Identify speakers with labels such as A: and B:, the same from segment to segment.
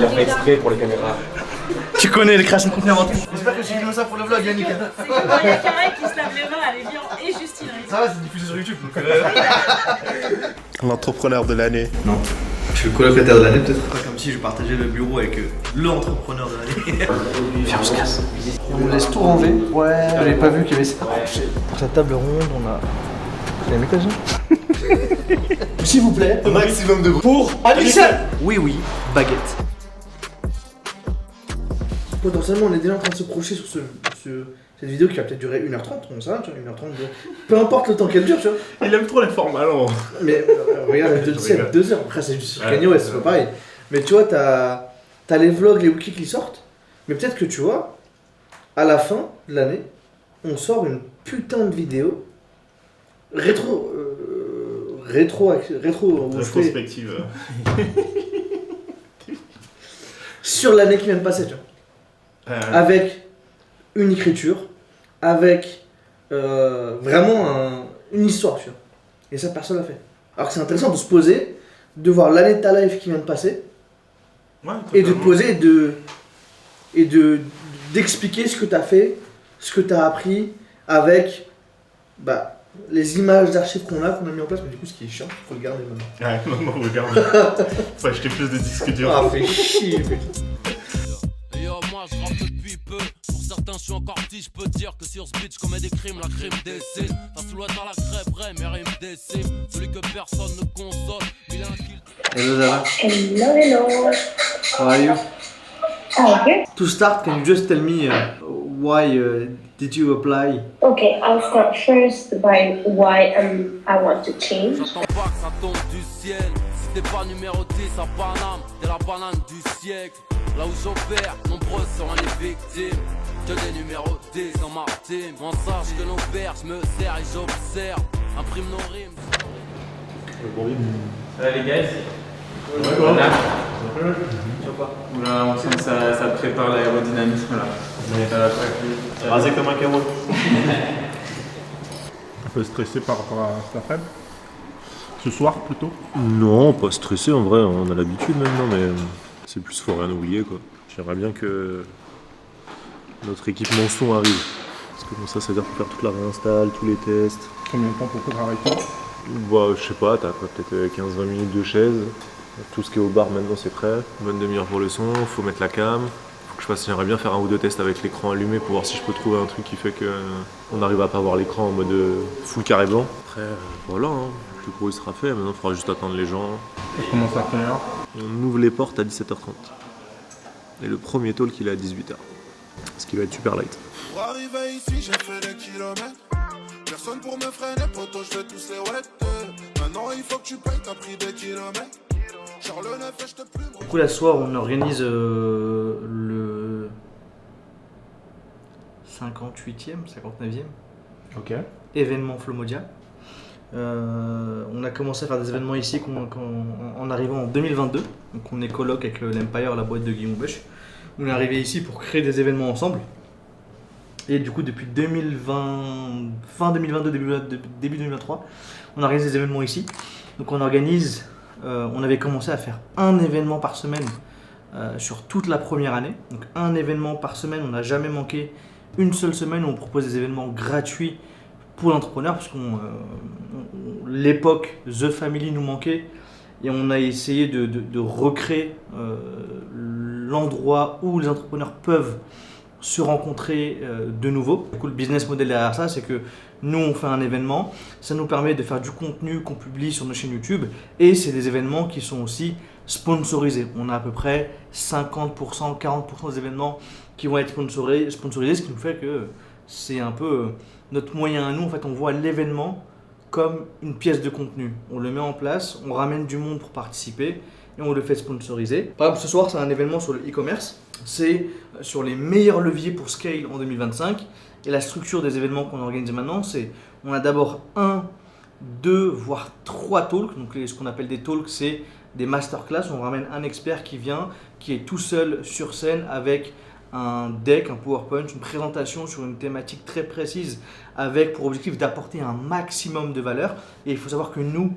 A: l'as fait exprès pour les caméras.
B: Tu connais les créations de contenu avant tout. J'espère que j'ai filmé ça pour le vlog, Yannick.
C: C'est comme il y a Carré qui se lave les mains, elle est bien, et Justine.
B: Ça va, c'est diffusé sur YouTube.
D: L'entrepreneur de l'année.
B: Non. Je suis le colocataire de l'année peut-être. Pas comme si je partageais le bureau avec l'entrepreneur de l'année. Viens, on se casse. On laisse tout ranger. Ouais. J'avais pas vu qu'il y avait ça. Pour cette table ronde, on a. Vous avez aimé quoi ça? S'il vous plaît.
D: Un maximum de bruit.
B: Pour Alexia. Oui, oui, baguette. Potentiellement, on est déjà en train de se projeter sur cette vidéo qui va peut-être durer 1h30, on sait rien, tu vois, 1h30. Peu importe le temps qu'elle dure, tu vois.
D: Il aime trop les formats longs.
B: Mais regarde, c'est 2 heures. Après, c'est juste sur Kanye West, c'est pas pareil. Mais tu vois, t'as les vlogs, les wikis qui sortent. Mais peut-être que tu vois, à la fin de l'année, on sort une putain de vidéo
D: Rétrospective.
B: sur l'année qui vient de passer, tu vois. Avec une écriture, avec vraiment une histoire, tu vois. Et ça, personne l'a fait. Alors que c'est intéressant de se poser, de voir l'année de ta life qui vient de passer, et de te poser et d'expliquer ce que tu as fait, ce que tu as appris, avec les images d'archives qu'on a mis en place. Mais du coup, ce qui est chiant, il faut le garder maintenant.
D: Ouais, maman, regarde. Faut acheter plus de disques durs.
B: Ah, fait chier, putain.
E: Moi je rappe depuis peu, pour certains je suis encore petit, je peux dire que sur ce beat je commets des crimes, la crime décide. Ta silhouette dans la crêpe, vrai, mes rimes déciment. Celui que personne ne console, il a un kill.
B: Hello Zara.
F: Hello, hello.
B: How are you?
F: Oh, okay.
B: To start, can you just tell me why did you apply?
F: Okay, I'll start first by why I want to change.
E: J'entends pas que ça tombe du ciel. Si t'es pas numéro 10 à Paname, t'es la banane du siècle. Là où j'opère, nombreuses seront les victimes. Que des numéros 10 dans ma team. On sache que nos pères, je me sers et j'observe. Imprime nos rimes.
A: Ça va les gars?
D: Ouais, quoi.
A: Oula, on sent que ça prépare l'aérodynamisme là. Ça va pas
D: Rasé comme un carreau. Un peu stressé par rapport à cet après-midi. Ce soir plutôt.
G: Non, pas stressé en vrai, on a l'habitude maintenant, mais c'est plus faut rien oublier quoi. J'aimerais bien que notre équipement son arrive. Parce que comme ça veut dire faut faire toute la réinstall, tous les tests.
D: Combien de temps pour préparer tout?
G: Bah, je sais pas, t'as quoi, peut-être 15-20 minutes de chaise. Tout ce qui est au bar maintenant c'est prêt. Une bonne demi-heure pour le son, faut mettre la cam. Faut que je fasse, j'aimerais bien faire un ou deux tests avec l'écran allumé pour voir si je peux trouver un truc qui fait que on arrive à pas voir l'écran en mode full carré blanc. Après, voilà, hein, le plus gros il sera fait, maintenant il faudra juste attendre les gens.
D: Ça commence à quelle heure?
G: On ouvre les portes à 17h30. Et le premier talk il est à 18h. Ce qui va être super light.
H: Pour arriver ici, j'ai fait des kilomètres. Personne pour me freiner, poto, je vais tous les wet. Maintenant, il faut que tu payes, t'as pris des kilomètres. Genre le 9 et je te plume.
B: Du coup, la soir, on organise le 58e, 59e événement Flomodia. On a commencé à faire des événements ici en arrivant en 2022. Donc, on est coloc avec l'Empire, la boîte de Guillaume Bush. On est arrivé ici pour créer des événements ensemble. Et du coup, depuis 2020, fin 2022, début 2023, on organise des événements ici. Donc on organise, on avait commencé à faire un événement par semaine sur toute la première année. Donc un événement par semaine, on n'a jamais manqué une seule semaine où on propose des événements gratuits pour l'entrepreneur. Parce que l'époque The Family nous manquait. Et on a essayé de recréer l'endroit où les entrepreneurs peuvent se rencontrer de nouveau. Du coup, le business model derrière ça, c'est que nous, on fait un événement, ça nous permet de faire du contenu qu'on publie sur nos chaînes YouTube et c'est des événements qui sont aussi sponsorisés. On a à peu près 50%, 40% des événements qui vont être sponsorisés, ce qui nous fait que c'est un peu notre moyen à nous. En fait, on voit l'événement comme une pièce de contenu. On le met en place, on ramène du monde pour participer et on le fait sponsoriser. Par exemple, ce soir, c'est un événement sur le e-commerce. C'est sur les meilleurs leviers pour scale en 2025. Et la structure des événements qu'on organise maintenant, c'est on a d'abord 1, 2, voire 3 talks. Donc ce qu'on appelle des talks, c'est des masterclass. On ramène un expert qui vient, qui est tout seul sur scène avec un deck, un PowerPoint, une présentation sur une thématique très précise avec pour objectif d'apporter un maximum de valeur. Et il faut savoir que nous,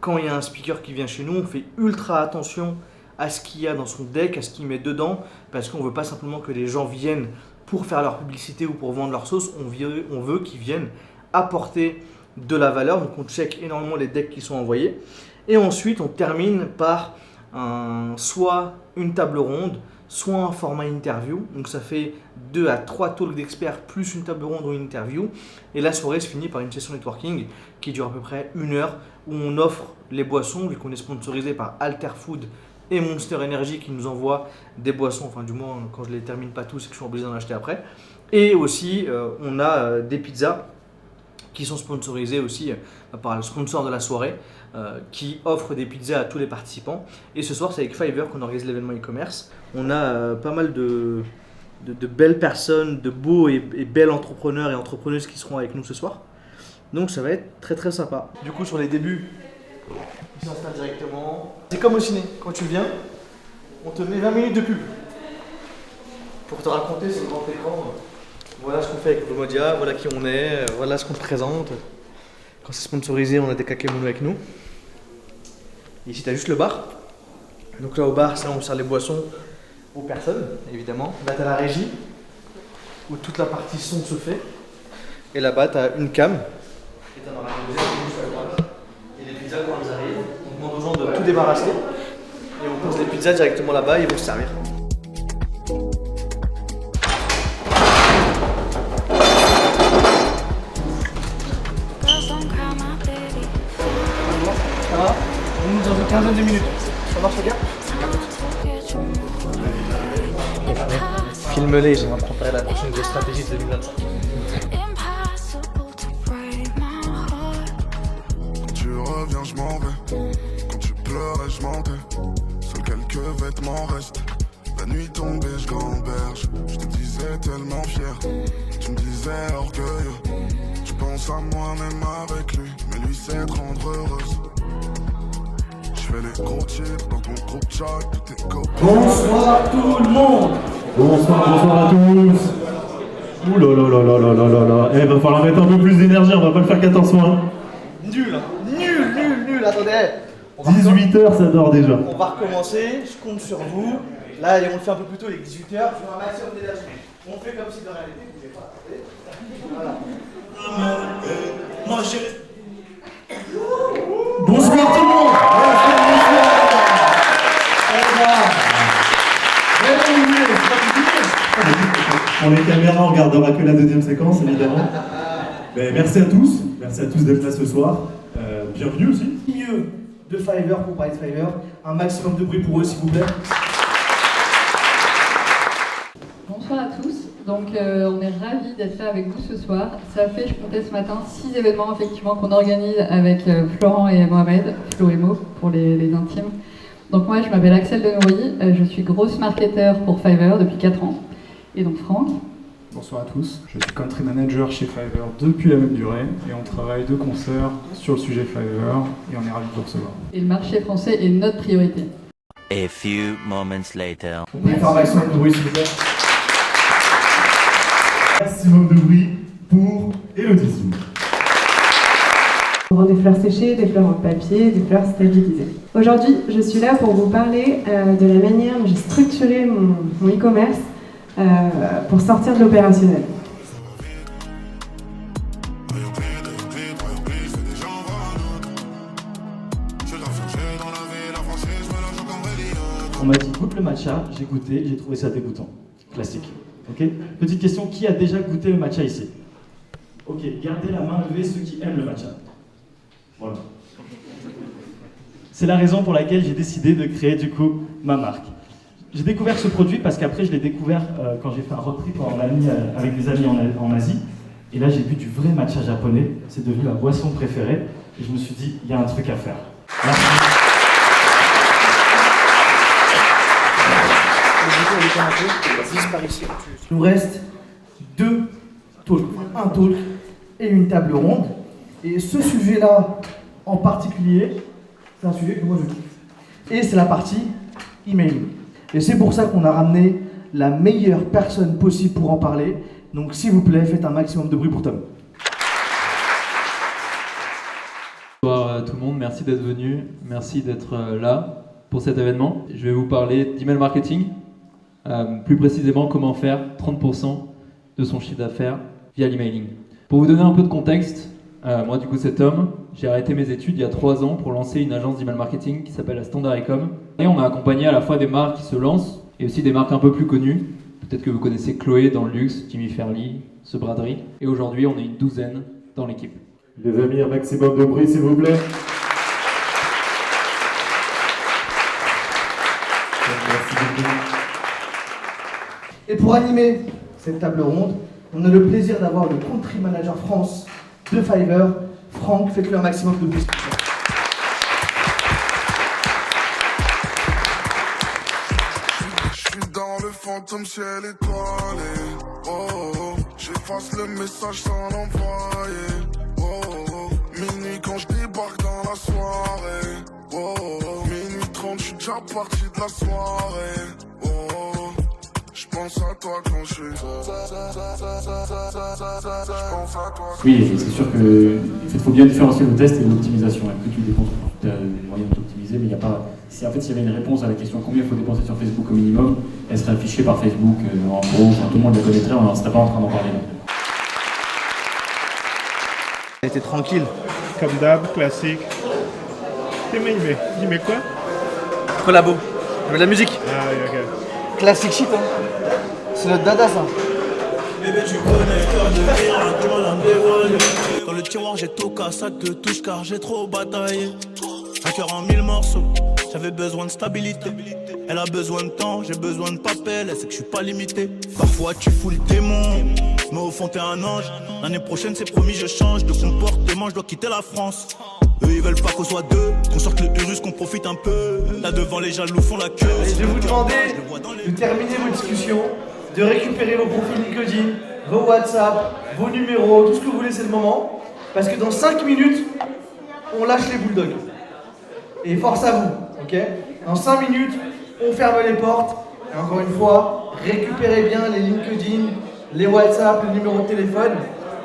B: quand il y a un speaker qui vient chez nous, on fait ultra attention à ce qu'il y a dans son deck, à ce qu'il met dedans, parce qu'on ne veut pas simplement que les gens viennent pour faire leur publicité ou pour vendre leur sauce, on veut qu'ils viennent apporter de la valeur. Donc on check énormément les decks qui sont envoyés. Et ensuite, on termine par soit une table ronde, soit un format interview. Donc ça fait 2 à 3 talks d'experts plus une table ronde ou une interview. Et la soirée se finit par une session networking qui dure à peu près 1 heure où on offre les boissons, vu qu'on est sponsorisé par Alter Food et Monster Energy qui nous envoient des boissons, enfin du moins quand je les termine pas tous et que je suis obligé d'en acheter après. Et aussi on a des pizzas qui sont sponsorisées aussi par le sponsor de la soirée qui offre des pizzas à tous les participants. Et ce soir c'est avec Fiverr qu'on organise l'événement e-commerce. On a pas mal de belles personnes, de beaux et belles entrepreneurs et entrepreneuses qui seront avec nous ce soir. Donc ça va être très très sympa. Du coup sur les débuts, ils s'installent directement. C'est comme au ciné, quand tu viens, on te met 20 minutes de pub pour te raconter sur le grand écran. Voilà ce qu'on fait avec Blomodia, voilà qui on est, voilà ce qu'on te présente. Quand c'est sponsorisé, on a des kakémonos avec nous. Ici tu as juste le bar. Donc là au bar, ça on sert les boissons aux personnes, évidemment. Là tu as la régie, où toute la partie son se fait. Et là-bas tu as une cam. Et tu en auras une deuxième juste à droite. Et les pizzas quand elles arrivent, on demande aux gens de tout débarrasser. Et on pose les pizzas directement là-bas et ils vont se servir. Ça va? On est dans une quinzaine de minutes. Ça marche, les gars? Filme-les, j'aimerais préparer la prochaine stratégie de 2023.
H: Quand tu reviens, je m'en vais. Quand tu pleurais, je m'en tais. Seuls quelques vêtements restent. La nuit tombée, je gamberge. Je te disais tellement fier. Tu me disais orgueilleux. Tu penses à moi même avec lui. Mais lui, c'est te rendre heureuse. Je fais les gros titres dans ton groupe chat. Tout est go.
B: Bonsoir tout le monde.
I: Bonsoir à tous. Ouh là là là là là là là là. Eh, va falloir mettre un peu plus d'énergie, on va pas le faire 14 mois.
B: Nul, hein. Nul, attendez.
I: 18h, ça dort déjà.
B: On va recommencer, je compte sur vous. Là, on le fait un peu plus tôt, il est 18h. Je veux un maximum d'énergie. On fait comme si de rien n'était, vous voulez pas. Voilà.
I: Bonsoir tout le monde. Pour les caméras, on regardera que la deuxième séquence, évidemment. Mais merci à tous d'être là ce soir. Bienvenue aussi.
B: Mieux de Fiverr pour parler de Fiverr. Un maximum de bruit pour eux, s'il vous plaît.
J: Bonsoir à tous. Donc on est ravis d'être là avec vous ce soir. Ça fait, je comptais ce matin, 6 événements effectivement qu'on organise avec Florent et Mohamed, Flo et Mo pour les intimes. Donc moi je m'appelle Axel Denoury, je suis grosse marketeur pour Fiverr depuis 4 ans. Et donc Franck.
D: Bonsoir à tous, je suis country manager chez Fiverr depuis la même durée et on travaille de concert sur le sujet Fiverr et on est ravis de vous recevoir.
J: Et le marché français est notre priorité.
K: A few moments later.
B: On peut faire un maximum de bruit, s'il vous plaît.
I: Maximum de bruit pour Elodie.
L: On vend des fleurs séchées, des fleurs en papier, des fleurs stabilisées. Aujourd'hui, je suis là pour vous parler de la manière dont j'ai structuré mon e-commerce pour sortir de l'opérationnel.
I: On m'a dit goûte le matcha, j'ai goûté, j'ai trouvé ça dégoûtant. Classique. Ok. Petite question, qui a déjà goûté le matcha ici? Ok, gardez la main levée ceux qui aiment le matcha. Voilà. C'est la raison pour laquelle j'ai décidé de créer du coup ma marque. J'ai découvert ce produit parce qu'après je l'ai découvert quand j'ai fait un road trip avec des amis en Asie. Et là j'ai bu du vrai matcha japonais, c'est devenu ma boisson préférée. Et je me suis dit, il y a un truc à faire. Merci.
B: Il nous reste 2 talks, un talk et une table ronde. Et ce sujet-là en particulier, c'est un sujet que moi je kiffe. Et c'est la partie emailing. Et c'est pour ça qu'on a ramené la meilleure personne possible pour en parler. Donc s'il vous plaît, faites un maximum de bruit pour Tom.
M: Bonsoir à tout le monde, merci d'être venu, merci d'être là. pour cet événement. Je vais vous parler d'email marketing, plus précisément comment faire 30% de son chiffre d'affaires via l'emailing. Pour vous donner un peu de contexte, moi du coup c'est Tom, j'ai arrêté mes études il y a 3 ans pour lancer une agence d'email marketing qui s'appelle la Standard Ecom. Et on a accompagné à la fois des marques qui se lancent et aussi des marques un peu plus connues. Peut-être que vous connaissez Chloé dans le luxe, Jimmy Fairly, ce braderie. Et aujourd'hui on est une 12aine dans l'équipe.
N: Les amis, un maximum de bruit s'il vous plaît.
B: Et pour animer cette table ronde, on a le plaisir d'avoir le Country Manager France de Fiverr, Franck. Faites-le un maximum de bruit.
H: Je suis dans le fantôme ciel étoilé. Oh, oh, oh. J'efface le message sans l'envoyer. Oh, oh, oh. Minuit quand je débarque dans la soirée. Oh, oh, oh. Minuit 30, je suis déjà parti de la soirée. Oh, oh, oh. Je pense à toi quand je suis.
I: Oui, c'est sûr qu'il faut bien différencier le test et l'optimisation. Après, tu dépenses pour tout moyen d'optimiser, mais il n'y a pas. Si en fait, s'il y avait une réponse à la question combien il faut dépenser sur Facebook au minimum, elle serait affichée par Facebook. En gros, tout le monde la connaîtrait, on n'en serait pas en train d'en parler là.
B: Elle était tranquille.
O: Comme d'hab, classique. Dis mais quoi?
B: Collabo. Je mets de la musique.
O: Ah oui, ok.
B: Classique shit, hein. C'est notre dada, ça.
P: Bébé, tu connais, cœur de guerre, tu m'en as dévoilé. Dans le tiroir, j'ai tout cassé de touche car j'ai trop bataillé. Un cœur en 1000 morceaux, j'avais besoin de stabilité. Elle a besoin de temps, j'ai besoin de papel, elle sait que je suis pas limité. Parfois tu fous le démon, mais au fond t'es un ange. L'année prochaine c'est promis, je change de comportement, je dois quitter la France. Eux ils veulent pas qu'on soit deux, qu'on sorte le Urus, qu'on profite un peu. Là devant les jaloux font la queue.
B: Et je vais vous demander de terminer vos discussions, de récupérer vos profils LinkedIn, vos WhatsApp, vos numéros, tout ce que vous voulez, c'est le moment. Parce que dans 5 minutes, on lâche les bulldogs. Et force à vous, ok? Dans 5 minutes, on ferme les portes. Et encore une fois, récupérez bien les LinkedIn, les WhatsApp, les numéros de téléphone.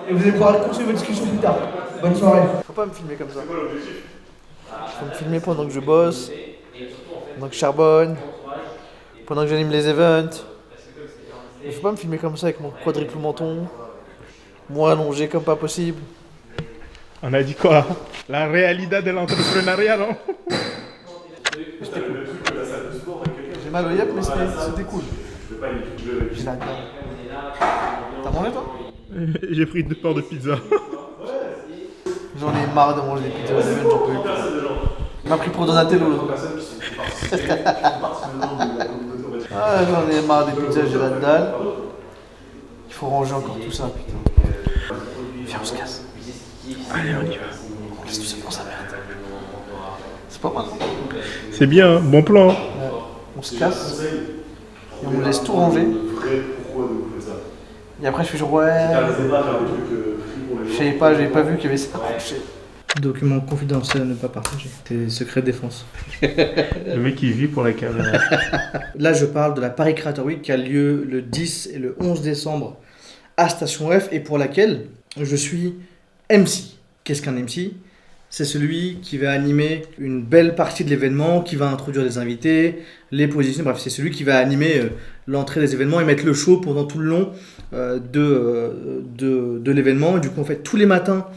B: Et vous allez pouvoir continuer votre discussion plus tard. Bonne soirée. Faut pas me filmer comme ça. Faut me filmer pendant que je bosse, pendant que je charbonne, pendant que j'anime les events. Il faut pas me filmer comme ça avec mon quadruple menton, moi allongé comme pas possible.
O: On a dit quoi? La réalité de l'entrepreneuriat, non?
B: C'était cool. J'ai mal au yep, mais c'était cool. J'ai la dalle. T'as mangé toi?
O: J'ai pris 2 parts de pizza.
B: J'en ai marre de manger des pizzas aux événements, j'en peux plus. Il m'a pris pour Donatello. Ah, j'en ai marre des pizzas, j'ai la dalle. Il faut ranger encore tout ça, putain. Viens, on se casse.
O: Allez, on y va.
B: On laisse tout ça dans sa merde. C'est pas mal.
O: C'est bien, bon plan.
B: Ouais. On se casse. Et on laisse tout ranger. Et après, je fais genre, ouais. Je savais pas, j'avais pas vu qu'il y avait ça. Document confidentiel à ne pas partager. Tes secrets de défense.
O: Le mec qui vit pour la caméra.
B: Là, je parle de la Paris Creator Week qui a lieu le 10 et le 11 décembre à Station F et pour laquelle je suis MC. Qu'est-ce qu'un MC ? C'est celui qui va animer une belle partie de l'événement, qui va introduire des invités, les positions, bref, c'est celui qui va animer l'entrée des événements et mettre le show pendant tout le long de l'événement. Et du coup, en fait, tous les matins,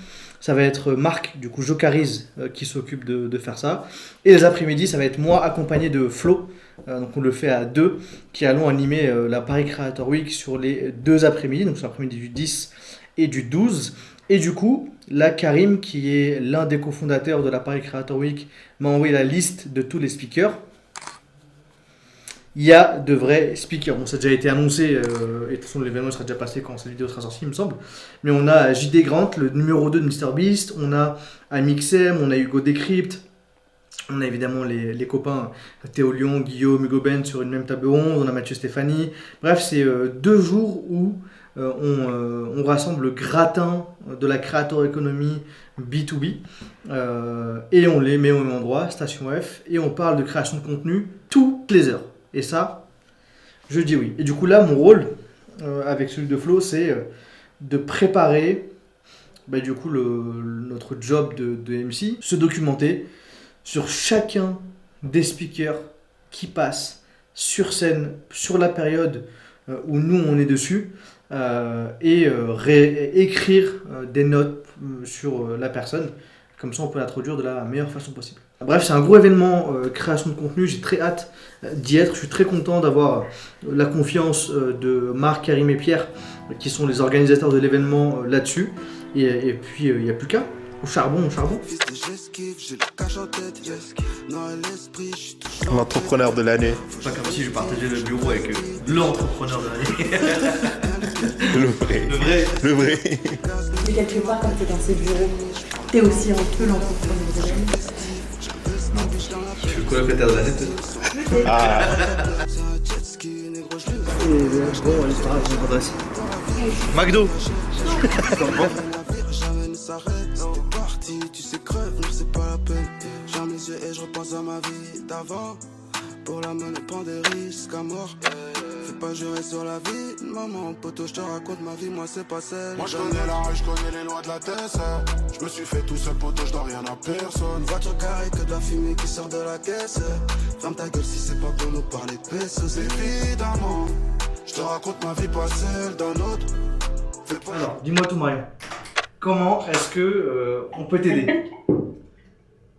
B: ça va être Marc, du coup, Jocarise, qui s'occupe de faire ça. Et les après-midi, ça va être moi, accompagné de Flo, donc on le fait à 2, qui allons animer la Paris Creator Week sur les 2 après-midi, donc sur l'après-midi du 10 et du 12. Et du coup, là, Karim, qui est l'un des cofondateurs de la Paris Creator Week, m'a envoyé la liste de tous les speakers. Il y a de vrais speakers. Bon, ça a déjà été annoncé, et de toute façon, l'événement sera déjà passé quand cette vidéo sera sortie, il me semble. Mais on a JD Grant, le numéro 2 de MrBeast, on a Amixem, on a Hugo Decrypt, on a évidemment les copains Théo Lyon, Guillaume, Hugo Ben sur une même table ronde, on a Mathieu Stéphanie. Bref, c'est 2 jours où on rassemble le gratin de la Creator Economy B2B et on les met au même endroit, Station F, et on parle de création de contenu toutes les heures. Et ça, je dis oui. Et du coup là, mon rôle avec celui de Flo, c'est de préparer du coup notre job de MC, se documenter sur chacun des speakers qui passent sur scène, sur la période où nous on est dessus, et écrire des notes sur la personne. Comme ça, on peut l'introduire de la meilleure façon possible. Bref, c'est un gros événement création de contenu. J'ai très hâte d'y être. Je suis très content d'avoir la confiance de Marc, Karim et Pierre, qui sont les organisateurs de l'événement là-dessus. Et puis, il n'y a plus qu'à. Au charbon, au charbon.
O: L'entrepreneur de l'année.
B: C'est pas comme si je partageais le bureau avec l'entrepreneur de l'année.
O: Le vrai.
B: Le vrai.
O: Le vrai.
C: Mais quelque part, quand t'es dans ces bureaux, t'es aussi un peu l'entrepreneur de l'année.
B: Je suis le colocataire de l'année peut-être.
O: Ah.
B: Et bon, l'histoire, je m'adresse. McDo.
H: Tu sais crève, mais c'est pas la peine. Ferme les yeux et je repense à ma vie d'avant. Pour la monnaie, prends des risques à mort. Fais pas jurer sur la vie, maman, poteau, je te raconte ma vie, moi c'est pas celle.
Q: Moi je connais la rue, je connais les lois de la tête. Je me suis fait tout seul, poteau, je dois rien à personne.
H: Voiture carrée, que de la fumée qui sort de la caisse. Ferme ta gueule si c'est pas pour nous parler de pesos.
Q: Évidemment, je te raconte ma vie, pas celle d'un autre.
B: Alors, dis-moi tout, Marie. Comment est-ce que on peut t'aider?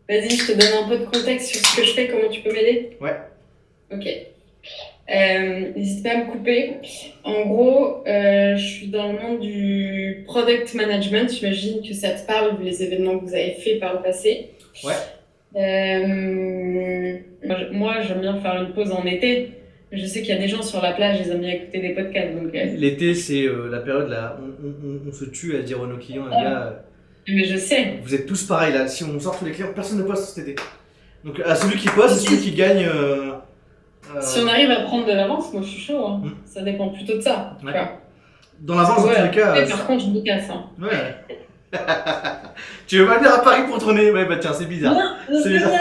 C: Vas-y, je te donne un peu de contexte sur ce que je fais, comment tu peux m'aider?
B: Ouais.
C: Ok. N'hésite pas à me couper. En gros, je suis dans le monde du product management. J'imagine que ça te parle, les événements que vous avez faits par le passé.
B: Ouais.
C: Moi, j'aime bien faire une pause en été. Je sais qu'il y a des gens sur la plage, ils aiment bien écouter des podcasts. Donc,
B: L'été, c'est la période là, on se tue à dire à nos clients, les gars.
C: Mais je sais.
B: Vous êtes tous pareils là. Si on sort tous les clients, personne ne poste cet été. Donc à celui qui poste, c'est celui qui gagne.
C: Si on arrive à prendre de l'avance, moi je suis chaud. Hein. Ça dépend plutôt de ça.
B: Ouais. Dans l'avance, dans tous les cas.
C: Par contre, je me casse. Hein.
B: Ouais. Tu veux pas venir à Paris pour tourner? Ouais, bah tiens, c'est bizarre.
C: Non,
B: c'est bizarre.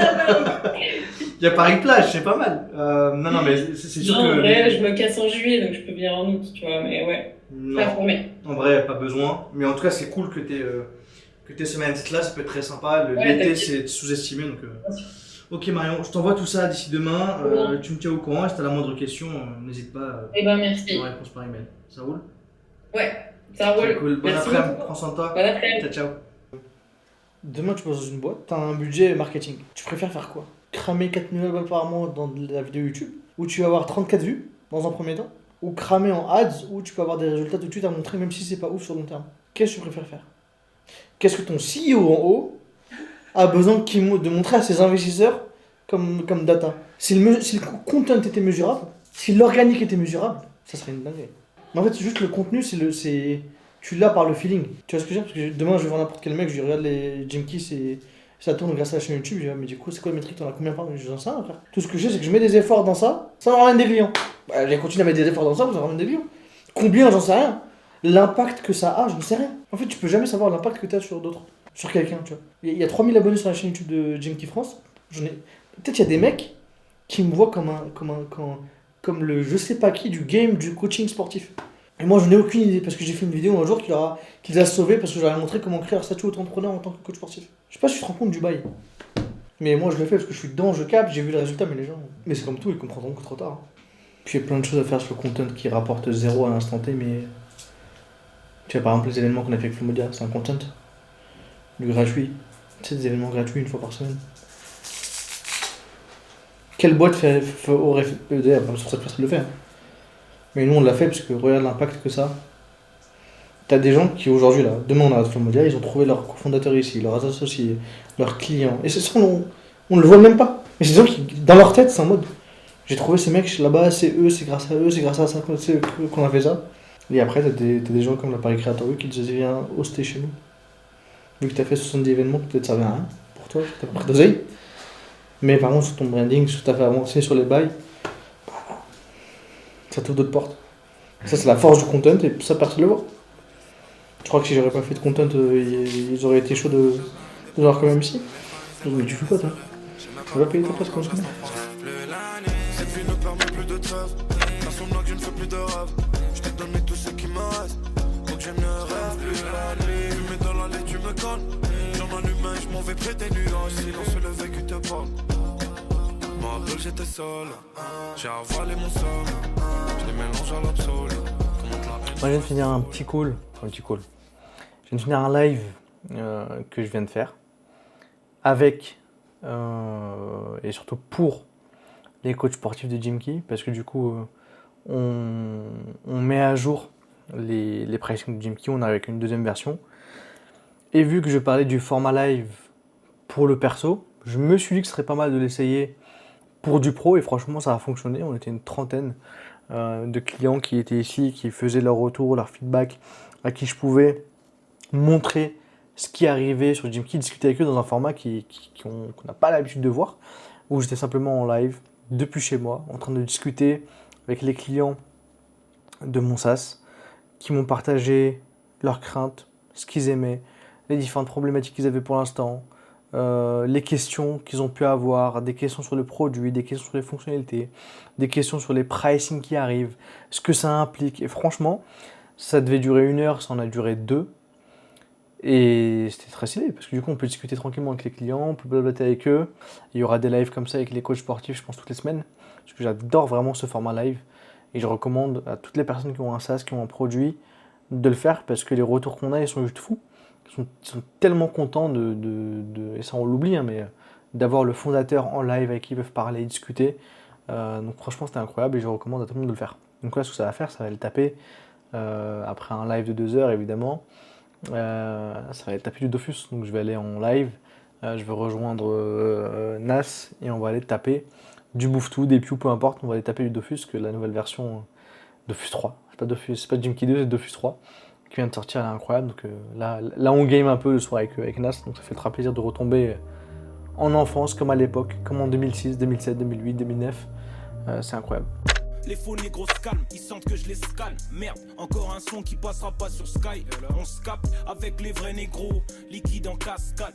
B: Il y a Paris-Plage, c'est pas mal. Non, mais c'est sûr que.
C: En vrai, je me casse en juillet, donc je peux venir en août, tu vois, mais ouais.
B: Non.
C: Pas formé.
B: En vrai, pas besoin. Mais en tout cas, c'est cool que t'aies ce mindset-là, ça peut être très sympa. L'été, c'est sous-estimé, donc. Ok, Marion, je t'envoie tout ça d'ici demain. Tu me tiens au courant. Et si t'as la moindre question, n'hésite pas.
C: Eh ben, merci.
B: Réponse par email. Ça roule?
C: Ouais, ça roule.
B: Cool. Bon après-midi, prends soin de toi.
C: Bon après-midi.
B: Ciao, ciao. Demain, tu bosses dans une boîte, t'as un budget marketing. Tu préfères faire quoi? Cramer 4000 balles par mois dans de la vidéo YouTube, où tu vas avoir 34 vues dans un premier temps, ou cramer en ads, où tu peux avoir des résultats tout de suite à montrer, même si c'est pas ouf sur long terme. Qu'est-ce que tu préfères faire? Qu'est-ce que ton CEO en haut a besoin de montrer à ses investisseurs comme data? Si le content était mesurable, si l'organique était mesurable, ça serait une dinguerie. Mais en fait, c'est juste le contenu, tu l'as par le feeling. Tu vois ce que je veux dire? Parce que demain, je vais voir n'importe quel mec, je regarde les Jim Kiss et ça tourne grâce à la chaîne YouTube. Je dis, mais du coup, c'est quoi le métrique? T'en as combien par mois? Je n'en sais rien, frère. Tout ce que je sais, c'est que je mets des efforts dans ça me ramène des clients. Bah, j'ai continué à mettre des efforts dans ça, me ramène des clients. Combien? J'en sais rien. L'impact que ça a, je ne sais rien. En fait, tu peux jamais savoir l'impact que tu as sur d'autres. Sur quelqu'un, tu vois. Il y a 3000 abonnés sur la chaîne YouTube de Jim Kiss France. Peut-être il y a des mecs qui me voient comme le je sais pas qui du game du coaching sportif. Et moi, j'en ai aucune idée parce que j'ai fait une vidéo un jour qui les a sauvés parce que j'aurais montré comment créer un statut auto-entrepreneur en tant que coach sportif. Je sais pas si tu te rends compte du bail. Mais moi, je le fais parce que je suis dedans, je capte, j'ai vu le résultat, mais les gens. Mais c'est comme tout, ils comprendront que trop tard. Puis il y a plein de choses à faire sur le content qui rapporte 0 à l'instant T, mais. Tu vois, par exemple, les événements qu'on a fait avec Flomodia, c'est un content. Du gratuit. Tu sais, des événements gratuits une fois par semaine. Quelle boîte aurait fait. D'ailleurs, sur cette personne le fait. Hein. Mais nous on l'a fait parce que regarde l'impact que ça a. T'as des gens qui aujourd'hui là, demain on a Flomodia, ils ont trouvé leurs cofondateurs ici, leurs associés, leurs clients. Et c'est ça, on le voit même pas. Mais c'est des gens qui, dans leur tête, c'est en mode j'ai trouvé ces mecs là-bas, c'est eux, c'est grâce à eux, c'est grâce à ça qu'on a fait ça. Et après t'as des gens comme la Paris Creator Week qui disaient viens hoster chez nous. Vu que t'as fait 70 événements, peut-être ça servait à rien pour toi, t'as pas pris d'oseille. Mais par contre sur ton branding, sur ta fait avancer sur les bails, ça t'ouvre d'autres portes. Ça c'est la force du content et ça personne le voit. Je crois que si j'aurais pas fait de content, ils auraient été chauds de voir quand même ici. Mais tu fais quoi toi? On va payer ta place comme ça.
Q: Cette vie ne permet plus de trêve. Dans son bloc je ne fais plus de rêve. Je t'ai donné tout ce qui me reste. Donc je ne rêve plus la nuit. Tu mets dans l'allée, tu me colles. J'en allume un, je m'en vais près des nuages. Silence le vécu te parle. me rappelle j'étais seul, j'ai avalé mon somme, je les mélange à l'absolu.
B: Moi je viens de finir un petit call. Je viens de finir un live que je viens de faire avec et surtout pour les coachs sportifs de Gymkey, parce que du coup on met à jour les pricing de Gymkey, on arrive avec une deuxième version. Et vu que je parlais du format live pour le perso, je me suis dit que ce serait pas mal de l'essayer pour du pro, et franchement ça a fonctionné. On était une trentaine de clients qui étaient ici, qui faisaient leur retour, leur feedback, à qui je pouvais montrer ce qui arrivait sur Gymkey, discuter avec eux dans un format qu'on n'a pas l'habitude de voir, où j'étais simplement en live, depuis chez moi, en train de discuter avec les clients de mon SaaS, qui m'ont partagé leurs craintes, ce qu'ils aimaient, les différentes problématiques qu'ils avaient pour l'instant, les questions qu'ils ont pu avoir, des questions sur le produit, des questions sur les fonctionnalités, des questions sur les pricing qui arrivent, ce que ça implique. Et franchement, ça devait durer 1 heure, ça en a duré 2. Et c'était très stylé, parce que du coup, on peut discuter tranquillement avec les clients, on peut blablater avec eux. Il y aura des lives comme ça avec les coachs sportifs, je pense, toutes les semaines. Parce que j'adore vraiment ce format live. Et je recommande à toutes les personnes qui ont un SaaS, qui ont un produit, de le faire, parce que les retours qu'on a, ils sont juste fous. Ils sont tellement contents et ça on l'oublie, hein, mais d'avoir le fondateur en live avec qui ils peuvent parler et discuter. Donc franchement c'était incroyable et je recommande à tout le monde de le faire. Donc là ce que ça va faire, ça va le taper après un live de 2 heures évidemment. Ça va le taper du Dofus, donc je vais aller en live, je vais rejoindre Nas et on va aller taper du Bouffe-Tout, des Pew, peu importe, on va aller taper du Dofus, que la nouvelle version Dofus 3, c'est pas Gymkey 2, c'est Dofus 3. Qui vient de sortir, elle est incroyable. Donc là on game un peu le soir avec Nas, donc ça fait très plaisir de retomber en enfance comme à l'époque, comme en 2006, 2007, 2008, 2009. C'est incroyable.
P: Les faux négros se calment, ils sentent que je les scanne. Merde, encore un son qui passera pas sur Sky. On se capte avec les vrais négros, liquide en cascade.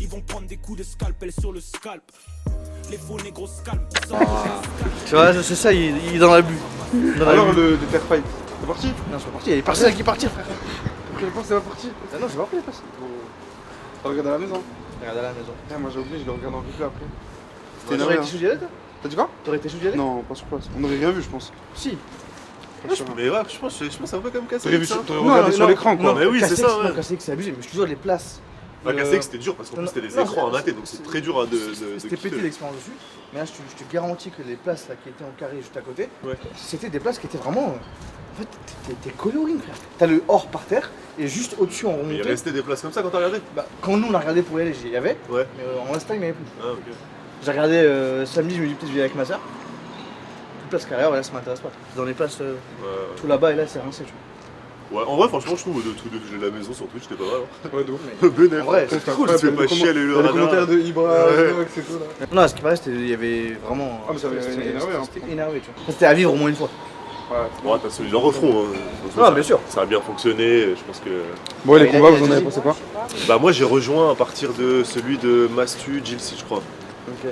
P: Ils vont prendre des coups de scalpel sur le scalp. Les faux négros se calment, ils sentent que je les scanne.
B: Tu vois, c'est ça, il est dans l'abus.
R: Alors le Terfight, c'est parti?
B: Non, c'est pas parti, il y a personne qui est parti, frère.
R: Après le pass, c'est pas parti?
B: Ah non, j'ai pas pris les passes.
R: T'as regardé à la maison?
B: Regarde à la maison.
R: Moi j'ai oublié, je le regarde en replay après.
B: T'aurais été chaud d'y aller, toi?
R: T'as dit quoi?
B: T'aurais été chaud d'y aller?
R: Non, pas sur place. On aurait rien vu, je pense.
B: Si.
G: Mais ouais, je pense c'est un peu comme KCX.
R: T'aurais regardé sur l'écran quoi.
G: Non, mais oui, c'est ça.
B: Non, KCX c'est abusé, mais je te jure, les places.
G: KCX c'était dur parce qu'en plus c'était des écrans en AT, donc c'est très dur de
B: C'était pété l'expérience dessus. Mais là, je te garantis que les places là, qui étaient en carré juste à côté, c'était des places qui étaient vraiment. En fait, t'es coloré, frère. T'as le or par terre et juste au-dessus en remontée.
G: Il restait des places comme ça quand t'as regardé?
B: Bah, quand nous on a regardé pour y aller, j'y avais.
G: Ouais.
B: Mais en instant, il n'y avait plus.
G: Ah, ok.
B: J'ai regardé samedi, je me dis peut-être je vais avec ma soeur. Toute place carrière, là ça m'intéresse pas. Dans les places tout là-bas et là c'est rincé, tu vois.
G: Ouais, en vrai, franchement, je trouve de tout de la maison sur Twitch, c'était pas mal.
R: Ouais, de ouf.
G: Bénéf.
B: En vrai, c'est cool.
G: Tu fais pas chier les
R: Les commentaires de Ibra, et tout là.
B: Non, ce qui paraît, il y avait vraiment.
R: Ah, mais ça avait énervé, hein.
B: C'était énervé, tu vois. C'était à vivre au moins une fois.
G: Ouais, de toute façon, ils en referont.
B: Ah, bien sûr.
G: Ça a bien fonctionné, je pense que.
R: Bon, les combats, vous en avez pensé quoi?
G: Bah, moi, j'ai rejoint à partir de celui de Mastu, Gilsey, je crois.
B: Ok.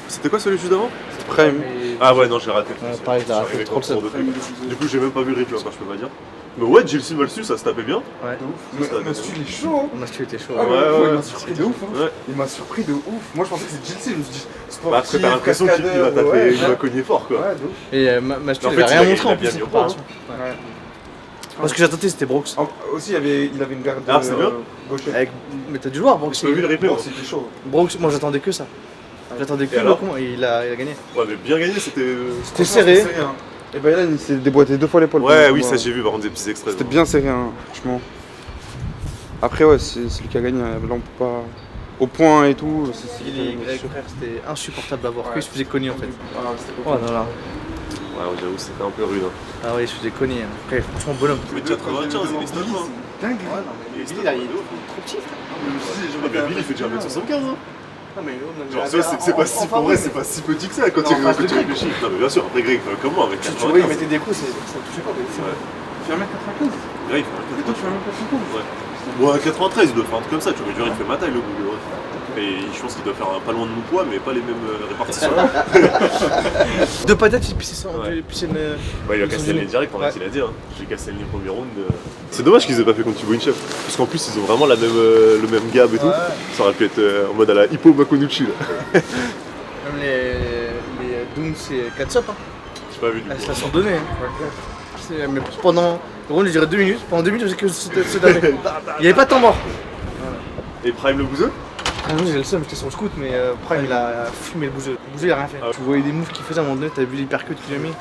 G: C'était quoi celui juste avant?
R: Prime.
G: Ah ouais, non, j'ai raté.
B: Pareil, j'ai raté trop de ça.
G: Du coup, j'ai même pas vu le replay encore, je peux pas dire. Mais ouais, Gilsey Malsu, ça se tapait bien.
B: Ouais.
R: Mastu, il est chaud, hein.
B: Mastu était chaud.
R: Ah ouais, il m'a surpris de ouf, hein.
G: Ouais.
R: Il m'a surpris de ouf. Moi, je pensais que c'était Gilsey, je me suis dit.
G: Bah, parce que t'as l'impression qu'il va taper, il va cogner fort, quoi.
R: Ouais, de ouf.
B: Et Mastu, il avait rien montré en plus cette préparation.
R: Ouais.
B: Parce que j'attendais, c'était Brooks.
R: Aussi, il avait une garde
B: gauchette. Mais t'as dû voir, Brooks.
G: J'ai pas vu le replay.
R: C'était chaud.
B: Brooks, moi j'attendais que ça. J'attendais que le con et il a gagné.
G: Ouais, mais bien gagné, c'était.
B: C'était serré.
R: Et bah là, il s'est déboîté 2 fois l'épaule.
G: Ouais, oui, ça j'ai vu, par contre, des petits extraits.
R: C'était bien serré, hein, franchement. Après, ouais, c'est lui qui a gagné. Là, on peut pas. Au point et tout.
B: C'était insupportable à voir. Il se faisait cogner en fait.
R: Oh
B: là là.
G: Ouais, j'avoue, c'était un peu rude.
B: Ah oui, il se faisait cogner. Après, franchement, bonhomme.
G: Mais 95, il est stade, quoi.
R: Dingue,
G: il est
B: trop petit, frère.
G: Billy, il fait déjà 1m75, hein.
B: Non, mais
G: genre, c'est pas si, pour vrai, c'est pas si petit que ça quand tu réfléchis. Non, mais bien sûr, après Greg, comme moi, avec 95.
B: Tu vois, il mettait des coups, ça touchait pas.
R: Tu fais 1m95?
G: Greg, il fait 1m95. Et toi, tu fais 1m95? Ouais. Bon, 93, il doit faire un truc comme ça, tu vois, il fait ma taille, le boulot. Et je pense qu'il doit faire pas loin de mon poids, mais pas les mêmes répartitions.
B: Deux patates, puis c'est ça.
G: Bah, il a cassé le nez direct, pendant qu'il a dit. Hein. J'ai cassé le nez au premier round. C'est dommage qu'ils aient pas fait contre Thibaut Inchef. Parce qu'en plus, ils ont vraiment le même gab et tout. Ça aurait pu être en mode à la Hippo Makonuchi là.
B: Même Doom, c'est 4 stops. Hein.
G: J'ai pas vu du coup.
B: Ça s'en donnait. Hein. Mais pendant, je dirais 2 minutes. Pendant 2 minutes, je sais que ce dernier. Il n'y avait pas de temps mort.
G: Et Prime le bouseux?
B: Ah non, j'ai le seum, j'étais sur le scout, mais Prime il a fumé le bouseux. Le bouseux il a rien fait. Tu voyais des moves qu'il faisait à un moment donné, t'as vu l'hypercut qu'il a mis.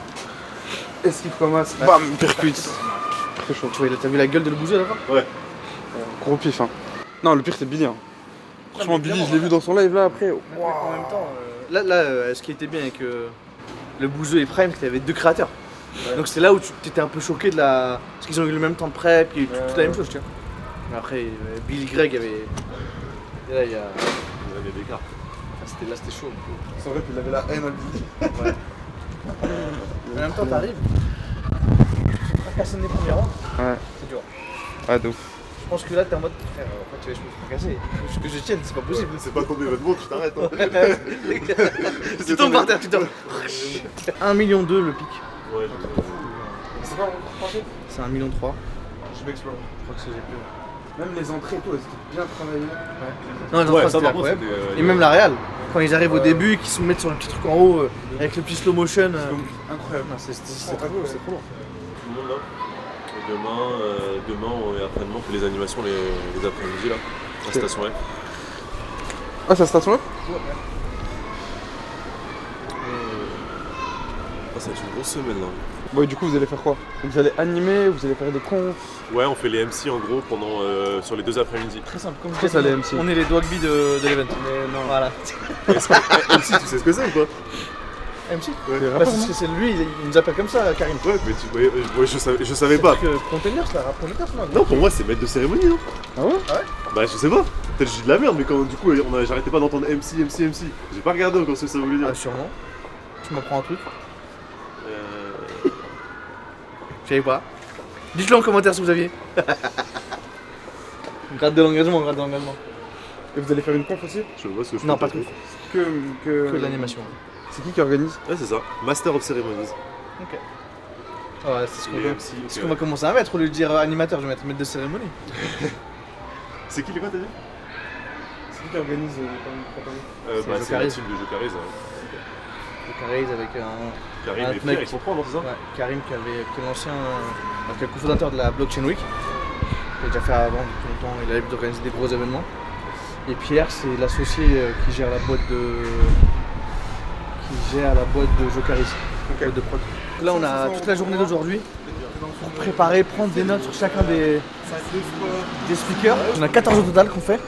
R: Esquive comme as, bam, hypercut. Très chaud.
B: T'as vu la gueule de le bouseux à la fin?
G: Ouais.
R: Gros pif, hein. Non, le pire c'est Billy. Hein. Franchement, Billy, je l'ai vu dans son live là après.
B: En même temps, là, ce qui était bien avec le bouseux et Prime, c'est qu'il y avait 2 créateurs. Ouais. Donc c'est là où tu étais un peu choqué de la. Parce qu'ils ont eu le même temps de prep, et toute la même chose, tu vois. Mais après, Billy Greg avait. Et là, il y a.
G: Il y avait des cartes.
B: Là, c'était chaud.
R: C'est vrai qu'il avait la haine à Billy.
B: Ouais. En même temps, t'arrives. Tu te fracasses les premiers rounds.
R: Ouais.
B: C'est dur.
R: Ah, de ouf.
B: Je pense que là, t'es en mode frère, en fait, je me fracasser. Il faut que je tienne, c'est pas possible.
G: C'est pas ton événement, tu t'arrêtes. Hein.
B: Tu tombes par terre, tu tombes. 1,2 million le pic.
G: Ouais,
R: c'est pas français?
B: C'est 1,3 million.
R: Je vais explorer.
B: Je crois que c'est GP.
R: Même les entrées et tout, elles étaient bien travaillées.
B: Ouais. Non, les entrées c'était incroyable. Et même la réal, quand ils arrivent au début, qu'ils se mettent sur le petit truc en haut, avec le petit slow motion.
R: Incroyable.
B: C'est trop lourd, c'est trop lourd.
G: Tout le monde là. Et demain et après-demain, on fait les animations les après-midi là. La station F.
R: Ah, c'est la station F?
G: Ouais. Ça va être une grosse semaine là.
R: Bon, et du coup, vous allez faire quoi? Vous allez animer, vous allez faire des confs?
G: Ouais, on fait les MC en gros pendant sur les 2 après-midi.
B: Très simple, comme
R: ça, les MC.
B: On est les Dogby de l'event.
R: Mais non.
B: Voilà.
G: MC, tu sais ce que c'est ou pas?
B: MC?
G: Ouais.
B: Bah, c'est que c'est lui, il nous appelle comme ça, Karim.
G: Ouais, mais je savais pas.
B: Container, c'est la rap container,
G: non, pour moi, c'est maître de cérémonie. Hein.
R: Ah ouais?
B: Ah ouais?
G: Bah, je sais pas. Peut-être que je dis de la merde, mais quand du coup, j'arrêtais pas d'entendre MC. J'ai pas regardé encore ce que ça voulait dire.
B: Ah, sûrement. Tu m'apprends un truc? Je savais pas. Dites-le en commentaire si vous aviez. Grade de l'engagement.
R: Et vous allez faire une conf aussi?
G: Je vois ce que je
B: Non, pas de conf.
R: Que
B: de l'animation.
R: C'est qui organise?
G: Ouais, c'est ça. Master of Ceremonies.
B: Ok. Ouais, c'est ce qu'on va commencer à mettre. Au lieu de dire animateur, je vais mettre maître de cérémonie.
G: C'est qui les quoi t'as dit?
R: C'est qui organise
G: c'est la team de Jocaris.
B: Jocaris avec
G: Karim et Pierre, ils sont 3, non, c'est ça?
B: Ouais, Karim qui est l'ancien, qui est le cofondateur de la Blockchain Week. Il a déjà fait avant depuis longtemps, il a l'habitude d'organiser des gros événements. Et Pierre, c'est l'associé qui gère la boîte de Jocaris, de prod. Là, on a toute la journée d'aujourd'hui pour préparer, prendre des notes sur chacun des speakers. On a 14 au total qu'on fait.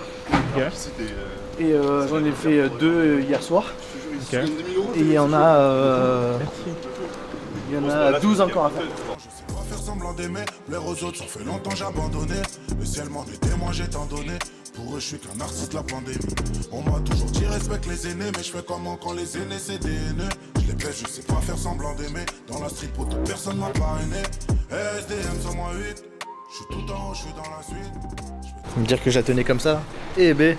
B: Et j'en ai fait 2 hier soir.
H: Okay.
B: Et il y en a 12 encore à faire.
H: Faire semblant d'aimer, plaire aux autres, ça fait longtemps j'ai abandonné. Le ciel m'en est témoin, j'ai tant donné. Pour eux, je suis qu'un artiste de la pandémie. On m'a toujours dit respecte les aînés, mais je fais comment quand les aînés c'est des haineux. Je les baisse, je sais pas faire semblant d'aimer. Dans la street, pour toute personne m'a parrainé. SDM sur moi 8, je suis tout en haut, je suis dans la suite.
B: Faut me dire que je la tenais comme ça. Eh ben,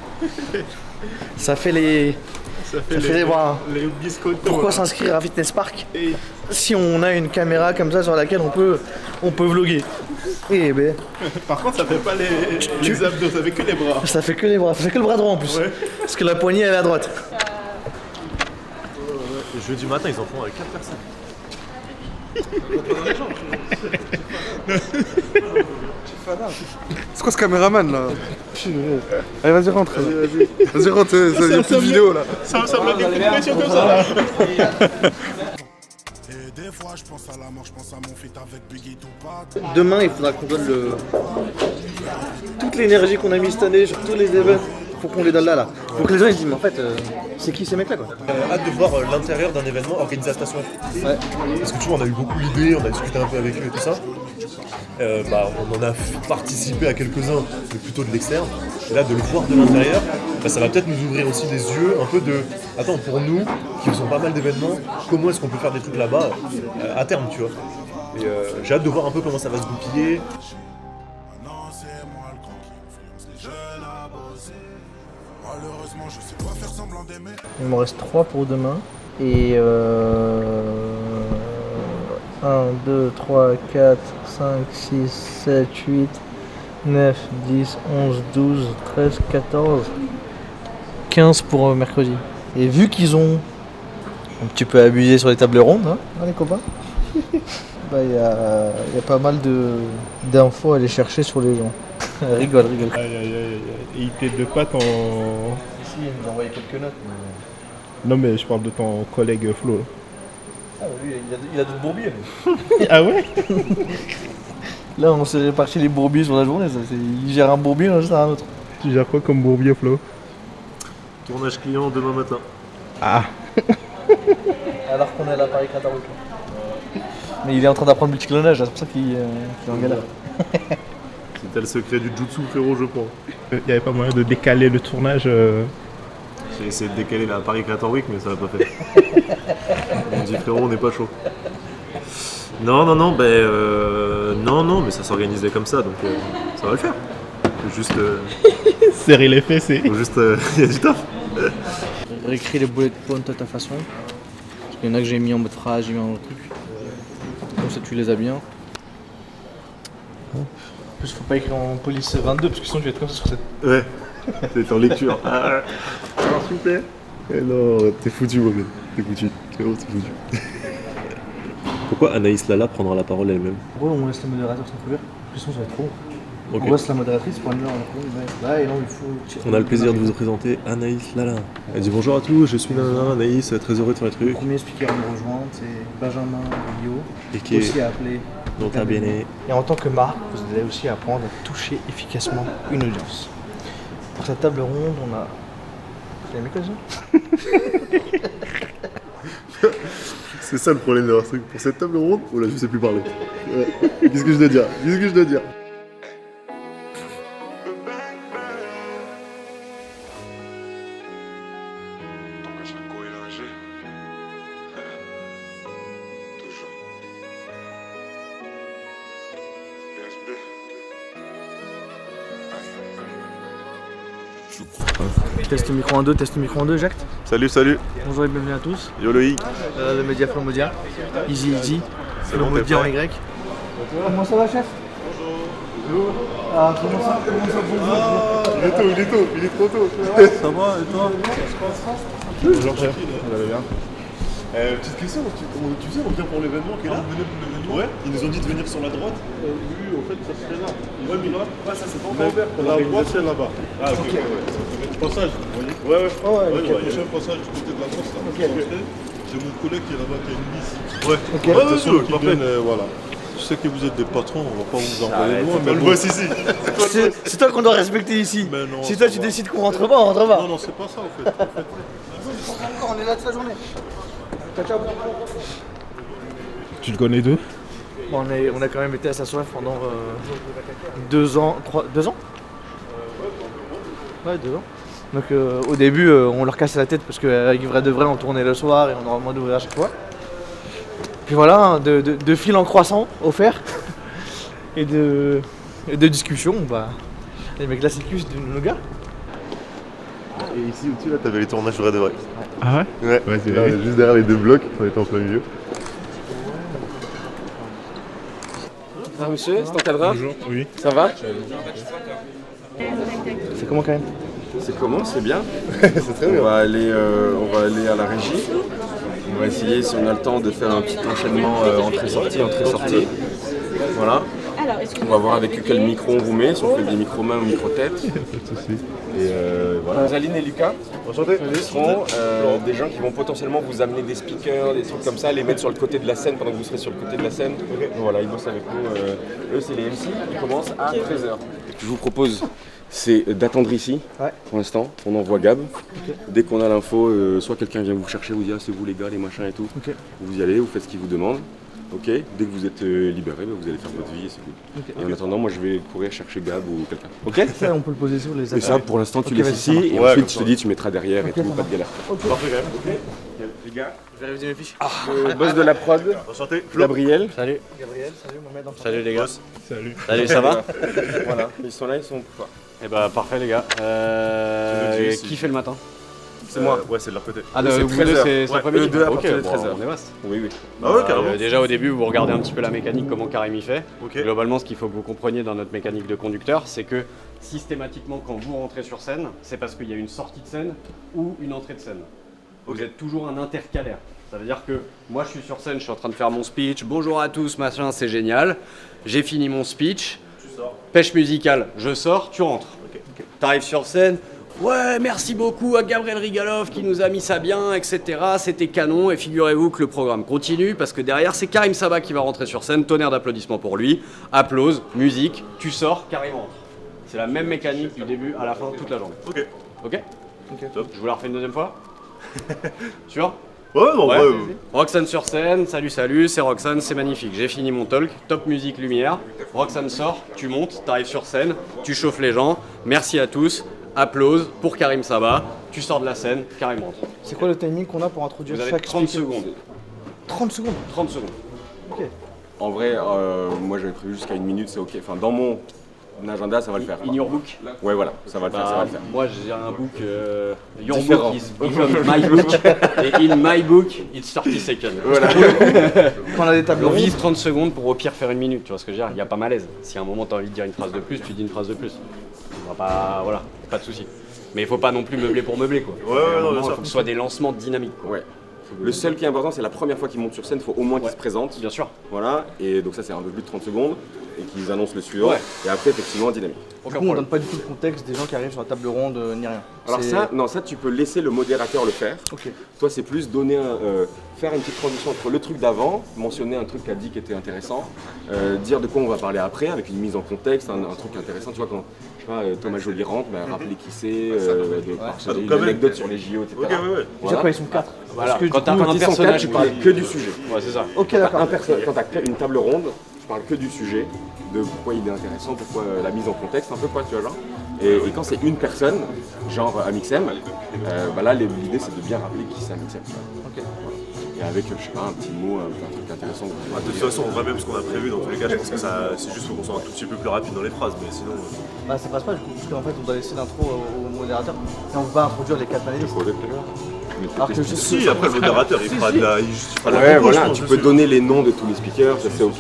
B: ça fait les.
O: Les biscottos.
B: Pourquoi s'inscrire à Fitness Park si on a une caméra comme ça sur laquelle on peut vlogger? Eh ben.
O: Par contre, ça fait pas les abdos, ça fait que les bras.
B: Ça fait que les bras, ça fait que le bras droit en plus. Ouais. Parce que la poignée elle est à droite.
G: Jeudi matin, ils en font avec 4 personnes.
R: C'est quoi ce caméraman là? Allez, vas-y, rentre. Vas-y, rentre, il y a plus de vidéo là.
O: Ça ressemble à des pressions comme ça là.
H: Et des fois, je pense à la mort, je pense à mon feat avec Biggie Tupac.
B: Demain, il faudra qu'on donne toute l'énergie qu'on a mis cette année sur tous les événements. Faut qu'on les donne là. Faut que les gens ils se disent, mais en fait, c'est qui ces mecs-là quoi?
G: Hâte de voir l'intérieur d'un événement organisé à Station F. Ouais. Parce que tu vois, on a eu beaucoup d'idées, on a discuté un peu avec eux et tout ça. On en a participé à quelques-uns, mais plutôt de l'externe. Et là, de le voir de l'intérieur, ça va peut-être nous ouvrir aussi des yeux, un peu de... Attends, pour nous, qui faisons pas mal d'événements, comment est-ce qu'on peut faire des trucs là-bas à terme, tu vois? Et j'ai hâte de voir un peu comment ça va se goupiller.
H: Malheureusement, je sais pas faire semblant d'aimer.
B: Il m'en reste 3 pour demain. Et 1, 2, 3, 4, 5, 6, 7, 8, 9, 10, 11, 12, 13, 14, 15 pour mercredi. Et vu qu'ils ont un petit peu abusé sur les tables rondes, hein, les copains. Il y a pas mal d'infos à aller chercher sur les gens. rigole.
O: Aïe, aïe, aïe, aïe. Et il t'aide de pas ton...
B: Si, il nous a envoyé quelques notes. Mais...
O: Non mais je parle de ton collègue Flo.
B: Ah lui, il a d'autres bourbiers.
O: Ah ouais?
B: Là, on s'est réparti les bourbiers sur la journée. Il gère un bourbier, on gère un autre.
O: Tu gères quoi comme bourbier, Flo?
G: Tournage client demain matin.
O: Ah.
B: Alors qu'on est à la Paris Qatar Week. Mais il est en train d'apprendre le multiclonage, c'est pour ça qu'il est en galère.
G: C'était le secret du jutsu, frérot, je crois.
O: Il n'y avait pas moyen de décaler le tournage
G: J'ai essayé de décaler la Paris Creator Week, mais ça l'a pas fait. On dit, frérot, on n'est pas chaud. Non, mais ça s'organisait comme ça, donc ça va le faire. Faut juste...
O: serrer les fesses et...
G: Faut juste... Il y a du taf.
B: Réécris les bullet points à ta façon. Il y en a que j'ai mis en mode phrase, j'ai mis en mode truc. Comme ça tu les as bien. En plus faut pas écrire en police 22 parce que sinon tu vas être comme ça sur cette...
G: Ouais, c'est en lecture. Alors s'il vous plaît. Non, t'es foutu mon gars, t'es foutu. T'es foutu. Pourquoi Anaïs Lala prendra la parole elle-même?
B: Ouais, on laisse le modérateur s'introduire, parce que sinon ça va être trop.
G: Okay.
B: On laisse la modératrice pour une heure. Là, et non, il faut...
G: On a le plaisir de vous présenter Anaïs Lala. Elle dit bonjour à tous, je suis Nana, Anaïs, très heureux de faire les trucs.
B: Le premier speaker à me rejoindre, c'est Benjamin Guillot,
G: et qui est
B: aussi appelé
G: Nota Bene.
B: Et en tant que marque, vous allez aussi apprendre à toucher efficacement une audience. Pour cette table ronde, on a... Vous avez aimé quoi ça?
G: C'est ça le problème d'avoir ce truc. Pour cette table ronde, oh là je sais plus parler. Ouais. Qu'est-ce que je dois dire?
B: Test micro 1-2, test micro 1-2, Jacques.
G: Salut.
B: Bonjour et bienvenue à tous.
G: Yo Loïc.
B: Le média Flomodia. Easy.
G: C'est bon,
B: Flomodia en Y. Comment ça va, chef? Bonjour. Ah, comment ça bonjour.
G: Il est trop tôt.
S: Ça va et toi?
G: Bonjour chef, vous allez bien? Petite question, tu sais, on vient pour l'événement qui est là? Ouais, ils nous ont dit de venir sur la droite.
S: Oui, en fait, ça serait là.
G: Ouais, mais là, ça c'est pas encore ouvert.
S: La droite, c'est là-bas.
G: Ah, ok.
S: Le passage, vous voyez?
G: Ouais.
S: Le prochain passage du côté de la droite, là. J'ai mon collègue qui est là-bas, qui a une bici.
G: Ouais,
S: parfait. Voilà. Je sais que vous êtes des patrons, on va pas vous envoyer loin, mais
G: le boss ici.
B: C'est toi qu'on doit respecter ici.
S: Non,
B: si toi tu décides qu'on rentre pas, on rentre pas.
S: Non, c'est pas ça en fait.
B: On est là toute la journée. Ciao.
O: Tu le connais d'eux?
B: Bon, on a quand même été à sa soif pendant 2 ans. 2 ans? Ouais, 2 ans. Donc au début, on leur cassait la tête parce qu'avec Vrai de Vrai, on tournait le soir et on aura moins d'ouvrir à chaque fois. Puis voilà, de fil en croissant offert et de discussion, bah, les mecs là c'est plus de nos gars.
G: Et ici au-dessus là t'avais les tournages Vrai de Vrai.
O: Ah ouais?
G: Ouais, c'est là, juste derrière les deux blocs, on était en plein milieu.
T: Ah monsieur, c'est ton cadreur?
O: Bonjour, oui.
T: Ça va?
B: C'est comment quand même?
T: C'est comment? C'est bien.
G: C'est très bien.
T: On va aller à la régie. On va essayer, si on a le temps, de faire un petit enchaînement entrée-sortie. Voilà. On va voir avec quel micro on vous met, si on fait des micro-mains ou micro-tête. Et voilà. Zaline et Lucas seront des gens qui vont potentiellement vous amener des speakers, des trucs comme ça, les mettre sur le côté de la scène pendant que vous serez sur le côté de la scène. Donc voilà, ils bossent avec nous. Eux, c'est les MC. Ils commencent à 13h. Je vous propose, c'est d'attendre ici pour l'instant. On envoie Gab. Dès qu'on a l'info, soit quelqu'un vient vous chercher, vous dit ah, c'est vous les gars, les machins et tout. Vous y allez, vous faites ce qu'il vous demande. Ok, dès que vous êtes libéré, vous allez faire votre vie et c'est cool. Et en attendant, moi je vais courir chercher Gab ou quelqu'un. Ok?
B: Ça, on peut le poser sur les affaires.
T: Et ça, pour l'instant, tu laisses ici et ensuite je te dis, tu mettras derrière et tout, pas de galère.
G: Parfait quand même.
T: Les gars,
B: je vais réviser mes fiches.
T: Le boss de la prod,
G: enchanté.
T: Gabriel.
B: Salut. Gabriel, salut Mohamed.
U: Salut les gars.
O: Salut.
U: Salut, ça va?
T: Voilà, ils sont là, ils sont pour toi.
U: Eh bah parfait les gars. Qui fait le matin?
T: C'est moi.
G: Ouais, c'est de leur côté.
U: Ah, vous deux, c'est après-midi?
T: Deux à partir de
U: Ok,
T: 13h.
U: on est vaste.
T: Oui.
G: Ah ouais, carrément.
U: Déjà au début, vous regardez un petit peu la mécanique, comment Karim y fait.
G: Ok.
U: Globalement, ce qu'il faut que vous compreniez dans notre mécanique de conducteur, c'est que systématiquement, quand vous rentrez sur scène, c'est parce qu'il y a une sortie de scène ou une entrée de scène. Vous êtes toujours un intercalaire. Ça veut dire que moi je suis sur scène, je suis en train de faire mon speech. Bonjour à tous, machin, c'est génial. J'ai fini mon speech.
G: Tu sors.
U: Pêche musicale, je sors, tu rentres. T'arrives sur scène. Ouais, merci beaucoup à Gabriel Rigalov qui nous a mis ça bien, etc. C'était canon. Et figurez-vous que le programme continue parce que derrière, c'est Karim Saba qui va rentrer sur scène. Tonnerre d'applaudissements pour lui. Applause, musique, tu sors, Karim rentre. C'est la même mécanique du début à la fin, toute la journée.
G: Ok.
U: Ok.
G: Top.
U: Je vous la refais une deuxième fois. Sûr?
G: Ouais, non, ouais.
U: Roxane sur scène, salut, c'est Roxane, c'est magnifique. J'ai fini mon talk, top musique lumière. Roxane sort, tu montes, t'arrives sur scène, tu chauffes les gens. Merci à tous, applause pour Karim Saba. Tu sors de la scène, Karim rentre.
B: C'est quoi le timing qu'on a pour introduire
U: Vous avez
B: chaque
U: 30
B: speaker?
U: secondes.
B: 30 secondes
U: 30 secondes.
B: Ok.
T: En vrai, moi j'avais prévu jusqu'à 1 minute, c'est ok. Enfin, dans mon agenda, ça va le faire.
U: In your book?
T: Ouais, voilà, ça va le faire, ça va le faire.
U: Moi j'ai un book, your
T: Différent.
U: book is become my book, et in my book, it's 30 seconds.
T: Voilà.
B: Quand on a des tables
U: On
B: rondes.
U: vise 30 secondes pour au pire faire 1 minute, tu vois ce que je veux dire? Il n'y a pas malaise. Si à un moment tu as envie de dire une phrase de plus, tu dis une phrase de plus. On va pas, voilà, pas de souci. Mais il faut pas non plus meubler pour meubler quoi.
G: Ouais, non, bien
U: il
G: sûr.
U: faut que ce soit des lancements dynamiques quoi.
T: Ouais. Le seul qui est important, c'est la première fois qu'ils montent sur scène, il faut au moins qu'ils se présentent.
U: Bien sûr.
T: Voilà, et donc ça c'est un peu plus de 30 secondes, et qu'ils annoncent le suivant,
U: Ouais.
T: et après effectivement dynamique.
B: Du coup, on donne pas du tout le contexte des gens qui arrivent sur la table ronde ni rien.
T: Alors
B: C'est-
T: ça, non, ça tu peux laisser le modérateur le faire.
B: Ok.
T: Toi c'est plus donner faire une petite transition entre le truc d'avant, mentionner un truc qu'a dit qui était intéressant, dire de quoi on va parler après avec une mise en contexte, un truc intéressant. Tu vois quand je sais pas, Thomas Joly rentre, rappeler qui c'est, de partager une anecdote sur les JO, etc.
G: Ok, ouais.
B: Déjà quoi, ils sont 4.
U: Voilà.
T: Quand
U: Quand t'as un
T: ils sont
U: personnage,
T: quatre, tu parles que du sujet.
U: Ouais, c'est ça.
B: Ok,
T: Quand
B: d'accord.
T: t'as une table ronde, tu parles que du sujet, de pourquoi il est intéressant, pourquoi la mise en contexte, un peu quoi, tu vois, genre. Et quand c'est une personne, genre Amixem, là l'idée c'est de bien rappeler qui c'est Amixem.
B: Ok.
T: Et avec, je sais pas, un petit mot, un truc intéressant.
G: Ah, de toute façon, on voit même ce qu'on a prévu dans tous les cas. Je pense que c'est juste qu'on soit un tout petit peu plus rapide dans les phrases, mais sinon.
B: Bah ça passe pas du coup, parce qu'en fait on doit laisser l'intro au modérateur et on peut pas introduire les 4 panélistes. Alors que
G: Si, après le modérateur il fera de la. Il justifiera la
T: Ouais,
G: propos, je
T: voilà,
G: pense,
T: tu
G: aussi.
T: peux donner les noms de tous les speakers, ça c'est ok,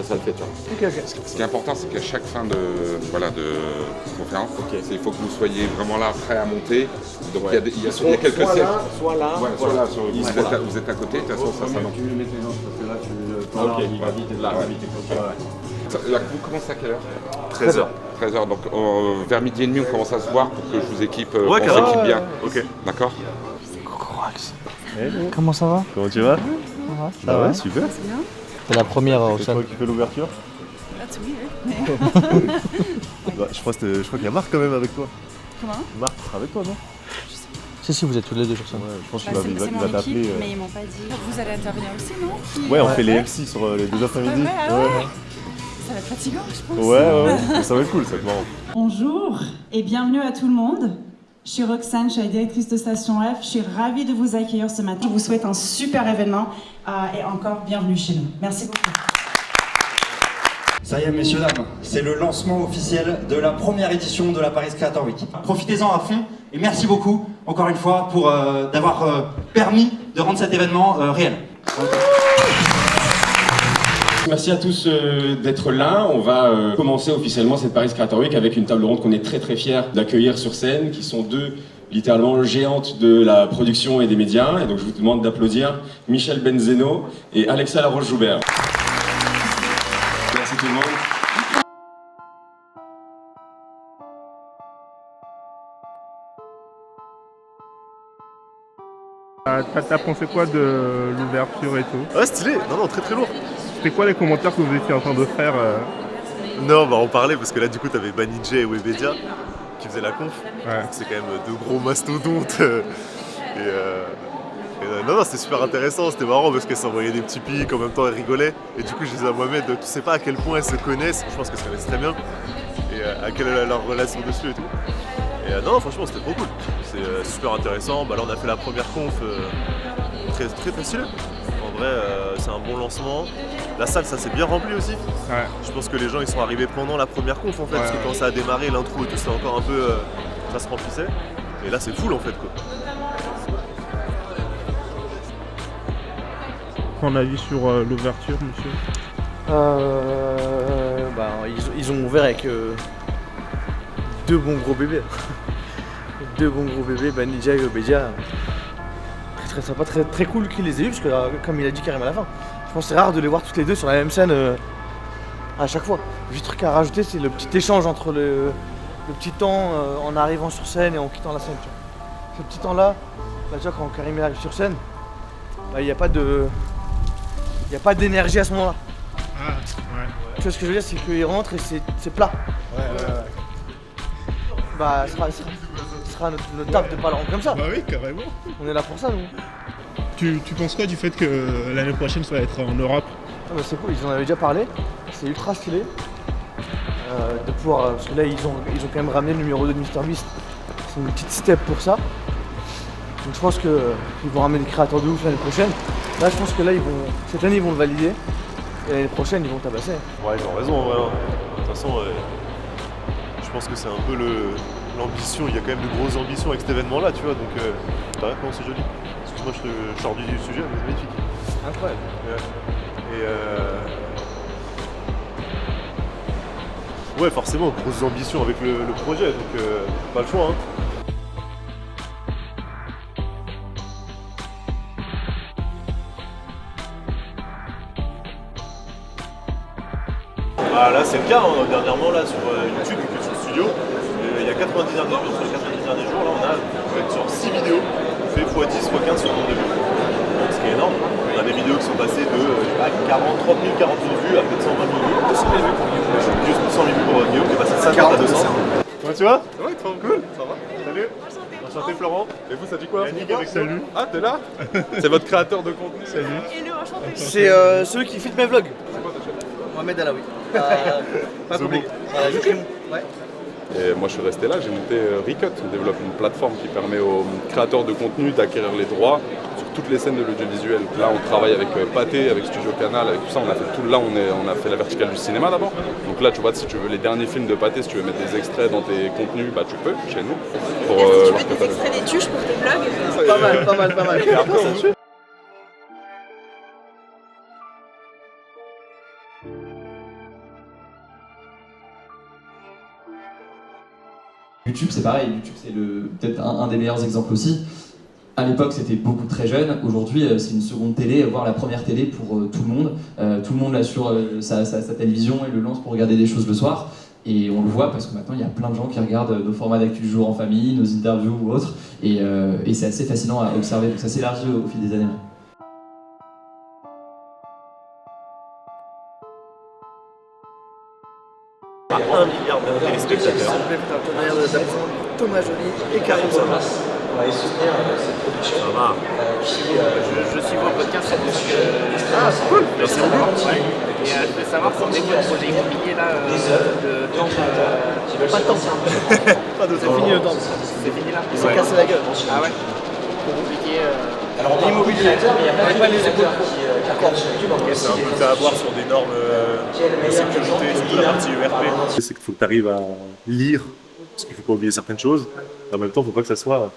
T: ça le fait, tu vois.
B: Ok.
F: Ce qui est important, c'est qu'à chaque fin de conférence, il faut que vous soyez vraiment là, prêts à monter. Donc il y a quelques
T: soit là,
F: sièges.
T: soit là,
F: Ouais,
T: voilà.
F: là, vous êtes à côté, de toute façon, ça non.
U: Tu me mets tes notes parce que là,
F: Ok,
U: il va vite,
F: là,
U: là,
F: ouais.
U: vite.
F: Vous commencez à quelle heure
G: 13h.
F: 13h, donc vers midi et demi, on commence à se voir pour que je vous équipe,
G: Ouais,
F: qu'on
G: carrément.
F: s'équipe bien.
G: Ok.
F: D'accord?
B: Comment ça va?
G: Comment tu vas?
B: Ça va,
G: super.
B: C'est la première au
G: C'est
B: sein.
G: toi qui fais l'ouverture?
V: That's weird.
G: Bah, je crois qu'il y a Marc quand même avec toi.
V: Comment?
G: Marc sera avec toi, non?
B: Si, vous êtes tous les deux sur ça.
G: Ouais, je pense
V: Bah,
G: qu'il
V: c'est
G: va
V: mon
G: t'appeler.
V: équipe, mais ils m'ont pas dit. Vous allez intervenir aussi, non?
G: Ouais, on fait les MC sur les 2 après-midi.
V: Ouais, ah ouais.
G: Ouais.
V: Ça va être fatigant, je pense.
G: Ouais, mais ça va être cool, ça va être marrant.
W: Bonjour et bienvenue à tout le monde. Je suis Roxane, je suis la directrice de Station F. Je suis ravie de vous accueillir ce matin. Je vous souhaite un super événement et encore bienvenue chez nous. Merci beaucoup.
X: Ça y est, messieurs, dames, c'est le lancement officiel de la première édition de la Paris Creator Week. Profitez-en à fond et merci beaucoup, encore une fois, pour d'avoir permis de rendre cet événement réel.
Y: Merci à tous d'être là. On va commencer officiellement cette Paris Creator Week avec une table ronde qu'on est très très fiers d'accueillir sur scène, qui sont deux littéralement géantes de la production et des médias. Et donc je vous demande d'applaudir Michel Benzeno et Alexa Laroche-Joubert. Merci tout le monde.
O: T'as pensé quoi de l'ouverture et tout?
G: Ouais, stylé, non, très très lourd.
O: C'était quoi les commentaires que vous étiez en train de faire
G: Non, bah on parlait parce que là du coup t'avais Banny J et Webedia qui faisaient la conf.
O: Ouais.
G: C'est quand même deux gros mastodontes. Non, c'était super intéressant, c'était marrant parce qu'elles s'envoyaient des petits pics, en même temps elles rigolaient. Et du coup je disais à Mohamed, tu sais pas à quel point elles se connaissent, je pense qu'elles se connaissent très bien. Et à quelle est leur relation dessus et tout. Et non, franchement c'était trop cool. C'est super intéressant. Bah, là on a fait la première conf très stylée. En vrai c'est un bon lancement. La salle ça s'est bien rempli aussi.
O: Ouais.
G: Je pense que les gens ils sont arrivés pendant la première conf en fait, parce que quand ça a démarré, l'intro et tout, c'était encore un peu. Ça se remplissait. Et là c'est full en fait quoi.
O: Ton avis sur l'ouverture, monsieur?
B: Ils ont ouvert avec deux bons gros bébés. Deux bons gros bébés, Banija et Webedia. je serais pas très cool qu'il les ait eu parce que comme il a dit Karim à la fin, je pense que c'est rare de les voir toutes les deux sur la même scène à chaque fois. Le petit truc à rajouter, c'est le petit échange entre le petit temps en arrivant sur scène et en quittant la scène. Tu vois. Ce petit temps-là, bah, tu vois, quand Karim arrive sur scène, il n'y a pas d'énergie à ce moment-là.
O: Ah, ouais.
B: Tu vois ce que je veux dire, c'est qu'il rentre et c'est plat.
O: Ouais.
B: Bah, ce sera notre taf de pas le rendre comme ça.
O: Bah oui, carrément.
B: On est là pour ça, nous.
O: Tu penses quoi du fait que l'année prochaine ça va être en Europe?
B: Ah bah c'est cool, ils en avaient déjà parlé. C'est ultra stylé de pouvoir, parce que là ils ont quand même ramené le numéro 2 de MrBeast. C'est une petite step pour ça. Donc je pense qu'ils vont ramener des créateurs de ouf l'année prochaine. Là je pense que là cette année ils vont le valider. Et l'année prochaine ils vont tabasser.
G: Ouais, ils ont raison, ouais. De toute façon, je pense que c'est un peu l'ambition. Il y a quand même de grosses ambitions avec cet événement-là, tu vois. Donc, pareil, non, c'est joli. Excuse-moi, je sors du sujet, mais c'est magnifique.
B: Incroyable.
G: Ouais, forcément, grosses ambitions avec le projet, donc pas le choix. Hein. Ah, là, c'est le cas, hein. Dernièrement, là, sur YouTube, que sur le studio, il y a 90 derniers jours. Sur les 90 derniers jours, là, on a sur 6 vidéos, fait x10, x15 sur le nombre de vues. Donc, ce qui est énorme. On a des vidéos qui sont passées de 40, 30 000, 40 000 vues à plus de 120 000 vues. 200 000 vues pour Guillaume. 100 000 vues pour Guillaume, qui est passé de 50 à 200. Ouais, tu vois? Ouais, trop cool. Ça va? Salut. Enchanté, Florent. Et vous, ça dit quoi?
O: Yannick avec salut.
G: Ah, t'es là? C'est votre créateur de contenu.
O: Salut.
B: C'est celui qui filme mes vlogs. Mohamed Alaoui. Pas compliqué. Ouais.
F: Et moi je suis resté là, j'ai monté Recut, on développe une plateforme qui permet aux créateurs de contenu d'acquérir les droits sur toutes les scènes de l'audiovisuel. Là on travaille avec Pathé, avec Studio Canal, avec tout ça, on a fait tout là, on a fait la verticale du cinéma d'abord. Donc là tu vois, si tu veux les derniers films de Pathé, si tu veux mettre des extraits dans tes contenus, bah tu peux chez nous. Pour,
V: est-ce que tu mets des extraits des tuches pour tes vlogs?
B: Pas mal.
G: Et après, ça tue.
A: YouTube, c'est pareil. YouTube, c'est peut-être un des meilleurs exemples aussi. À l'époque, c'était beaucoup très jeune. Aujourd'hui, c'est une seconde télé, voire la première télé pour tout le monde. Tout le monde l'a sur sa télévision et le lance pour regarder des choses le soir. Et on le voit parce que maintenant, il y a plein de gens qui regardent nos formats d'actu du jour en famille, nos interviews ou autres. Et c'est assez fascinant à observer. Donc ça s'élargit au fil des années.
G: À 1 milliard de téléspectateurs.
B: Thomas Joly et Karim Sama.
G: Ça va.
D: Je suis vos podcasts parce que.
B: Ah, c'est cool!
D: Merci beaucoup. Ouais. Et je voulais savoir si on est quoi le projet immobilier là de temps.
B: Pas de temps. Pas de temps. C'est fini le temps.
D: C'est fini là?
B: Il s'est cassé la gueule.
D: Ah ouais? Trop compliqué.
B: Alors, l'immobilier, on pas les épaules.
G: C'est un peu à voir sur des normes de sécurité, surtout la partie ERP. C'est qu'il faut que tu arrives à lire, parce qu'il ne faut pas oublier certaines choses. En même temps, il ne faut pas que ça soit.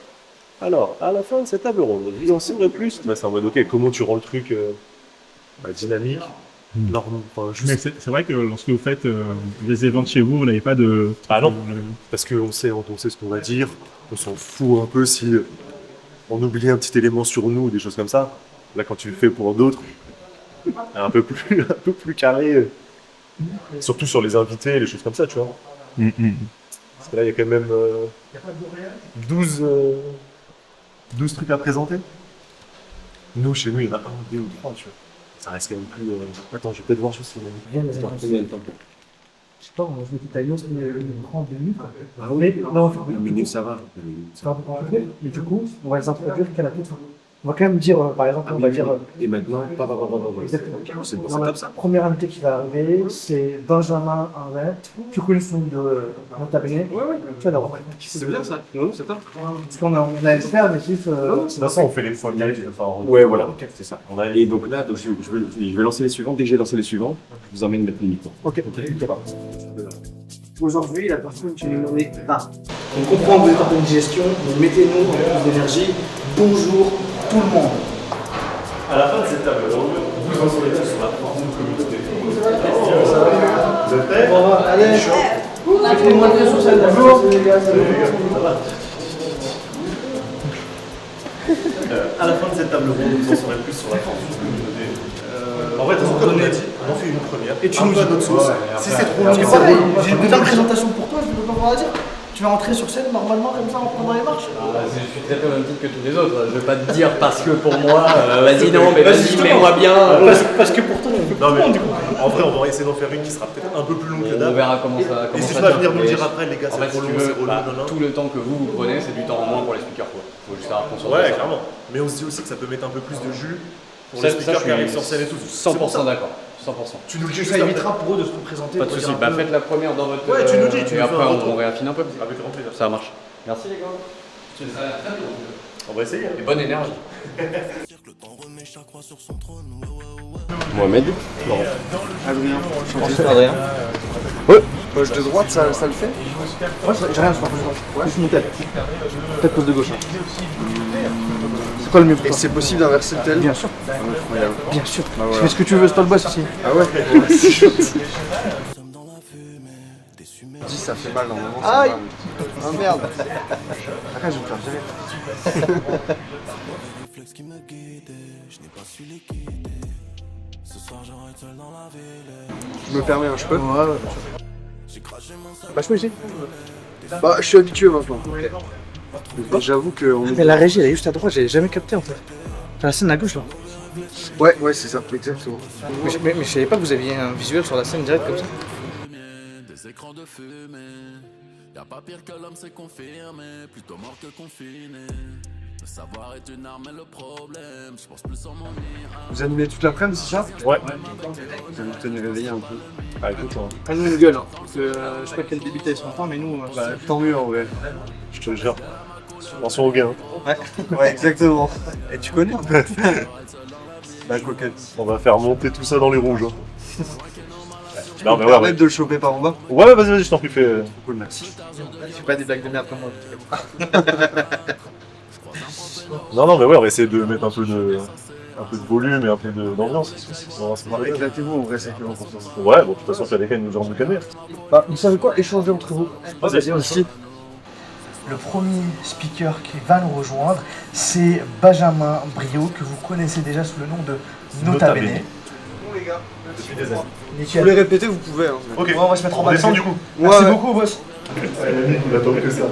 G: Alors, à la fin de cette table ronde, vous en saurez plus. Bah, c'est en mode, ok, comment tu rends le truc dynamique, norme.
O: Mais c'est vrai que lorsque vous faites des événements chez vous, vous n'avez pas de.
G: Ah non, parce qu'on sait ce qu'on va dire, on s'en fout un peu si on oublie un petit élément sur nous ou des choses comme ça. Là, quand tu le fais pour d'autres, un peu plus carré, surtout sur les invités, les choses comme ça, tu vois. Parce que là, il y a quand même 12 trucs à présenter. Nous, chez nous, il y en a 1, 2 ou 3, tu vois. Ça reste quand même plus... Attends, je vais peut-être voir juste si on a
B: Je sais pas, on joue tout à l'heure, c'est une 30 minutes. Ah oui, non, une minute, ça va. Et du coup, on va les introduire qu'à la toute fin. On va quand même dire, par exemple, on va dire.
T: Et maintenant,
B: exactement.
T: C'est bon,
B: la première invité qui va arriver, c'est Benjamin Arnett. Tu connais son nom de Nota Bene? Oui. Tu vas l'avoir.
T: C'est bien ça, non, c'est top.
B: Parce qu'on a le faire, mais juste.
G: De toute façon, on fait les fois bien.
T: Ouais, voilà, c'est ça. Et donc là, je vais lancer les suivants. Dès que j'ai lancé les suivants, je vous emmène mettre le micro.
B: Ok. Aujourd'hui, la personne que j'ai nommée va. On comprend que vous êtes en pleine gestion, donc mettez-nous en plus d'énergie. Bonjour tout le monde.
G: À la fin de cette table ronde, vous en saurez plus sur la troisième communauté. Vous êtes prêts?
B: Bon, allez, mettez-moi bien sur cette table. Bonjour les gars, ça va.
E: À la fin de cette table ronde, vous en saurez plus sur la force d'une communauté. En vrai, comme on a dit, on en fait une première.
B: Et tu nous dis
E: notre sauce. Si c'est trop long,
B: c'est pareil. J'ai une putain de présentation pour toi, je ne peux pas voir à dire. Tu vas rentrer sur scène normalement comme ça en prenant les marches.
U: Je suis traité au même titre que tous les autres. Je vais pas te dire parce que pour moi, vas-y non, mais vas-y, mets-moi bien.
B: Parce que pour toi, on peut
E: non, mais en vrai, on va essayer d'en faire une qui sera peut-être un peu plus longue que d'hab.
U: On verra comment ça.
E: N'hésitez pas à venir nous le dire après, les gars, c'est trop long, c'est relou.
U: Tout le temps que vous prenez, c'est du temps en moins pour les speakers. Faut juste avoir conscience.
E: Ouais, clairement. Mais on se dit aussi que ça peut mettre un peu plus de jus pour les speakers qui arrivent sur scène et tout.
U: 100% d'accord. 100%.
E: Tu nous le dis,
B: ça évitera pour eux de se représenter.
U: Pas de soucis, bah faites la première dans votre.
E: Ouais, tu nous dis,
U: et après on réaffine un peu.
E: Avec grand plaisir.
U: Ça marche. Merci les gars. Ça a l'air très bien.
E: On va essayer.
U: Et bonne énergie.
T: Mohamed.
R: Non. Adrien.
T: Adrien.
R: Ouais. Poche de droite, ça le fait?
B: Ouais, j'ai rien sur la poche de droite. Juste mon tel. Peut-être poche de gauche. C'est quoi le mieux pour toi?
R: Et c'est possible d'inverser le tel?
B: Bien sûr.
R: Incroyable.
B: Bien sûr.
R: Bah voilà.
B: Tu fais ce que tu veux, c'est toi le boss aussi.
R: Ah ouais, c'est chaud. 10, ça fait mal normalement.
B: Aïe.
R: Oh merde.
B: Après, je vais te faire gérer.
R: Je me permets, je peux?
B: Ouais. Bah, je peux ici.
R: Bah, je suis habitué maintenant. J'avoue que.
B: Mais la régie, elle est juste à droite, j'ai jamais capté en fait. T'as la scène à gauche là.
R: Ouais, c'est ça, exactement.
B: Mais je savais pas que vous aviez un visuel sur la scène direct comme ça.
J: Des écrans de fumée, y'a pas pire que l'homme c'est confirmé, plutôt mort que confiné. Le savoir est une arme et le problème, je pense plus en mon
R: Vous animez toute l'après-midi, c'est ça?
E: Ouais.
R: Vous allez vous tenir réveillé un peu.
E: Ah écoute,
B: pas nous une gueule, hein, parce que je sais pas quel début ils sont pas, mais nous.
R: Bah, tant mieux en vrai.
E: Je te le jure. Attention au gain.
R: Ouais, exactement. Et tu connais en fait? Bah, coquette.
E: On va faire monter tout ça dans les rouges.
R: Tu peux me permettre de le choper par en bas?
E: Ouais, vas-y, je t'en prie, fais.
R: Cool, merci.
B: Fais pas des blagues de merde comme moi.
E: Non, mais ouais, on va essayer de mettre un peu de volume et un peu d'ambiance.
R: Éclatez-vous, en vrai, c'est plus important.
E: Ouais, bon, de toute façon, il y a des cas qui nous ont de calmer.
R: Bah, vous savez quoi? Échangez entre vous.
E: Vas-y,
R: aussi.
B: Le premier speaker qui va nous rejoindre, c'est Benjamin Briot, que vous connaissez déjà sous le nom de Nota Bene.
R: Bon les gars,
E: depuis des années.
R: Si vous voulez répéter, vous pouvez. Hein.
E: Ok,
B: on va se mettre en bas.
E: On descend du coup.
B: Merci beaucoup, boss.
E: Ouais, Yannick, il attend que ça.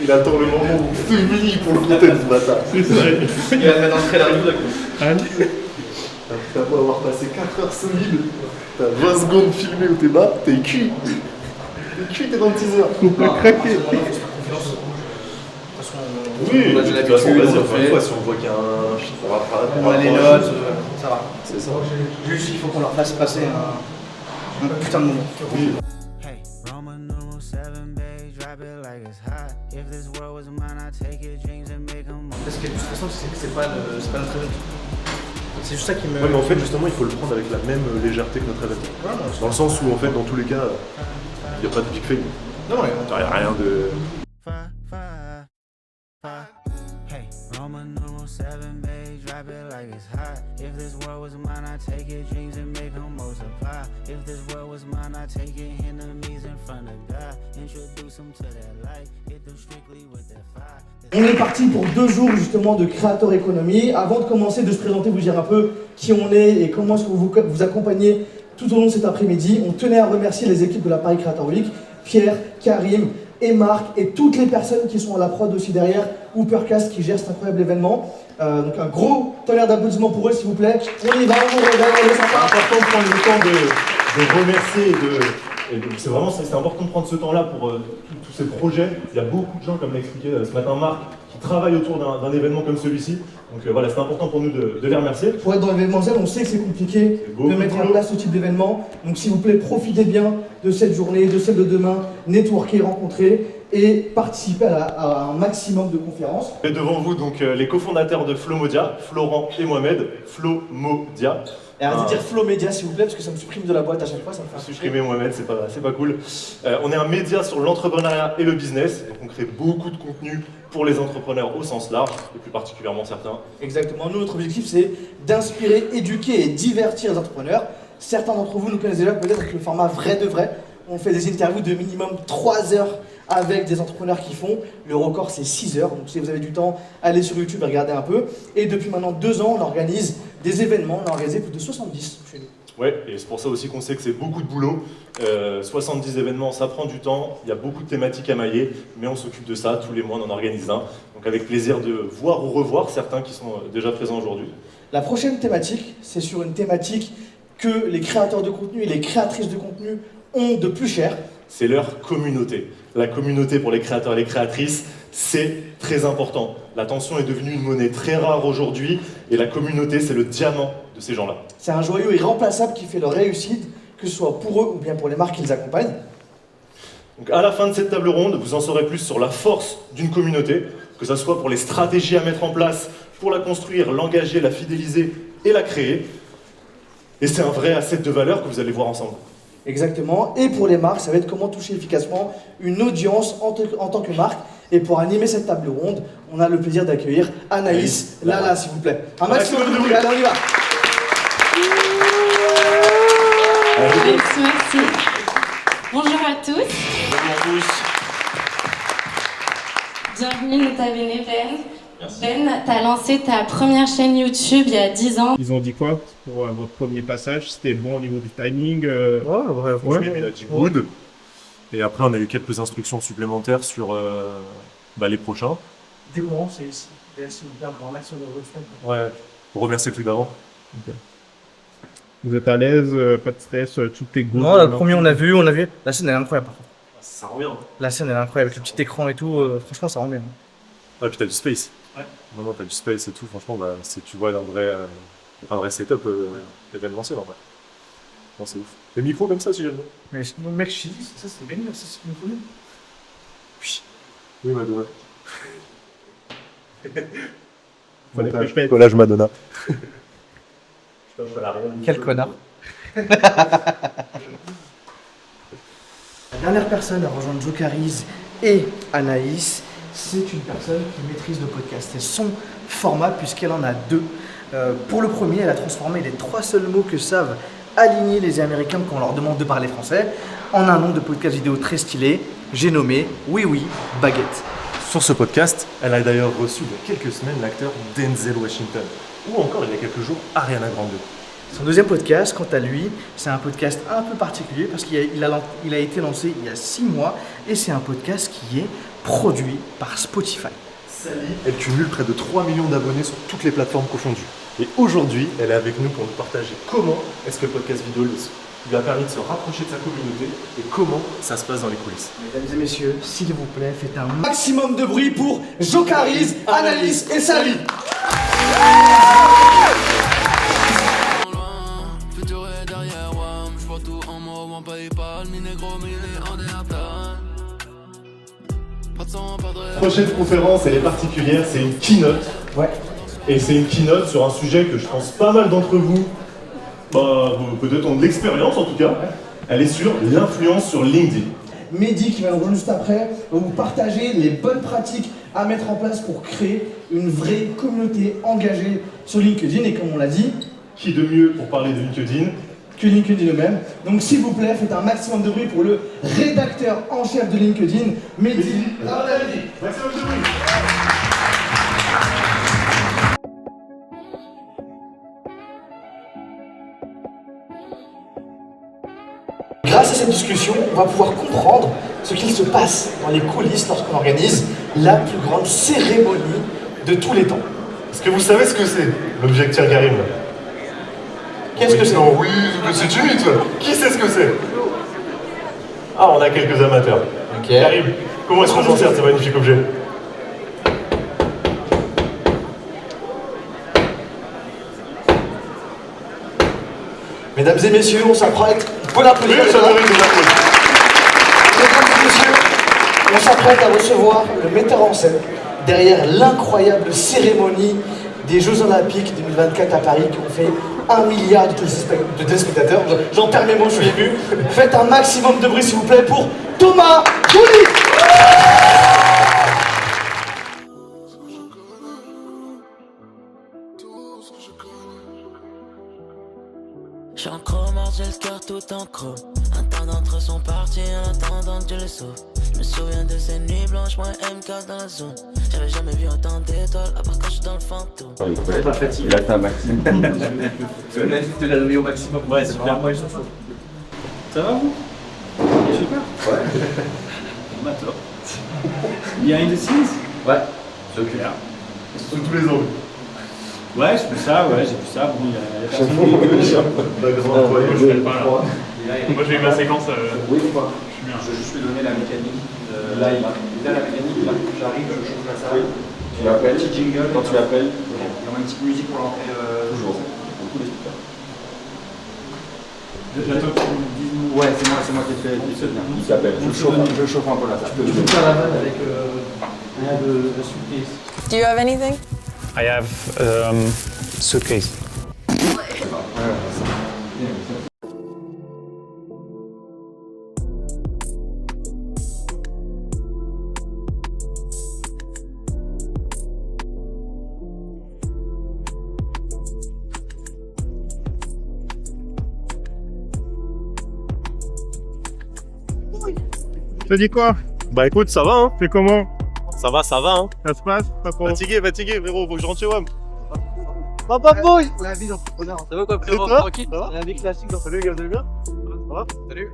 E: Il attend le moment où c'est fini pour le contenu ce matin.
B: Il va mettre entrer la revue
E: Après avoir passé 4 heures solides, t'as 20 secondes filmées où t'es bas, t'es cuit. T'es dans le teaser. On peut craquer. Oui, de toute façon, vas-y, encore une fois, si on voit qu'il y a un chiffre, on va
B: a les notes, ça va.
E: C'est ça.
B: Juste, il faut qu'on leur fasse passer un putain de moment.
E: Oui.
B: Ce qui est le plus stressant, c'est que c'est pas notre événement. C'est juste ça qui me.
E: Ouais, mais en fait, justement, il faut le prendre avec la même légèreté que notre événement. Dans le sens où, en fait, dans tous les cas, il n'y a pas de big fame.
B: Non, ouais.
E: Il n'y a rien de.
J: Hey, Roman numeral 7, babe, drop it like it's hot. If this world was mine, I'd take it, dreams and make them multiply. If this world was mine, I'd take it, enemies in front of God. Introduce them to that light, hit them strictly with that fire.
B: On est parti pour 2 jours justement de Creator Economy. Avant de commencer, de se présenter, vous dire un peu qui on est et comment est-ce que vous accompagnez tout au long de cet après-midi. On tenait à remercier les équipes de la Paris Creator Week, Pierre, Karim et Marc et toutes les personnes qui sont à la prod aussi derrière, Hoopercast qui gère cet incroyable événement. Donc un gros tonnerre d'applaudissements pour eux s'il vous plaît. On y va, on regarde,
E: c'est important de prendre le temps de remercier c'est important de prendre ce temps-là pour tous ces projets. Il y a beaucoup de gens, comme l'a expliqué ce matin Marc, qui travaillent autour d'un événement comme celui-ci. Donc voilà, c'est important pour nous de les remercier.
B: Pour être dans l'événementiel, on sait que c'est compliqué de mettre en place ce type d'événement. Donc s'il vous plaît, profitez bien de cette journée, de celle de demain, networker, rencontrer et participer à un maximum de conférences.
E: Et devant vous, donc les cofondateurs de Flomodia, Florent et Mohamed, Flomodia.
B: Et arrêtez de dire Flow Media s'il vous plaît, parce que ça me supprime de la boîte à chaque fois, ça me fait
E: supprimer Mohamed, c'est pas cool. On est un média sur l'entrepreneuriat et le business, donc on crée beaucoup de contenu pour les entrepreneurs au sens large, et plus particulièrement certains.
B: Exactement, nous notre objectif c'est d'inspirer, éduquer et divertir les entrepreneurs. Certains d'entre vous nous connaissent déjà peut-être avec le format vrai de vrai, On fait des interviews de minimum 3 heures avec des entrepreneurs qui font. Le record, c'est 6 heures. Donc si vous avez du temps, allez sur YouTube et regardez un peu. Et depuis maintenant 2 ans, on organise des événements. On a organisé plus de 70 chez nous.
E: Ouais, et c'est pour ça aussi qu'on sait que c'est beaucoup de boulot. 70 événements, ça prend du temps. Il y a beaucoup de thématiques à mailler, mais on s'occupe de ça. Tous les mois, on en organise un. Donc avec plaisir de voir ou revoir certains qui sont déjà présents aujourd'hui.
B: La prochaine thématique, c'est sur une thématique que les créateurs de contenu et les créatrices de contenu ont de plus cher.
E: C'est leur communauté. La communauté pour les créateurs et les créatrices, c'est très important. L'attention est devenue une monnaie très rare aujourd'hui et la communauté, c'est le diamant de ces gens-là.
B: C'est un joyau irremplaçable qui fait leur réussite, que ce soit pour eux ou bien pour les marques qu'ils accompagnent.
E: Donc à la fin de cette table ronde, vous en saurez plus sur la force d'une communauté, que ce soit pour les stratégies à mettre en place, pour la construire, l'engager, la fidéliser et la créer. Et c'est un vrai asset de valeur que vous allez voir ensemble.
B: Exactement. Et pour les marques, ça va être comment toucher efficacement une audience en tant que marque. Et pour animer cette table ronde, on a le plaisir d'accueillir Anaïs Lala, s'il vous plaît. Un maximum de bruit, allez, on y va.
I: Merci. Bonjour à tous.
E: Bonjour à tous.
I: Bienvenue Nota Bene Ben. Ben, t'as lancé ta première chaîne YouTube il y a 10 ans.
O: Ils ont dit quoi pour votre premier passage? C'était bon au niveau du timing
G: Ouais, il a dit good. Et après, on a eu quelques instructions supplémentaires sur les prochains.
B: Dès comment c'est ici. Pour
G: Ouais, pour remercier le truc d'avant.
O: Okay. Vous êtes à l'aise, pas de stress, tout est good?
B: Non, le premier on a vu. La scène elle est incroyable par contre.
G: Ça rend bien.
B: La scène elle est incroyable avec le petit écran et tout, franchement ça rend bien.
G: Ouais, puis t'as du space.
E: Ouais.
G: Non, t'as du space et tout, franchement, tu vois un vrai setup événementiel en vrai. Non, c'est ouf. Les micros comme ça, si j'aime bien.
B: Mais sinon, mec, je dis, ça c'est bien, ça c'est ce qu'il me faut.
G: Oui. Oui, Madonna.
O: Collage Madonna.
B: Quel connard. La dernière personne à rejoindre Jokaris et Anaïs, c'est une personne qui maîtrise le podcast et son format puisqu'elle en a 2. Pour le premier, elle a transformé les 3 seuls mots que savent aligner les Américains quand on leur demande de parler français en un nom de podcast vidéo très stylé. J'ai nommé Oui Oui Baguette.
G: Sur ce podcast, elle a d'ailleurs reçu il y a quelques semaines l'acteur Denzel Washington, ou encore il y a quelques jours Ariana Grande.
B: Son deuxième podcast, quant à lui, c'est un podcast un peu particulier parce qu'il a été lancé il y a 6 mois et c'est un podcast qui est produit par Spotify.
G: Sally, elle cumule près de 3 millions d'abonnés sur toutes les plateformes confondues. Et aujourd'hui, elle est avec nous pour nous partager comment est-ce que le podcast vidéo lui a permis de se rapprocher de sa communauté et comment ça se passe dans les coulisses.
B: Mesdames et messieurs, s'il vous plaît, faites un maximum de bruit pour Jokaris, Anaïs et Sally.
E: Prochaine conférence, elle est particulière, c'est une keynote.
B: Ouais.
E: Et c'est une keynote sur un sujet que je pense pas mal d'entre vous, peut-être ont de l'expérience en tout cas. Elle est sur l'influence sur LinkedIn.
B: Mehdi, qui va nous rejoindre juste après, va vous partager les bonnes pratiques à mettre en place pour créer une vraie communauté engagée sur LinkedIn. Et comme on l'a dit,
E: qui de mieux pour parler de LinkedIn
B: que LinkedIn eux-mêmes. Donc s'il vous plaît, faites un maximum de bruit pour le rédacteur en chef de LinkedIn, Mehdi.
E: Maximum de bruit.
B: Grâce à cette discussion, on va pouvoir comprendre ce qu'il se passe dans les coulisses lorsqu'on organise la plus grande cérémonie de tous les temps.
E: Est-ce que vous savez ce que c'est, l'objectif Karim?
B: Qu'est-ce que c'est?
E: Non, oui, c'est du mythe. Qui sait ce que c'est? Ah, on a quelques amateurs.
B: Ok.
E: Karim, comment est-ce qu'on s'en sert de ce magnifique objet?
B: Mesdames et messieurs, on s'apprête. Bon applaudissement.
E: Oui, ça mérite des applaudissements.
B: Mesdames et messieurs, on s'apprête à recevoir le metteur en scène derrière l'incroyable cérémonie des Jeux Olympiques 2024 à Paris qui ont fait 1 milliard de téléspectateurs. J'en perds mes mots, je suis ému. Faites un maximum de bruit s'il vous plaît pour Thomas Douli.
J: J'suis en chromage, j'ai le cœur tout en chrome. Tant d'entre eux sont partis en attendant que Dieu les sauve. Je me souviens de ces nuits blanches, moi MK dans la zone. J'avais jamais vu autant d'étoiles, à part quand je suis dans le fantôme.
T: Il est pas fatigué. Il a atteint un maximum.
U: Tu l'as donné au maximum.
B: Ouais, c'est bien.
U: Ça va vous?
T: Super. Ouais.
U: Bah top. Behind the scenes?
T: Ouais, c'est clair.
E: Sous tous les angles.
U: Ouais, j'ai vu ça, bon, il y a personne qui
E: je fais
U: pas là. Moi j'ai eu ma séquence.
T: Oui, quoi. Je vais juste lui donner la mécanique. Là, il a la mécanique, là. J'arrive, je chauffe la salle. Tu l'appelles, petit jingle. Quand tu l'appelles, il y a une petite musique pour l'entrée. Toujours. Pour tous les speakers.
U: J'attends que tu me dises.
T: Ouais, c'est moi qui ai fait. Il s'appelle. Je chauffe un peu la salle.
B: Je peux faire la vanne avec rien de suitcase.
V: Do you have anything?
O: I have suitcase. T'as dit quoi?
E: Bah écoute, ça va, hein?
O: C'est comment?
E: Ça va, hein?
O: Ça se passe? Pas trop?
E: Fatigué, frérot, faut que je rentre chez WAM.
B: Papa boy! La vie d'entrepreneur, ça va quoi, frérot?
E: toi?
B: Tranquille? La vie classique d'entrepreneur.
E: Salut les gars, vous allez bien? Ça va?
B: Salut.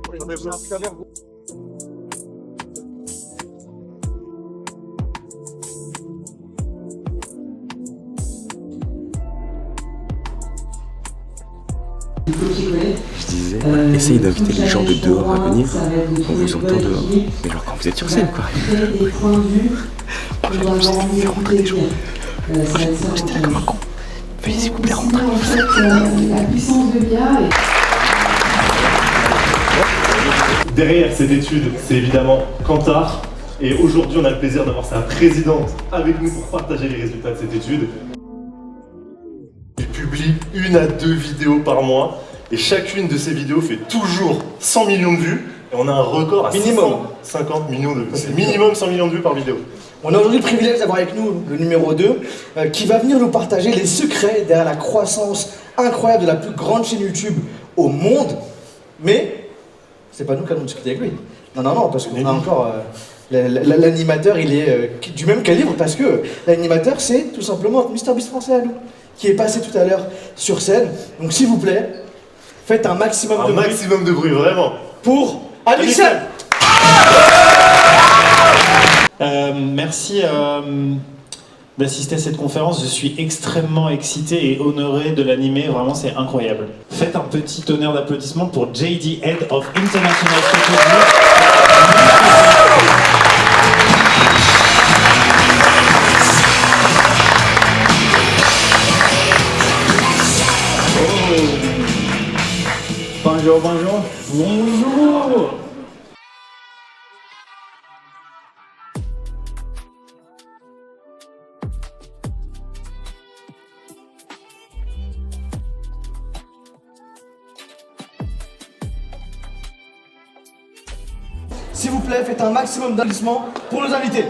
T: Je disais, essayez d'inviter les gens de dehors à venir, on vous entend dehors. Mais genre quand vous êtes sur scène, quoi. Moi, je fais rentrer des gens. J'étais là comme un con. Veuillez s'il vous plaît rentrer.
I: La puissance de l'IA et...
E: Derrière cette étude, c'est évidemment Kantar. Et aujourd'hui, on a le plaisir d'avoir sa présidente avec nous pour partager les résultats de cette étude. Il publie 1 à 2 vidéos par mois. Et chacune de ces vidéos fait toujours 100 millions de vues. Et on a un record à
B: Minimum.
E: 50 millions de vues. C'est minimum 100 millions de vues par vidéo.
B: On a aujourd'hui le privilège d'avoir avec nous le numéro 2 qui va venir nous partager les secrets derrière la croissance incroyable de la plus grande chaîne YouTube au monde. Mais c'est pas nous qui allons discuter avec lui. Non, parce qu'on a encore l'animateur, il est du même calibre parce que l'animateur c'est tout simplement notre MrBeast français à nous qui est passé tout à l'heure sur scène. Donc s'il vous plaît, faites un maximum de bruit.
E: Un maximum de bruit, vraiment.
B: Pour Alixem.
C: Merci d'assister à cette conférence. Je suis extrêmement excité et honoré de l'animer. Vraiment, c'est incroyable. Faites un petit tonnerre d'applaudissements pour JD, Head of International Photography. Bonjour.
B: S'il vous plaît, faites un maximum d'applaudissements pour nos invités.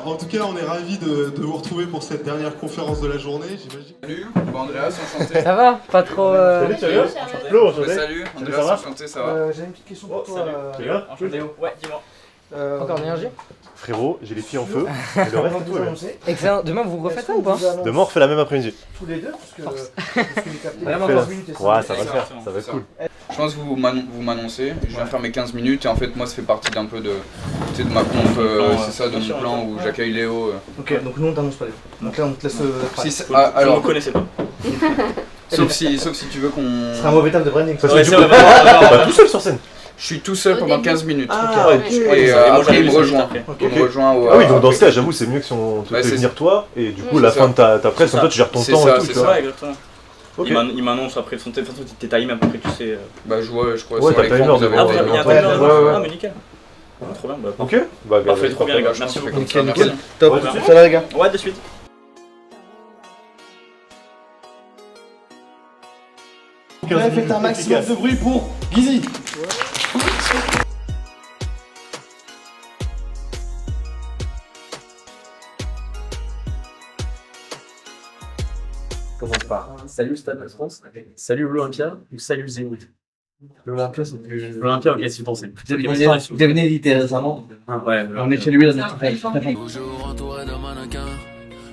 S: En tout cas, on est ravis de vous retrouver pour cette dernière conférence de la journée, j'imagine.
K: Salut, Andreas, enchanté.
L: Ça va? Pas trop.
E: Salut, ça va? Flo, enchanté.
K: Salut, Andreas, enchanté, ça va?
B: J'ai une petite question pour toi.
E: Tu vas?
L: Léo. Ouais, dis-moi. Encore d'énergie?
G: Frérot, j'ai les pieds en feu. Et le reste, tout va bien.
L: Excellent. Demain, vous refaites ça ou pas?
G: Demain, on refait la même après-midi.
B: Tous les deux, parce que
L: Vraiment,
G: Ouais, ça va le faire, ça va être cool.
K: Je pense que vous m'annoncez, je viens faire mes 15 minutes et en fait moi ça fait partie d'un peu de ma pompe, c'est ça, de mon plan où j'accueille Léo.
B: Ok, donc nous on t'annonce pas Léo. Donc là on te laisse
K: alors,
L: vous ne connaissez pas.
K: sauf si tu veux qu'on...
B: Ce sera un mauvais taf de branding.
G: Parce que du coup, pas tout seul sur scène.
K: Je suis tout seul pendant 15 minutes.
B: Ah, ok.
K: Et après il me rejoint. Il me rejoint
G: Ah oui, donc dans ce cas, j'avoue, c'est mieux que si on te fait venir toi, et du coup, la fin de ta presse, en toi, tu gères ton temps et tout.
K: C'est ça,
L: exactement. Il m'annonce après, de toute façon, t'es timé, après tu sais.
K: Bah je vois, crois
G: Ouais,
K: sur
G: t'as
K: l'écran vous
G: timer,
K: avez...
L: il y a un timer. Ah mais nickel. Trop bien, bah
G: Ok. Bah,
L: parfait, trop bien les gars, merci beaucoup.
K: Merci.
B: Top, ça va les gars?
L: Ouais, de suite.
B: Faites un maximum de bruit pour Gizzy.
M: Commence par salut Stade de France, salut Olympia ou salut Zénith.
B: L'Olympia, c'est plus.
L: L'Olympia, ok, c'est pensé.
B: Devenez littéralement.
L: Ouais,
B: on est chez lui, on est très
H: Toujours entouré de mannequins,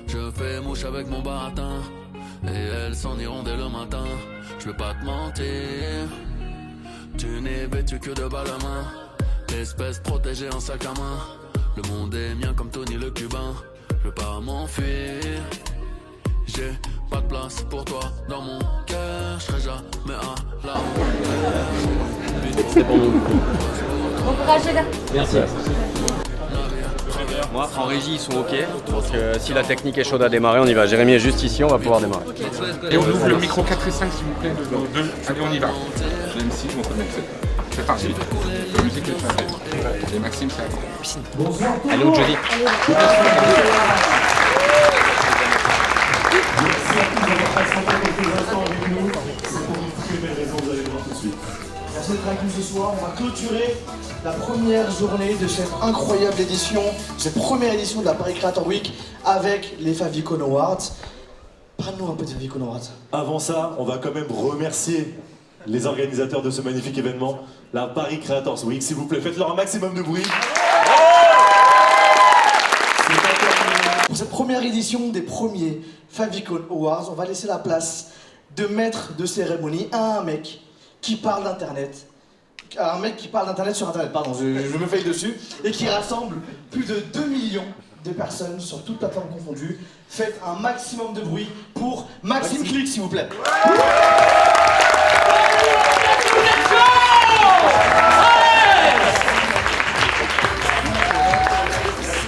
H: je fais mouche avec mon baratin. Et elles s'en iront dès le matin. Je vais pas te mentir, tu n'es vêtu que de balles à main. Espèce protégée en sac à main. Le monde est mien comme Tony le Cubain. Je veux pas m'enfuir. J'ai pas de place pour toi dans mon cœur. Je serai jamais à la hauteur.
L: C'est bon.
I: Bon courage les gars.
L: Merci.
U: Moi, en régie, ils sont OK. Donc, si la technique est chaude à démarrer, on y va. Jérémy est juste ici, on va pouvoir démarrer.
M: Et on ouvre le micro 4 et 5, s'il vous plaît, de nos deux. Allez, on y va. Même si on connaît c'est parti. La musique est faite. Et Maxime, c'est à toi.
L: Allez, où Johnny?
E: Merci à tous d'avoir patienté quelques instants avec nous. C'est pour une très belle raison, vous allez le voir tout de suite.
B: Merci d'être avec nous ce soir. On va clôturer la première journée de cette incroyable édition, cette première édition de la Paris Creator Week avec les Favicon Awards. Parle-nous un peu des Favicon Awards.
E: Avant ça, on va quand même remercier les organisateurs de ce magnifique événement, la Paris Creators Week. S'il vous plaît, faites-leur un maximum de bruit.
B: Pour cette première édition des premiers Favicon Awards, on va laisser la place de maître de cérémonie à un mec qui parle d'internet. Un mec qui parle d'internet sur internet, pardon, je me faille dessus, et qui rassemble plus de 2 millions de personnes sur toutes plateformes confondues. Faites un maximum de bruit pour Maxime Click, s'il vous plaît.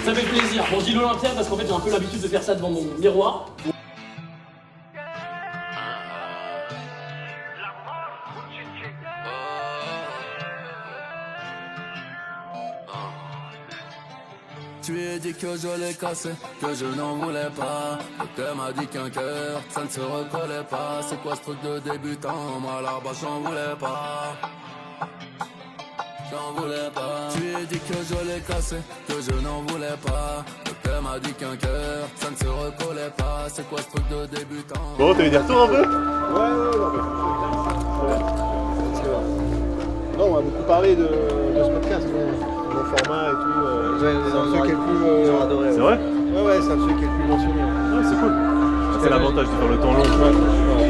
N: Ça fait plaisir. Bon, je dis l'Olympia parce qu'en fait j'ai un peu l'habitude de faire ça devant mon miroir.
H: Tu lui dit que je l'ai cassé, que je n'en voulais pas. Le cœur m'a dit qu'un cœur, ça ne se recollait pas. C'est quoi ce truc de débutant? Moi là-bas j'en voulais pas. J'en voulais pas. Tu lui as dit que je l'ai cassé, que je n'en voulais pas. Le cœur m'a dit qu'un cœur, ça ne se recollait pas. C'est quoi ce truc de débutant?
E: Bon, t'as eu des retours un peu?
P: Non, on a beaucoup parlé de ce podcast, le format et tout. C'est un de ceux qui est le plus. Ils ont adoré.
E: C'est vrai?
P: Ouais, c'est un de ceux qui est le plus mentionné.
E: Ouais, c'est cool. C'est l'avantage de faire le temps long.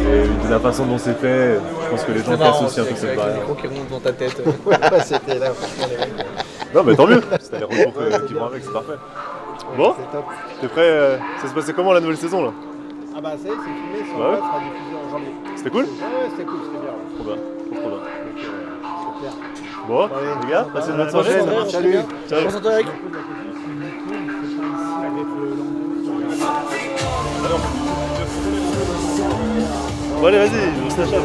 E: Et de la façon dont c'est fait, je pense que les gens cassent aussi un peu cette barrière.
P: Les micros qui remontent dans ta tête. C'était là, franchement, les mecs.
E: Non, mais tant mieux. Si t'as les retours qui vont avec, c'est parfait. Bon, t'es prêt? Ça se passait comment la nouvelle saison là?
P: Ah bah ça y est, c'est filmé, ça
E: ouais.
P: sera diffusé en janvier.
E: C'était cool?
P: Ouais, c'était cool, c'était bien.
E: Trop bien, trop bien.
P: C'est clair.
E: Bon, les gars, passez une bonne soirée.
P: Salut.
E: Ciao.
P: Bonne santé, Eric.
E: Bon allez, vas-y, on se lâche là.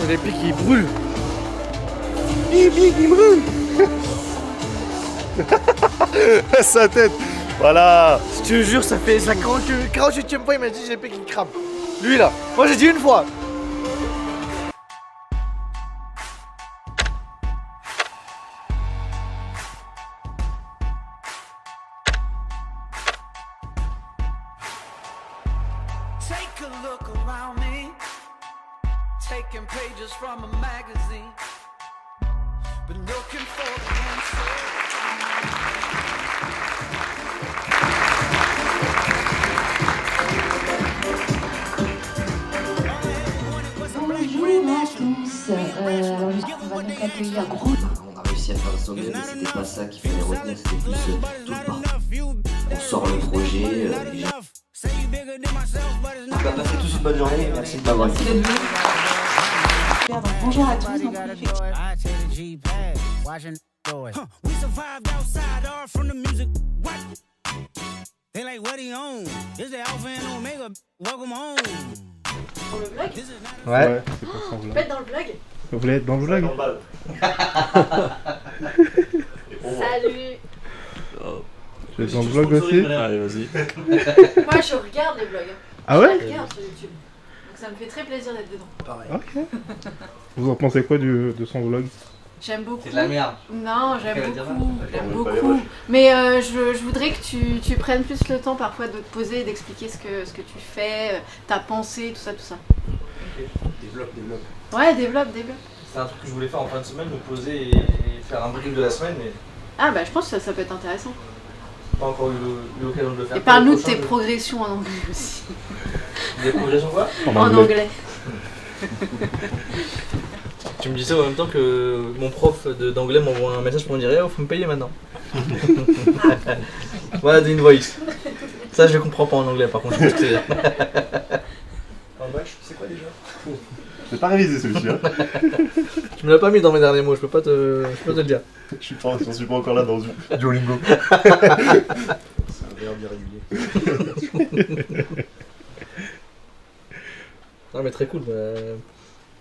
B: Les pics ils brûlent.
P: Il brûle.
E: Sa tête. Voilà.
B: Je te jure, ça fait 48e fois, il m'a dit j'ai les pieds qui crament. Lui là. Moi j'ai dit une fois.
J: Take a look around me, taking pages from a magazine, but looking for the
Q: Bonjour à tous, on va donc accueillir un groupe. On a réussi à faire le sommet, mais c'était pas ça qu'il fallait retenir, c'était plus tout le parcours. On sort le projet,
B: On va passer tous une bonne journée, merci de m'avoir écouté.
Q: Bonjour à tous,
J: We survived outside, all from the music. What? They like, what he on? This the Alpha and Omega. Welcome home.
Q: Pour le vlog?
O: Ouais, c'est pour ça.
Q: Vous voulez être dans le vlog?
O: Vous voulez être dans le vlog?
Q: Salut.
O: Tu es dans le vlog aussi?
E: Allez, vas-y.
Q: Moi je regarde les vlogs.
O: Ah ouais?
Q: Je regarde sur YouTube. Donc ça me fait très plaisir d'être dedans.
B: Pareil.
O: Ok. Vous en pensez quoi de son vlog?
Q: J'aime beaucoup.
B: C'est de la merde.
Q: Non, j'aime beaucoup. J'aime
E: Ouais,
Q: beaucoup. Mais je voudrais que tu prennes plus le temps parfois de te poser et d'expliquer ce que tu fais, ta pensée, tout ça, tout ça.
B: Développe.
V: Ouais, développe.
B: C'est un truc que je voulais faire en fin de semaine, me poser et faire un brief de la semaine, mais
V: Ah bah je pense que ça peut être intéressant.
B: pas encore eu l'occasion de le faire.
V: Et parle-nous de tes progressions en anglais aussi.
B: Des progressions quoi?
V: En anglais.
B: Tu me dis ça en même temps que mon prof d'anglais m'envoie un message pour me dire « Oh, faut me payer maintenant ». Voilà, des invoices. Ça, je le comprends pas en anglais, par contre, je sais ce que c'est.
E: Un match, c'est quoi déjà? J'ai pas révisé celui-ci. Hein.
B: Tu me l'as pas mis dans mes derniers mots, je peux pas te le dire.
E: J'en suis pas encore là dans Duolingo. C'est un verbe irrégulier.
B: Non mais très cool,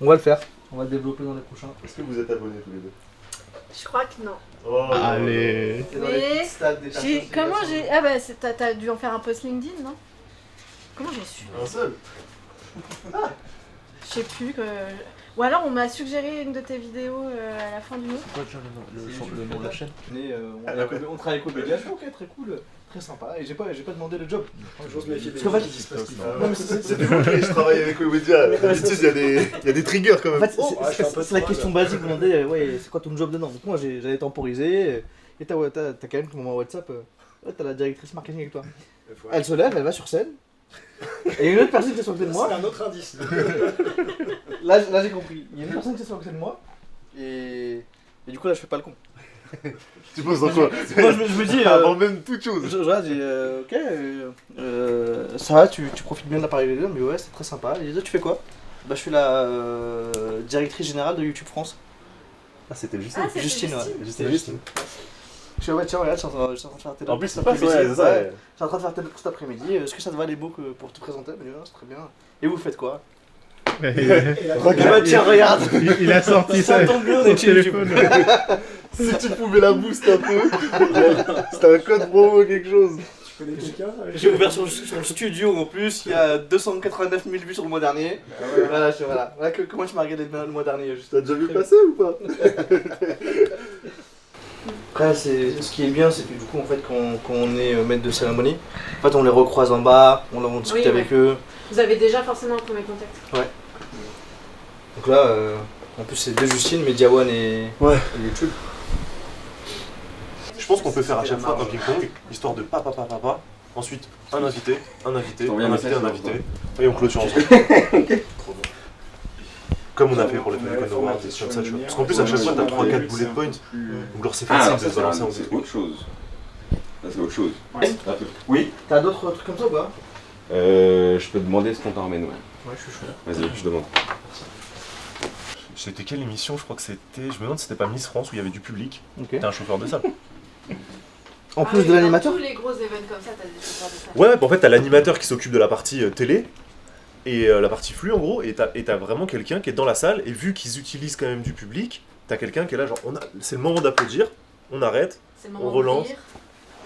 B: on va le faire. On va le développer dans les prochains.
E: Est-ce que vous êtes abonnés tous les deux?
V: Je crois que non.
E: Oh,
O: allez.
V: Mais comment j'ai... Ah bah t'as dû en faire un post LinkedIn, non? Comment j'ai su?
E: Un seul.
V: Je sais plus que... Ou alors on m'a suggéré une de tes vidéos à la fin du mois.
B: C'est quoi déjà le nom de la chaîne? On travaille avec Webedia, ok, très cool, très sympa, et j'ai pas demandé le job.
E: J'ose méfier des
B: gens qui
E: disent pas ce qu'ils font. C'est toujours que je travaille avec Webedia, d'habitude il y a des triggers quand même.
B: En fait, c'est la question basique, vous demandez, ouais, c'est quoi ton job dedans? Donc moi j'avais temporisé, et t'as quand même mon WhatsApp, t'as la directrice marketing avec toi. Elle se lève, elle va sur scène. Et une autre personne qui est sur côté de moi.
E: C'est un autre indice.
B: Là j'ai compris. Il y a une personne qui est sur côté de moi. Et du coup là je fais pas le con.
E: Tu poses dans quoi?
B: Moi je me dis.
E: Avant même toute chose.
B: Je dis ok, ça va, tu profites bien de l'appareil vidéo, mais ouais, c'est très sympa. Et tu fais quoi? Bah je suis la directrice générale de YouTube France.
E: Ah c'était Justine.
B: Justine, ouais.
E: Justine.
B: Je suis ouais, tiens, regarde, je suis en train de faire tel.
E: En plus, c'est pas ça, c'est ça.
B: Je suis en train de faire tel cet après-midi. Est-ce que ça te va les books pour te présenter? Elle me dit, non, c'est très bien. Et vous faites quoi? Tiens, regarde.
O: Il a sorti ça.
B: Tombe bien, on est chez YouTube.
E: Si tu pouvais la boost un peu, c'était un code promo quelque chose. Tu connais quelqu'un?
B: J'ai ouvert sur le studio en plus, il y a 289 000 vues sur le mois dernier. Voilà. Comment tu m'as regardé le mois dernier?
E: T'as déjà vu passer ou pas?
B: Après, ce qui est bien, c'est que du coup, en fait, quand on est maître de cérémonie, en fait, on les recroise en bas, on discute avec eux.
V: Vous avez déjà forcément un premier contact.
B: Ouais. Donc là, en plus, c'est deux Justine, mais Diawan et YouTube.
E: Je pense qu'on peut faire à chaque fois un ping-pong, histoire de papa. Ensuite, un invité. Et on clôture ensemble. Comme on a fait pour les Falcon Awards, des choses comme ça, tu vois. Parce qu'en plus, à chaque fois, t'as 3-4 bullet points. Donc, alors, c'est facile de se balancer en
T: c'est autre chose. Ça, c'est autre chose.
B: Oui. T'as d'autres trucs comme ça ou pas?
T: Je peux te demander ce qu'on t'en ramène, ouais.
B: Ouais, je suis chaud.
T: Vas-y, je demande.
E: C'était quelle émission? Je crois que c'était... Je me demande si c'était pas Miss France où il y avait du public.
B: Ok.
E: T'es un chauffeur de salle.
B: En plus de l'animateur?
V: Dans tous les gros événements comme ça, t'as des chauffeurs de salle.
E: Ouais, en fait, t'as l'animateur qui s'occupe de la partie télé. Et la partie flux en gros, et t'as vraiment quelqu'un qui est dans la salle, et vu qu'ils utilisent quand même du public, t'as quelqu'un qui est là genre, c'est le moment d'applaudir, on arrête, on relance.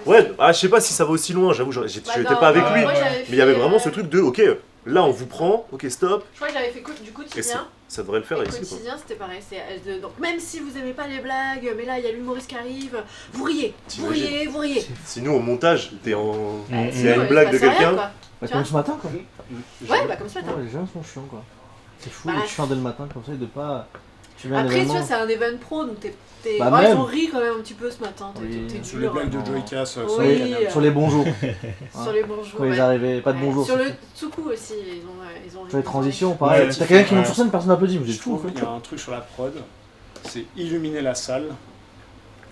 E: Ouais, je sais pas si ça va aussi loin, j'avoue, j'étais pas avec lui, mais il y avait vraiment ce truc de, ok, là on vous prend, ok stop.
V: Je crois que j'avais fait du quotidien.
E: Ça devrait le faire ici.
V: Le quotidien c'était pareil, donc même si vous aimez pas les blagues, mais là il y a l'humoriste qui arrive, vous riez.
E: Si nous au montage, il y a
V: sinon,
E: une blague de quelqu'un.
B: Bah, comme ce matin quoi.
V: Ouais, bah comme ce matin.
B: Les gens sont chiants quoi. C'est fou de chiant dès le matin comme ça et de pas.
V: Après, tu vois, c'est un event pro donc ils ont ri quand même un petit peu ce matin.
M: Sur les blagues de Joey Cass,
B: sur les bonjours.
V: Sur les bonjours.
B: Quand ils arrivaient, pas de bonjour.
V: Sur le tsuku aussi, ils ont ri.
B: Sur les transitions, pareil. T'as quelqu'un qui monte sur scène, personne n'applaudit.
M: Je trouve qu'il y a un truc sur la prod, c'est illuminer la salle.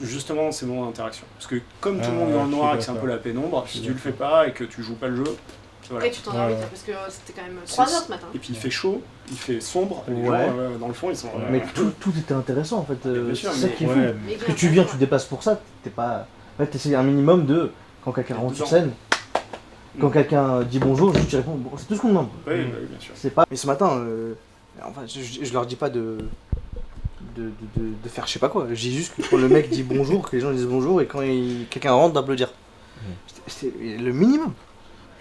M: Justement, c'est moments d'interaction. Parce que comme tout le monde est dans le noir et que c'est un peu la pénombre, si tu le fais pas et que tu joues pas le jeu.
V: Après, tu t'endors vite parce que c'était quand même 3 heures ce matin.
M: Et puis il fait chaud, il fait sombre, et les gens dans le fond ils sont.
B: Mais tout était intéressant en fait.
M: C'est
B: ça qui est fou. Que tu viens, tu te dépasses pour ça, t'es pas. En fait, t'essayes un minimum de. Quand quelqu'un rentre sur scène, quand quelqu'un dit bonjour, tu réponds. C'est tout ce qu'on demande.
M: Oui, bien sûr.
B: C'est pas. Mais ce matin, enfin, je leur dis pas de faire je sais pas quoi. J'ai juste que quand le mec dit bonjour, que les gens disent bonjour et quand quelqu'un rentre d'applaudir. C'est le minimum.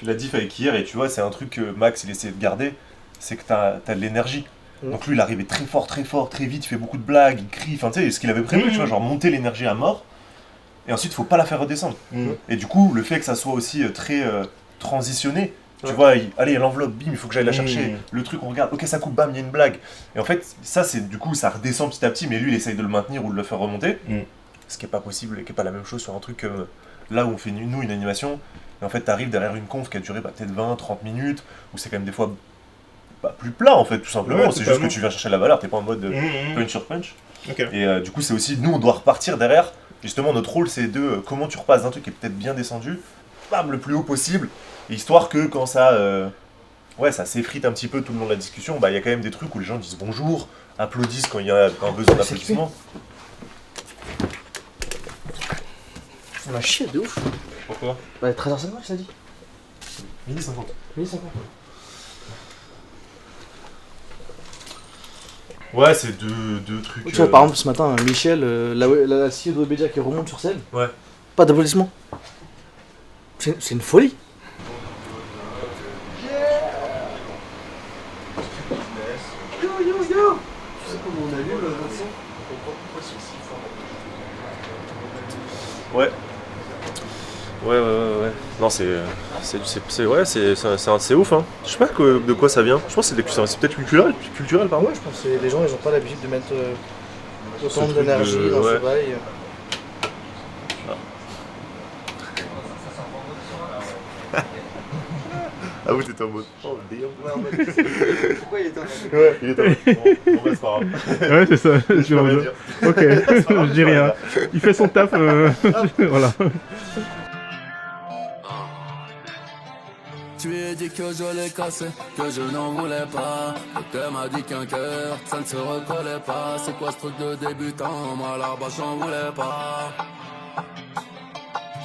E: Tu l'as dit avec hier et tu vois, c'est un truc que Max il essayait de garder, c'est que t'as de l'énergie. Donc lui il arrivait très fort, très vite, il fait beaucoup de blagues, il crie, enfin tu sais, ce qu'il avait prévu, tu vois, genre monter l'énergie à mort. Et ensuite faut pas la faire redescendre. Et du coup, le fait que ça soit aussi très transitionné, Tu vois, allez, l'enveloppe, bim, il faut que j'aille la chercher. Le truc, on regarde, ok, ça coupe, bam, il y a une blague. Et en fait, ça, c'est du coup, ça redescend petit à petit, mais lui, il essaye de le maintenir ou de le faire remonter. Ce qui est pas possible et qui est pas la même chose sur un truc là où on fait, nous, une animation. Et en fait, t'arrives derrière une conf qui a duré peut-être 20-30 minutes, où c'est quand même des fois plus plat, en fait, tout simplement. C'est juste que tu viens chercher la valeur, t'es pas en mode punch sur punch. Et du coup, c'est aussi, nous, on doit repartir derrière. Justement, notre rôle, c'est de comment tu repasses d'un truc qui est peut-être bien descendu, bam, le plus haut possible, histoire que quand ça ça s'effrite un petit peu tout le long de la discussion, il y a quand même des trucs où les gens disent bonjour, applaudissent quand il y a un besoin d'applaudissement.
B: On a chié de ouf.
E: Pourquoi?
B: 13h50, ça dit.
E: 12h50.
B: 12h50.
E: Ouais, c'est deux trucs.
B: Tu vois, par exemple, ce matin, Michel, la CEO de Webedia qui remonte sur scène.
E: Ouais.
B: Pas d'applaudissements. C'est une folie.
P: Yo. Tu sais comment on a lu le Vincent?
E: Ouais. Non, c'est ouf, hein. Je sais pas de quoi ça vient. Je pense que c'est peut-être culturel, pardon.
B: Ouais, je pense que les gens, ils ont pas l'habitude de mettre autant d'énergie dans ce bail.
E: Ah oui, t'étais en mode. Oh,
P: Pourquoi il était en mode?
E: Ouais, il était en mode. Bon, c'est pas grave.
O: Ouais, c'est ça.
E: Je peux rien dire.
O: Ok, je dis rien. Il fait son taf. Voilà.
H: Tu lui as dit que je l'ai cassé, que je n'en voulais pas. Le cœur m'a dit qu'un cœur, ça ne se recollait pas. C'est quoi ce truc de débutant? Moi là-bas j'en voulais pas.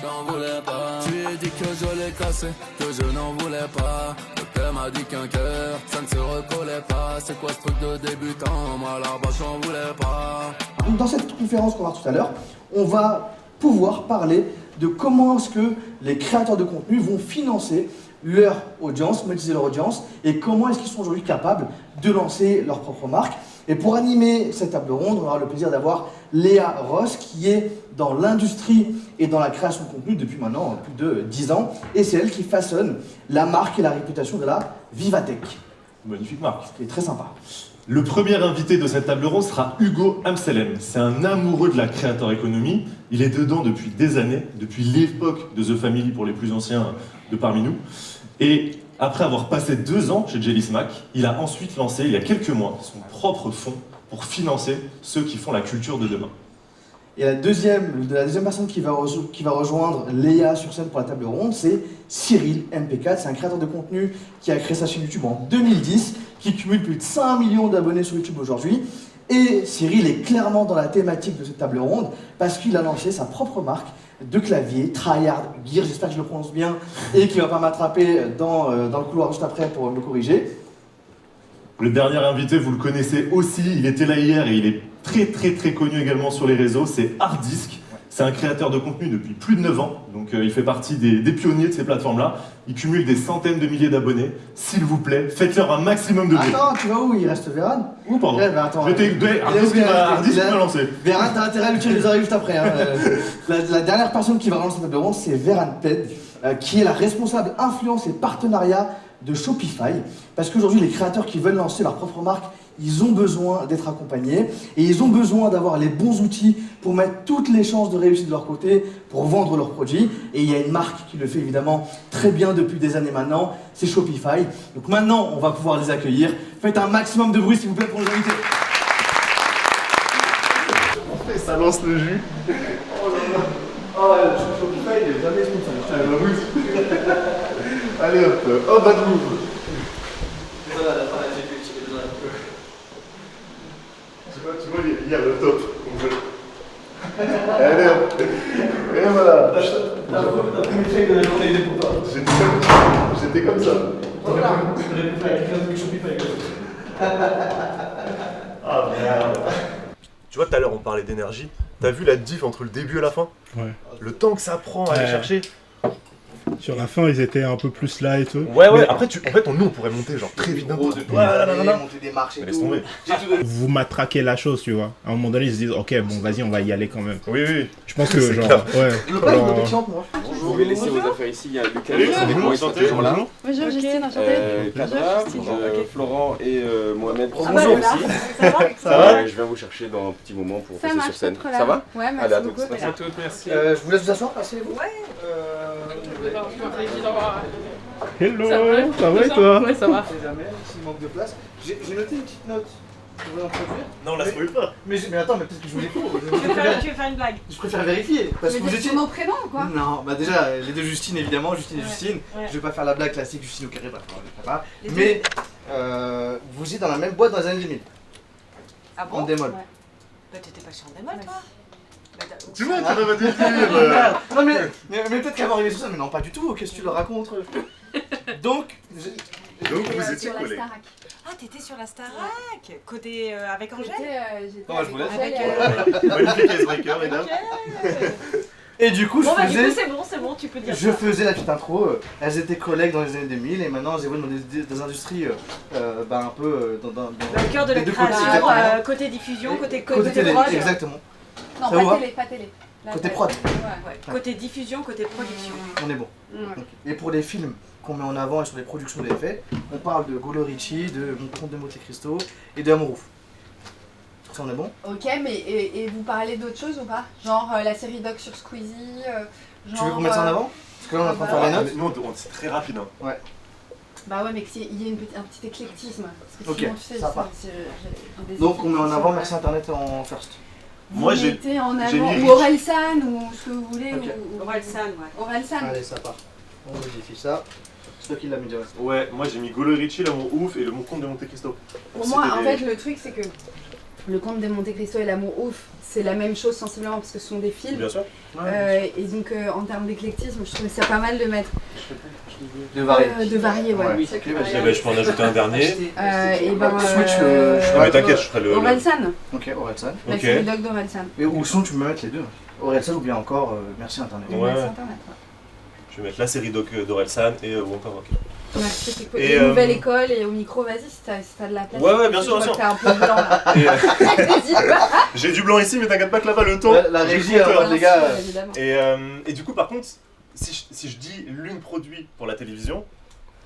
H: J'en voulais pas. Tu lui as dit que je l'ai cassé, que je n'en voulais pas. Le cœur m'a dit qu'un cœur, ça ne se recollait pas. C'est quoi ce truc de débutant? Moi là-bas j'en voulais pas.
B: Dans cette conférence qu'on va voir tout à l'heure, on va pouvoir parler de comment est-ce que les créateurs de contenu vont financer leur audience, monétiser leur audience, et comment est-ce qu'ils sont aujourd'hui capables de lancer leur propre marque. Et pour animer cette table ronde, on aura le plaisir d'avoir Léa Ross, qui est dans l'industrie et dans la création de contenu depuis maintenant plus de 10 ans, et c'est elle qui façonne la marque et la réputation de la Vivatech.
E: Magnifique marque.
B: Qui est très sympa.
E: Le premier invité de cette table ronde sera Hugo Amselem. C'est un amoureux de la creator economy. Il est dedans depuis des années, depuis l'époque de The Family pour les plus anciens de parmi nous. Et après avoir passé 2 ans chez Jelly Smack, il a ensuite lancé, il y a quelques mois, son propre fonds pour financer ceux qui font la culture de demain.
B: Et la deuxième personne qui va rejoindre Léa sur scène pour la table ronde, c'est Cyril MP4. C'est un créateur de contenu qui a créé sa chaîne YouTube en 2010, qui cumule plus de 5 millions d'abonnés sur YouTube aujourd'hui. Et Cyril est clairement dans la thématique de cette table ronde parce qu'il a lancé sa propre marque de clavier, Tryhard Gear, j'espère que je le prononce bien, et qui ne va pas m'attraper dans le couloir juste après pour me corriger.
E: Le dernier invité, vous le connaissez aussi, il était là hier et il est très connu également sur les réseaux, c'est Hardisk. C'est un créateur de contenu depuis plus de 9 ans, donc il fait partie des pionniers de ces plateformes-là. Il cumule des centaines de milliers d'abonnés. S'il vous plaît, faites-leur un maximum de bruit.
B: Attends, tu vas où? Il reste Véran?
E: Où, pardon?
B: Attends,
E: Hardisk m'a lancé.
B: Véran, t'as intérêt à lui tirer les oreilles juste après. Hein. La dernière personne qui va relancer cette table ronde, c'est Véran Ped, qui est la responsable influence et partenariat de Shopify. Parce qu'aujourd'hui, les créateurs qui veulent lancer leur propre marque, ils ont besoin d'être accompagnés et ils ont besoin d'avoir les bons outils pour mettre toutes les chances de réussite de leur côté pour vendre leurs produits. Et il y a une marque qui le fait évidemment très bien depuis des années maintenant, c'est Shopify. Donc maintenant, on va pouvoir les accueillir. Faites un maximum de bruit s'il vous plaît pour les invités.
E: Ça lance le jus.
B: Oh là là. Oh, Shopify, il est jamais sponsor.
E: Allez hop, oh bad move. Tu vois, il y a le top. Allez hop. Et voilà.
B: T'as pris mes trades de la journée pour toi.
E: J'étais comme ça.
B: J'aurais pu faire avec Shopify.
E: Ah merde. Tu vois, tout à l'heure on parlait d'énergie. T'as vu la diff entre le début et la fin?
O: Ouais.
E: Le temps que ça prend à aller chercher.
O: Sur la fin, ils étaient un peu plus là et tout.
E: Ouais,
O: Mais
E: après, en fait, nous, on pourrait monter genre très vite d'un coup.
B: monter des marches et
E: Laisse
B: tout.
E: tomber.
O: vous matraquez la chose, tu vois. À un moment donné, ils se disent, ok, bon, vas-y, on va y aller quand même.
E: Oui, oui.
O: Je pense que,
E: C'est
O: genre,
E: clair.
O: ouais.
T: Vous pouvez laisser vos affaires ici, il y a Lucas
E: Salut,
T: avec moi, ils sont toujours là.
V: Bonjour Justine, enchantée.
T: Kadra, Florent et Mohamed.
V: Ah bah voilà, ça va
T: Ça va. Je viens vous chercher dans un petit moment pour
V: Ça
T: passer
V: marche,
T: sur scène.
V: pas de problème.
T: Ça va?
V: Ouais, merci
T: Allez, à
V: beaucoup.
T: toutes.
V: Merci à
M: toutes, merci.
B: Je vous laisse vous asseoir, asseyez-vous.
O: Hello, ça va et toi?
N: Ouais, ça va.
B: Jamais, s'il manque de place. J'ai noté une petite note. Vous voulez introduire?
E: Non, la spoil pas.
B: Mais attends, mais peut-être que je vous l'ai faux.
V: Tu veux faire une blague?
B: Je préfère vérifier. Parce que vous étiez.
V: mon prénom ou quoi?
B: Non, bah déjà, les deux Justine évidemment, Justine et Justine.
V: Ouais.
B: Je vais pas faire la blague classique Justine au carré, bref, on le fait pas. Mais vous êtes dans la même boîte dans les années 2000.
V: Ah bon?
B: En démol.
V: Bah t'étais pas sur en démol toi?
E: Tu vois, tu vas dire.
B: Non mais peut-être qu'avant arrivé sur ça, mais non pas du tout, qu'est-ce que tu leur racontes? Donc
E: vous étiez collés.
V: Ah t'étais sur la Starac? Côté avec Angèle?
B: Non, je vous laisse.
E: Magnifique icebreaker, mesdames.
B: Et du coup,
V: Bon bah du coup
B: faisais.
V: c'est bon, tu peux dire
B: Je
V: ça.
B: faisais la petite intro, elles étaient collègues dans les années 2000 et maintenant elles évoluent dans des industries un peu dans
V: Dans le cœur de la
B: des deux
V: création,
B: côtés.
V: côté diffusion, côté
B: Télé,
V: prod.
B: exactement.
V: Non,
B: Ça vous va
V: pas télé. Là,
B: Côté
V: t'as-
B: prod.
V: Ouais. Côté diffusion, côté production.
B: On est bon.
V: Ouais.
B: Ok. Et pour les films qu'on met en avant et sur les productions des faits, on parle de Golo Ricci, de Mon Comte de Monte Cristo et de Amour Ouf. Ça on est bon?
V: Ok, mais et vous parlez d'autres choses ou pas? Genre la série doc sur Squeezie
B: Tu veux qu'on mette ça en avant? Parce que là on est en train de faire les notes.
E: Nous, c'est très rapide. Hein.
B: Ouais.
V: Bah ouais, mais qu'il y ait un petit éclectisme. Parce que
B: Ok,
V: sinon, tu sais,
B: ça part.
V: j'ai des
B: Donc on met en
V: équipes
B: avant
V: qui
B: Merci
V: sont,
B: Internet en first.
E: Moi,
V: vous
E: j'ai
V: mettez en
E: j'ai
V: avant
E: mis
V: ou Orelsan ou ce que vous voulez.
B: Ok.
V: Ou Orelsan, ouais. Orelsan.
B: Allez, ça part. On modifie ça. C'est toi qui l'as mis direct.
E: Ouais, moi j'ai mis Golo Ricci, l'amour ouf et le Mon Comte de Monte Cristo.
V: Pour moi, en fait, le truc, c'est que Le Comte de Monte Cristo et L'amour ouf, c'est la même chose sensiblement parce que ce sont des films.
E: Bien sûr.
V: Et donc, en termes d'éclectisme, je trouvais ça pas mal de mettre.
B: De varier.
V: De varier, ouais.
B: Oui,
E: Eh ben, je peux en ajouter un dernier.
V: Et ben.
B: Switch
E: Non, mais t'inquiète, je ferai le.
V: Orelsan.
B: Ok, Orelsan.
V: La série doc d'Orelsan.
B: Et ou sinon, tu peux me mettre les deux. Orelsan ou bien encore Merci Internet.
E: Ouais.
V: Merci Internet, ouais.
E: Je vais mettre la série doc d'Orelsan et Wonka Waka.
V: Merci, c'est cool.
E: Et,
V: Et Nouvelle École et au micro, vas-y si t'as de la place.
E: Ouais, bien sûr, bien sûr.
V: T'as un peu blanc là.
E: Et,
V: N'hésite pas.
E: J'ai du blanc ici, mais t'inquiète pas que là-bas, le temps.
B: La
E: j'ai
B: régie,
E: le compteur.
B: les gars.
V: Évidemment.
E: Et du coup, par contre, si je dis l'une produit pour la télévision,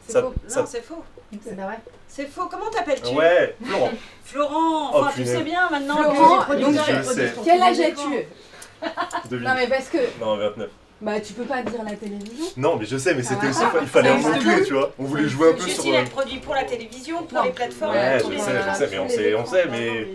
V: C'est faux. Non, c'est faux. C'est vrai.
A: C'est faux. Comment t'appelles-tu?
E: Ouais, Florent.
A: Florent,
E: Oh,
A: enfin tu
E: punaise.
A: sais bien maintenant
V: Florent,
A: que les
V: donc,
A: producteurs et
E: je sais.
A: producteurs
V: quel âge
A: sont
V: as-tu?
E: Devine.
V: Non mais parce que,
E: Non, 29.
V: bah tu peux pas dire la télévision.
E: Non, mais je sais, mais c'était
V: Ah,
E: aussi.
V: ah,
E: Il fallait
V: ça
E: un
V: existe.
E: mot-clé, tu vois. On voulait jouer un peu sur.
A: Justine, elle produit pour la télévision, pour
V: Non.
A: les plateformes,
E: Ouais,
A: pour
E: je
A: les
E: sais, mais on sait, mais.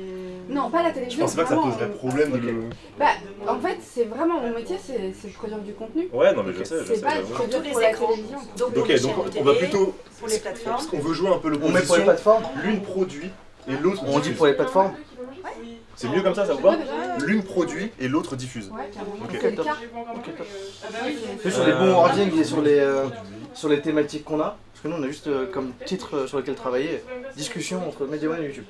V: Non, pas la
E: Je
V: télévision.
E: pensais pas que ça
V: vraiment,
E: poserait problème de le.
V: Bah, en fait, c'est vraiment mon métier, c'est de produire du contenu.
E: Ouais, non, mais je sais, je
V: C'est
E: sais.
V: pas de
E: j'avoue.
V: produire
A: Tous les
V: pour la
A: écrans.
V: télévision.
A: Donc, pour
E: Ok,
A: les
E: donc
A: chaînes
E: on va
A: télé,
E: plutôt.
A: pour les plateformes.
E: Parce qu'on veut jouer un peu
B: On met pour les
E: l'opposition.
B: plateformes.
E: L'une produit et l'autre
B: On dit
E: diffuse.
B: pour les plateformes.
E: C'est mieux comme ça vous va? L'une produit et l'autre diffuse.
V: Ouais, carrément.
E: Ok.
V: C'est le cas.
B: Sur les bons wordings et sur les thématiques qu'on a. Parce que nous, on a juste comme titre sur lequel travailler discussion entre Media One et YouTube.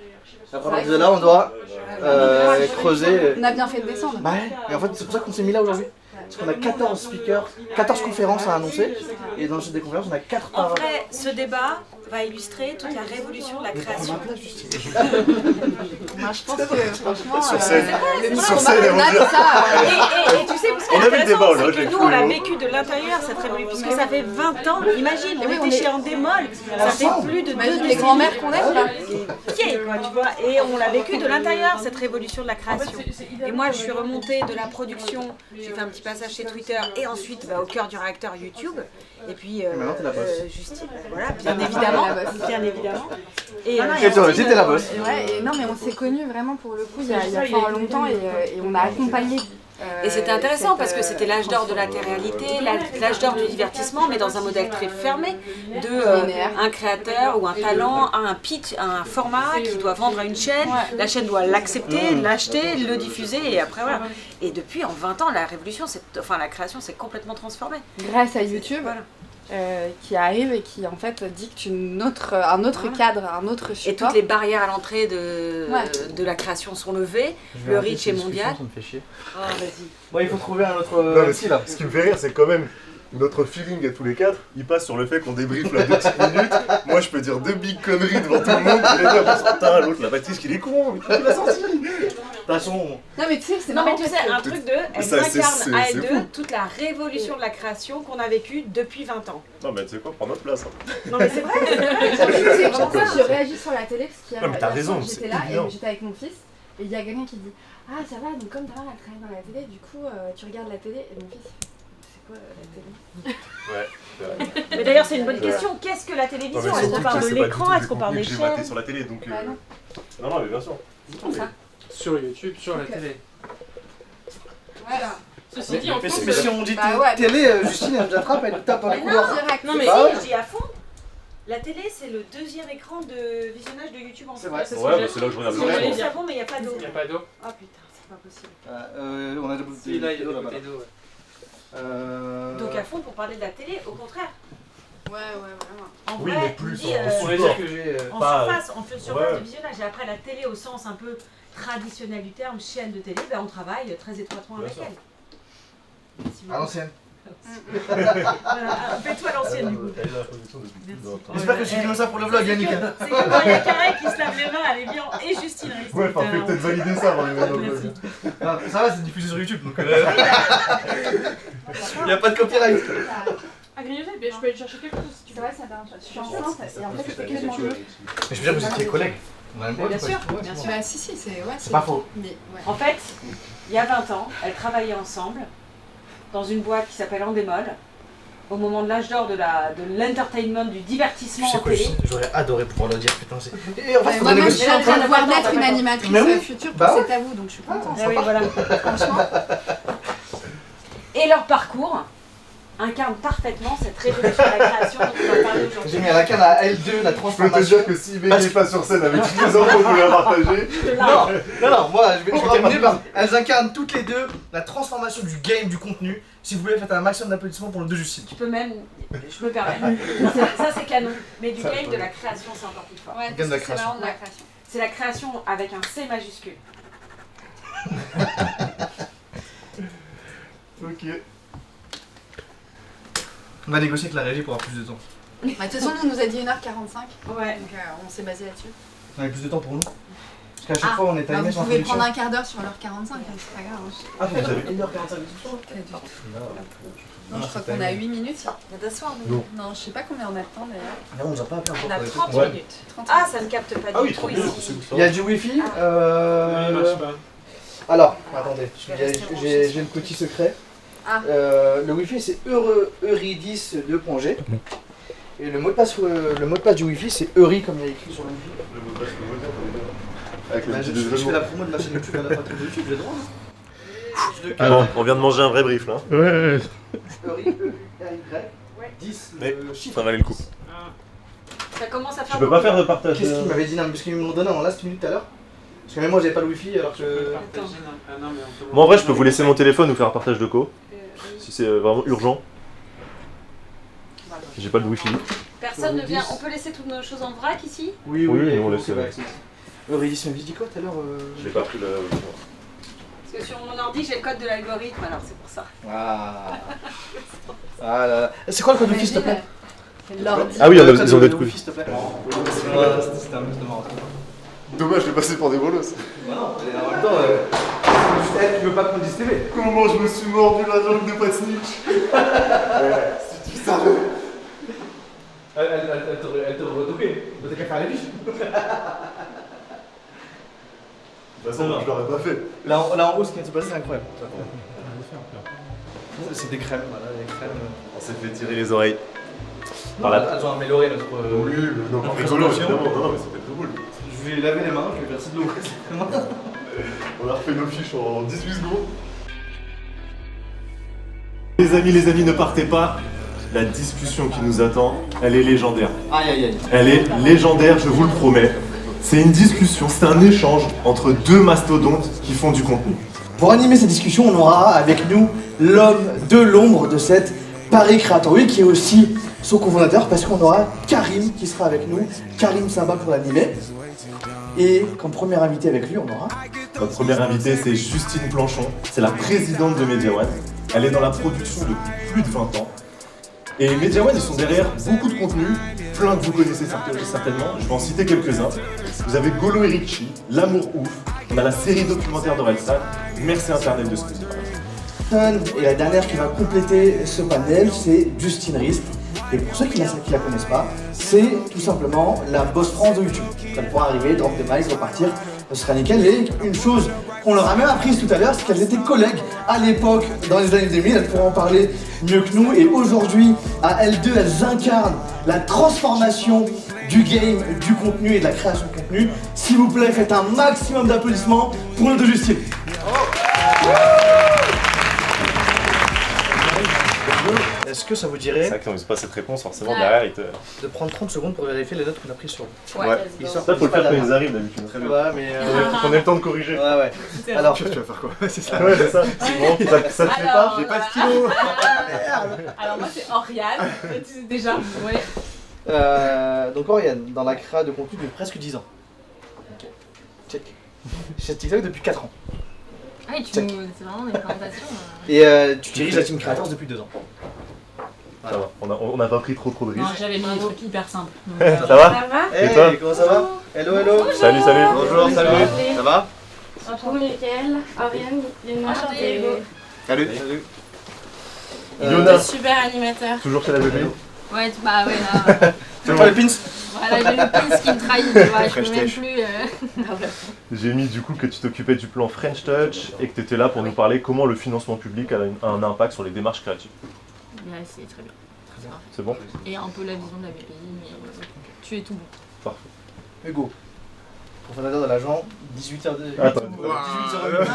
B: Après, à partir de là, on doit creuser.
V: On a bien fait de descendre.
B: Bah ouais, et en fait, c'est pour ça qu'on s'est mis là aujourd'hui. Parce qu'on a 14 speakers, 14 conférences à annoncer. Et dans ces conférences, on a 4
A: En
B: par.
A: vrai, ce débat va illustrer toute la révolution de la création.
V: Moi, je pense que franchement,
E: Sur scène.
V: le
E: Sur
V: micro
E: scène,
V: Marina,
E: on dirait.
V: tout ça.
A: Et tu sais, ce qui
E: On
A: est
E: a vu le débat,
A: intéressant,
E: là,
A: c'est
E: j'ai
A: que nous,
E: cru,
A: on l'a
E: ouais.
A: vécu de l'intérieur, cette révolution, puisque ça fait 20 ans, imagine, on
V: oui, on
A: était
V: est-
A: chez Endemol, ça fait plus de 2
V: Imagine les grands-mères qu'on est là.
A: pieds, quoi, tu vois, et on l'a vécu de l'intérieur, cette révolution de la création. Et moi, je suis remontée de la production, j'ai fait un petit passage chez Twitter, et ensuite au cœur du réacteur YouTube, et puis
B: maintenant, t'es la boss.
A: Justine, voilà, bien évidemment, bien évidemment. Et
B: Et toi,
A: Justine,
B: j'étais la boss.
V: Ouais, et non, mais on s'est connus vraiment pour le coup il y a fort longtemps et on a accompagné.
A: Et c'était intéressant
V: cette,
A: parce que c'était l'âge d'or de la télé-réalité, l'âge d'or du divertissement, mais dans un modèle très fermé de un créateur ou un talent a un pitch, un format qu'il doit vendre à une chaîne, la chaîne doit l'accepter, l'acheter, le diffuser et après voilà. Et depuis en 20 ans, la révolution, enfin la création s'est complètement transformée.
V: Grâce à YouTube. Qui arrive et qui en fait dicte un autre cadre, un autre
A: Et
V: support.
A: toutes les barrières à l'entrée de la création sont levées, le reach est mondial.
B: Ça me fait chier.
A: Oh, vas-y.
B: Bon, il faut trouver un autre
E: Non, mais
B: outil là.
E: ce qui me fait rire, c'est quand même notre feeling à tous les quatre, il passe sur le fait qu'on débriefe la 2 petites minutes. Moi, je peux dire 2 big conneries devant tout le monde. Et les deux, on s'entend, l'autre, la Baptiste, qu'il est con, mais il l'a sorti. De toute façon.
V: Non, mais tu sais, c'est
A: Non, mais
V: marrant.
A: tu sais, un truc de. Elle
E: Ça,
A: incarne à elle
E: c'est fou.
A: deux toute la révolution de la création qu'on a vécue depuis 20 ans.
E: Non, mais tu sais quoi, prends notre place. Hein.
A: Non, mais c'est vrai, c'est vrai.
V: C'est pourquoi je réagis sur la télé, parce qu'il y a
E: Non, mais t'as
V: la
E: raison,
V: fois,
E: c'est
V: j'étais là
E: évident.
V: et j'étais avec mon fils, et il y a quelqu'un qui dit ah ça va, donc comme ta mère elle travaille dans la télé, du coup tu regardes la télé, et mon fils il fait c'est quoi la télé?
E: Ouais, c'est vrai.
A: Mais d'ailleurs, c'est une bonne question. Qu'est-ce que la télévision?
E: Non, mais
A: Est-ce qu'on parle de
E: c'est pas du
A: l'écran?
E: tout
A: Est-ce qu'on parle des
E: contenu que j'ai maté
A: chaînes?
E: sur la télé, donc.
V: Bah non.
E: Non, mais bien sûr.
V: C'est pour ça.
M: Sur YouTube, sur la télé.
V: Voilà.
N: Ceci dit, en France,
B: Mais si on dit
V: Bah ouais.
B: télé, Justine elle nous attrape, elle nous tape dans les
A: Mais non,
B: couloirs.
A: non, mais
B: Bah
A: si,
B: ouais.
A: je dis à fond. La télé, c'est le deuxième écran de visionnage de YouTube en France.
B: C'est vrai.
E: Ouais, mais c'est là que je regarde
A: Parce que
E: le
A: nous
E: sport.
A: savons, mais il n'y a pas d'eau.
N: il n'y a pas d'eau.
A: Oh putain, c'est pas possible.
B: On a des
N: Si, là, il y a
B: vidéos
N: des
B: là-bas.
N: bouteilles d'eau. Ouais.
A: Donc à fond pour parler de la télé, au contraire.
V: Ouais, vraiment.
A: En
E: Oui,
A: vrai,
E: mais plus
A: on dit,
E: en
N: On pourrait
E: support.
N: dire que j'ai.
A: en
E: Pas,
A: surface, on fait surface
E: ouais.
A: de visionnage. Et après, la télé au sens un peu traditionnel du terme, chaîne de télé, ben, on travaille très étroitement
E: Bien
A: avec
E: sûr.
A: elle. Si vous-
B: À l'ancienne.
A: Voilà, fais-toi l'ancienne du coup.
E: T'as eu la position depuis plus de 20 ans.
B: J'espère que tu filmes ça pour le vlog, Yannick.
A: C'est comme Maria Carré qui se lave les mains, elle est bien, et Justine Rice.
E: Ouais, enfin, fais peut-être valider ça avant les mettre dans le
A: Merci.
E: vlog.
B: Ah, ça va, c'est diffusé sur YouTube, donc il n'y a pas de copyright.
N: Ah, grignoter, mais je peux aller chercher quelque chose si tu
V: C'est
N: veux.
V: vrai, ça dérange pas. Je suis enceinte et en fait je fais que de manger.
B: Mais je veux dire, vous étiez collègues. On a le même
A: Bien
B: pote,
A: sûr,
B: quoi.
A: bien sûr.
V: Bah si, si, c'est ouais,
B: C'est pas faux.
V: Mais ouais.
A: En fait, il y a 20 ans, elles travaillaient ensemble dans une boîte qui s'appelle Endemol, au moment de l'âge d'or de l'entertainment, du divertissement
B: Tu sais
A: en
B: quoi,
A: télé.
B: Justine, j'aurais adoré pouvoir le dire, putain, c'est. Et en fait,
V: Ouais,
B: faudrait
V: moi-même, je
B: négocier.
V: suis en train de voir naître une
A: Mais
V: animatrice
B: oui.
V: future
B: Bah
V: pour
B: ouais.
V: C'est à vous, donc je suis contente.
A: Ah oui, voilà.
V: Franchement.
A: Et leur parcours incarne parfaitement cette révolution de la création dont on va parler aujourd'hui.
B: J'ai mis à la canne à L2 la
E: Je peux te
B: transformation.
E: dire que si Béni n'est pas sur scène avec toutes les enfants qu'on lui a partagé,
B: Non, moi je vais terminer par. Elles incarnent toutes les deux la transformation du game, du contenu. Si vous voulez, faites un maximum d'applaudissements pour nos deux Justine.
A: Tu peux même, je me permets, ça c'est canon, mais du game de la création c'est encore plus fort.
V: Ouais,
B: Gamme de la
V: c'est
B: création.
V: vraiment de la création.
A: C'est la création avec un C majuscule.
E: ok.
B: On va négocier avec la régie pour avoir plus de temps.
V: Bah, de toute façon, nous, on nous a dit 1h45.
A: Ouais.
V: Donc on s'est basé là-dessus.
B: On a plus de temps pour nous. Parce qu'à chaque fois on est
V: bah,
B: timé
V: vous
B: sur
V: pouvez
B: l'introduction.
V: prendre un quart d'heure sur l'heure 45, hein, c'est pas grave. Hein.
B: Ah, vous avez
V: 1h45 de discussion. Non, je crois qu'on a 8 minutes. Il y a d'asseoir,
B: Non.
V: Non, je sais pas combien on a de temps d'ailleurs.
B: Non, on nous a pas appelé
A: On a
B: encore.
A: 30 minutes. Ah, ça ne capte pas du tout ici.
B: Il y a du wifi.
A: Ah.
B: Alors, attendez, j'ai le petit secret.
V: Ah.
B: Le wifi c'est Euridis 2.g. Et le mot de passe du wifi c'est Eury comme il y a écrit sur le wifi.
E: Le mot de passe, le mot avec le
B: Bah,
E: petit
B: je
E: deuxième
B: fais
E: mot.
B: la promo de ma chaîne YouTube, de la patrie de YouTube, j'ai le droit.
G: Bon, on vient de manger un vrai brief là.
O: Ouais.
B: Eury, E-U-R-Y, 10
G: Mais
B: le chiffre.
G: ça valait le coup.
A: Ça commence à faire.
E: Tu peux pas faire de partage.
B: Qu'est-ce qu'il m'avait dit? Non, parce qu'ils me l'ont donné en last minute tout à l'heure. Parce que même moi j'avais pas le wifi alors que.
G: Moi en vrai, je peux vous laisser mon téléphone ou faire un partage de co. Si c'est vraiment urgent. J'ai pas de wifi.
A: Personne ne vient. On peut laisser toutes nos choses en vrac ici?
B: Oui,
G: Oui, on laisse.
B: c'est vrai. Euridis m'avait dit quoi tout à l'heure
G: J'ai pas pris le.
A: Parce que sur mon ordi, j'ai le code de l'algorithme, alors c'est pour ça.
B: Ah. Ah là là. C'est quoi le code wifi s'il te plaît?
G: Ah oui, ils ont d'autres
B: wifi
G: coups.
B: s'il te plaît. C'était un mix de marrant.
E: Dommage de passer pour des bolos.
B: Bah non, mais en même temps, c'est juste elle qui veut pas qu'on dise TV.
E: Comment je me suis mordu la langue de pas snitch. Si tu savais.
B: Elle t'aurait retoqué. T'as qu'à faire la biche.
E: De toute façon, je l'aurais pas fait.
B: Là en haut, ce qui vient de se passer, c'est incroyable. C'est des crèmes, voilà, des crèmes.
G: On s'est fait tirer les oreilles. Par la...
B: Elles ont amélioré notre.
E: Oui, donc en rigolo, évidemment. Non, mais c'était trop cool.
B: Je vais laver les mains, je vais verser de l'eau.
E: On a refait nos fiches en 18 secondes. Les amis, ne partez pas. La discussion qui nous attend, elle est légendaire.
B: Aïe aïe aïe.
E: Elle est légendaire, je vous le promets. C'est une discussion, c'est un échange entre deux mastodontes qui font du contenu.
B: Pour animer cette discussion, on aura avec nous l'homme de l'ombre de cette Paris Creator Week qui est aussi son cofondateur parce qu'on aura Karim qui sera avec nous, Karim Simba pour l'animer. Et comme premier invité avec lui, on aura...
E: Notre première invitée, c'est Justine Planchon. C'est la présidente de Media One. Elle est dans la production depuis plus de 20 ans. Et Media One, ils sont derrière beaucoup de contenus, plein que vous connaissez certainement, je vais en citer quelques-uns. Vous avez Golo et Richie, L'amour ouf, on a la série documentaire d'Orelsan, Merci Internet de Squeezie.
B: Et la dernière qui va compléter ce panel, c'est Justine Rist. Et pour ceux qui la connaissent pas, c'est tout simplement la boss France de YouTube. Elle pourra arriver, drop des mics, repartir, ce sera nickel. Et une chose qu'on leur a même apprise tout à l'heure, c'est qu'elles étaient collègues à l'époque, dans les années 2000, elles pourront en parler mieux que nous. Et aujourd'hui, à L2, elles incarnent la transformation du game, du contenu et de la création de contenu. S'il vous plaît, faites un maximum d'applaudissements pour nos deux Justine. Est-ce que ça vous dirait...
G: C'est vrai que quand on pas cette réponse, forcément derrière il te...
B: de prendre 30 secondes pour vérifier les notes qu'on a prises sur
G: Ouais. Ça faut le faire quand ils arrivent d'habitude.
B: Très bien. Ouais, mais
G: on ait le temps de corriger.
B: Ouais. Alors,
G: tu vas faire quoi? C'est ça. Ouais, c'est ça. Bon, ça te fait pas? J'ai pas de stylo.
V: Alors moi c'est Oriane, tu sais déjà. Ouais.
B: Donc Oriane, dans la créa de contenu depuis presque 10 ans. Ok. Check. Chez TikTok depuis 4 ans.
V: Ah oui, c'est vraiment une présentation.
B: Et tu diriges la team Creators depuis 2 ans.
G: Ça va, on n'a pas pris trop de risques.
V: Non, j'avais mis des trucs hyper simples.
G: Ça va?
B: Et toi? Comment ça va? Hello.
G: Salut.
B: Bonjour, salut. Ça va?
I: Bonjour Mickaël, Oriane, Léna et...
G: Salut.
I: Yona. Super animateur.
G: Toujours chez la bébé?
I: Ouais, bah ouais là.
B: Tu veux pas le pins?
I: Voilà, j'ai le pins qui me trahit, tu vois, je peux même plus...
G: J'ai mis du coup que tu t'occupais du plan French Touch et que tu étais là pour nous parler comment le financement public a un impact sur les démarches créatives.
I: Ouais, c'est très bien.
G: C'est bon?
I: Et un peu la vision de la BPI, mais tu es tout bon.
G: Parfait.
B: Hugo, cofondateur de l'agent, 18h de...
G: Attends.
B: 18h08.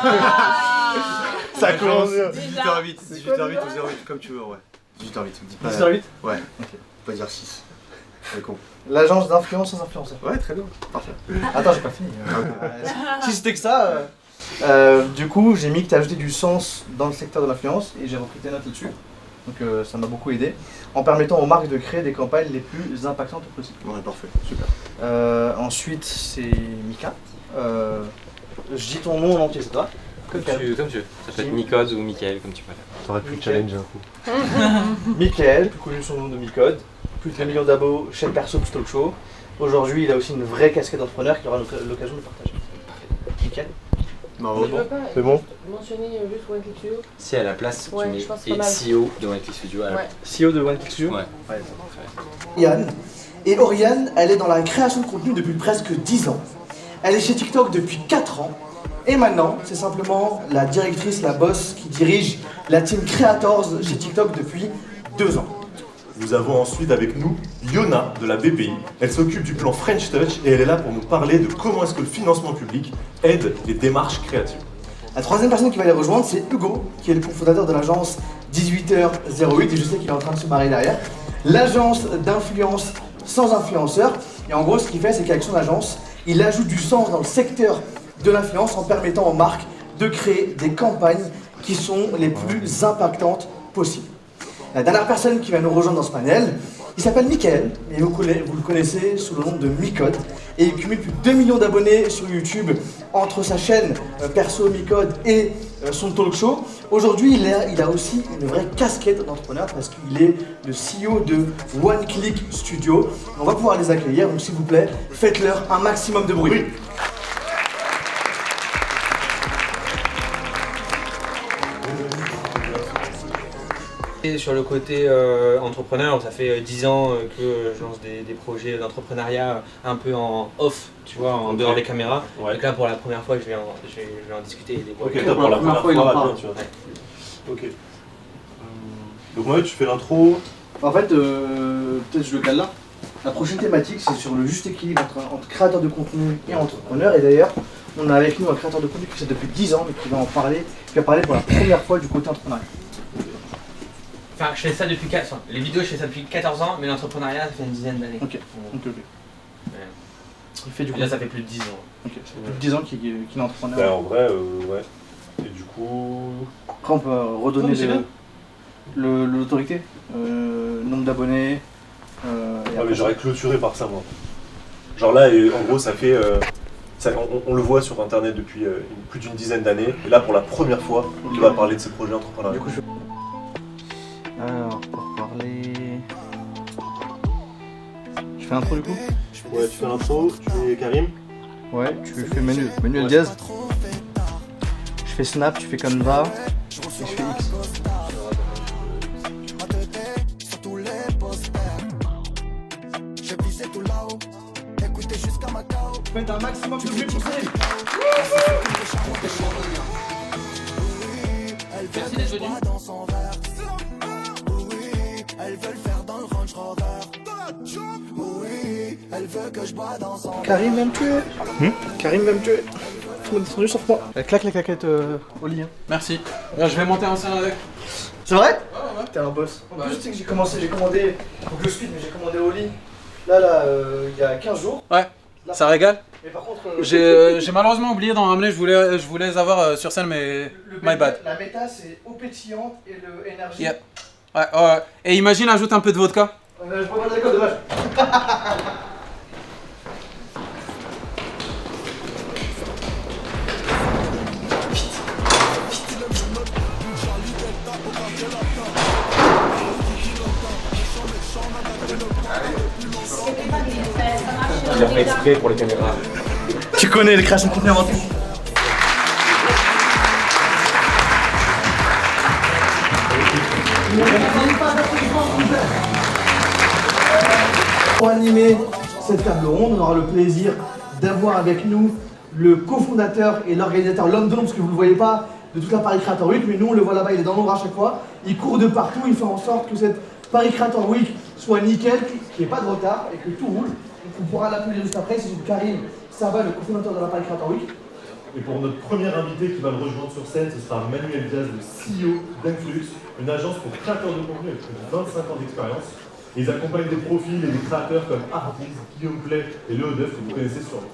G: Ça commence.
T: 18h08 ou 08, comme tu veux, ouais. 18h08, dis pas...
B: 18h08?
T: Ouais, ok. Faut pas dire 6. C'est con.
B: L'agence d'influence sans influenceurs.
T: Ouais, très bien. Parfait.
B: Attends, j'ai pas fini. Si c'était que ça... du coup, j'ai mis que tu as ajouté du sens dans le secteur de l'influence et j'ai repris tes notes là-dessus. Donc ça m'a beaucoup aidé, en permettant aux marques de créer des campagnes les plus impactantes possibles.
T: Ouais, parfait, super.
B: Ensuite, c'est Mika. Je dis ton nom en entier, c'est toi?
D: Comme tu veux. Ça peut être Micode ou Mickaël, comme tu préfères.
G: T'aurais pu le challenger un coup.
B: Mickaël, plus connu sous le nom de Micode. Plus de 1 million d'abos, chaîne perso plus talk show. Aujourd'hui, il a aussi une vraie casquette d'entrepreneur qu'il aura l'occasion de partager. Mickaël?
T: Bravo.
G: C'est bon?
V: Mentionner juste One Click Studio.
D: Si à la place,
V: Ouais,
D: tu mets
V: je pense
D: et
V: pas mal.
D: CEO de One Click Studio.
B: CEO de One Click Studio?
D: Ouais.
B: Yann. Et Oriane, elle est dans la création de contenu depuis presque 10 ans. Elle est chez TikTok depuis 4 ans. Et maintenant, c'est simplement la directrice, la boss qui dirige la team Creators chez TikTok depuis 2 ans.
E: Nous avons ensuite avec nous Yona de la BPI. Elle s'occupe du plan French Touch et elle est là pour nous parler de comment est-ce que le financement public aide les démarches créatives.
B: La troisième personne qui va les rejoindre, c'est Hugo, qui est le cofondateur de l'agence 18h08 et je sais qu'il est en train de se marrer derrière. L'agence d'influence sans influenceurs. Et en gros, ce qu'il fait, c'est qu'avec son agence, il ajoute du sens dans le secteur de l'influence en permettant aux marques de créer des campagnes qui sont les plus impactantes possibles. La dernière personne qui va nous rejoindre dans ce panel, il s'appelle Mickaël, et vous le connaissez sous le nom de Micode, et il cumule plus de 2 millions d'abonnés sur YouTube entre sa chaîne perso Micode et son talk show. Aujourd'hui, il a aussi une vraie casquette d'entrepreneur parce qu'il est le CEO de One Click Studio. On va pouvoir les accueillir, donc s'il vous plaît, faites-leur un maximum de bruit.
D: Et sur le côté entrepreneur, ça fait 10 ans que je lance des projets d'entrepreneuriat un peu en off, tu vois, en dehors des caméras. Ouais. Donc là, pour la première fois, je vais en discuter.
G: Ok, pour la première fois, il en parle. Tu vois. Ok. Donc moi, tu fais l'intro.
B: En fait, peut-être je le cale là. La prochaine thématique, c'est sur le juste équilibre entre créateur de contenu et entrepreneur. Et d'ailleurs, on a avec nous un créateur de contenu qui fait depuis 10 ans, mais qui va en parler, qui va parler pour la première fois du côté entrepreneuriat.
D: Enfin, je fais ça depuis 4 ans. Les vidéos, je fais ça depuis 14 ans, mais l'entrepreneuriat, ça fait une dizaine d'années.
B: Ok.
D: Ouais.
B: Il fait du coup.
D: Là, ça fait plus de 10 ans.
B: Ok. Ça fait plus de 10 ans qu'il est entrepreneur.
G: Ben, en vrai, ouais. Et du coup.
B: Après, on peut redonner l'autorité, nombre d'abonnés.
G: Ouais, mais j'aurais clôturé par ça, moi. Genre là, en gros, ça fait. On le voit sur internet depuis plus d'une dizaine d'années. Et là, pour la première fois, il va parler de ses projets entrepreneuriaux.
B: Alors, pour parler. Je fais l'intro du coup?
E: Ouais, tu fais l'intro, tu fais Karim.
B: Ouais, tu fais Manuel Diaz. Je fais Snap, tu fais Canva. Et je fais X. Faites un maximum de bruit pour Céline.
N: Merci d'être venu.
B: Karim va me tuer. Karim va me tuer. Tout le monde est descendu sauf moi. Elle claque la claquette au lit. Hein.
N: Merci. Je vais monter en scène avec.
B: C'est vrai?
N: Ouais.
B: T'es un boss. En plus, tu sais que j'ai commandé, faut que je speed, mais j'ai commandé au lit. Là, il y a 15 jours.
N: Ouais. Là, ça régale.
B: Mais par contre,
N: j'ai malheureusement oublié d'en ramener, je voulais les avoir sur scène, mais my bad.
B: La méta, c'est eau pétillante et le énergie.
N: Yeah. Ouais. Et imagine, ajoute un peu de vodka.
B: Je prends pas d'alcool, dommage.
G: Il a fait exprès pour les caméras.
B: Tu connais les créations de contenu avant tout. Pour animer cette table ronde, on aura le plaisir d'avoir avec nous le cofondateur et l'organisateur, l'homme de l'ombre, parce que vous ne le voyez pas, de toute la Paris Creator Week, mais nous on le voit là-bas, il est dans l'ombre à chaque fois. Il court de partout, il fait en sorte que cette Paris Creator Week soit nickel, qu'il n'y ait pas de retard et que tout roule. Donc on pourra l'appeler juste après, c'est Karim Saba, le cofondateur de la Paris Creator Week.
E: Et pour notre premier invité qui va me rejoindre sur scène, ce sera Manuel Diaz, le CEO d'Influx, une agence pour créateurs de contenu avec plus de 25 ans d'expérience. Ils accompagnent des profils et des créateurs comme Artis, Guillaume Play et Léo Duff que vous connaissez sûrement.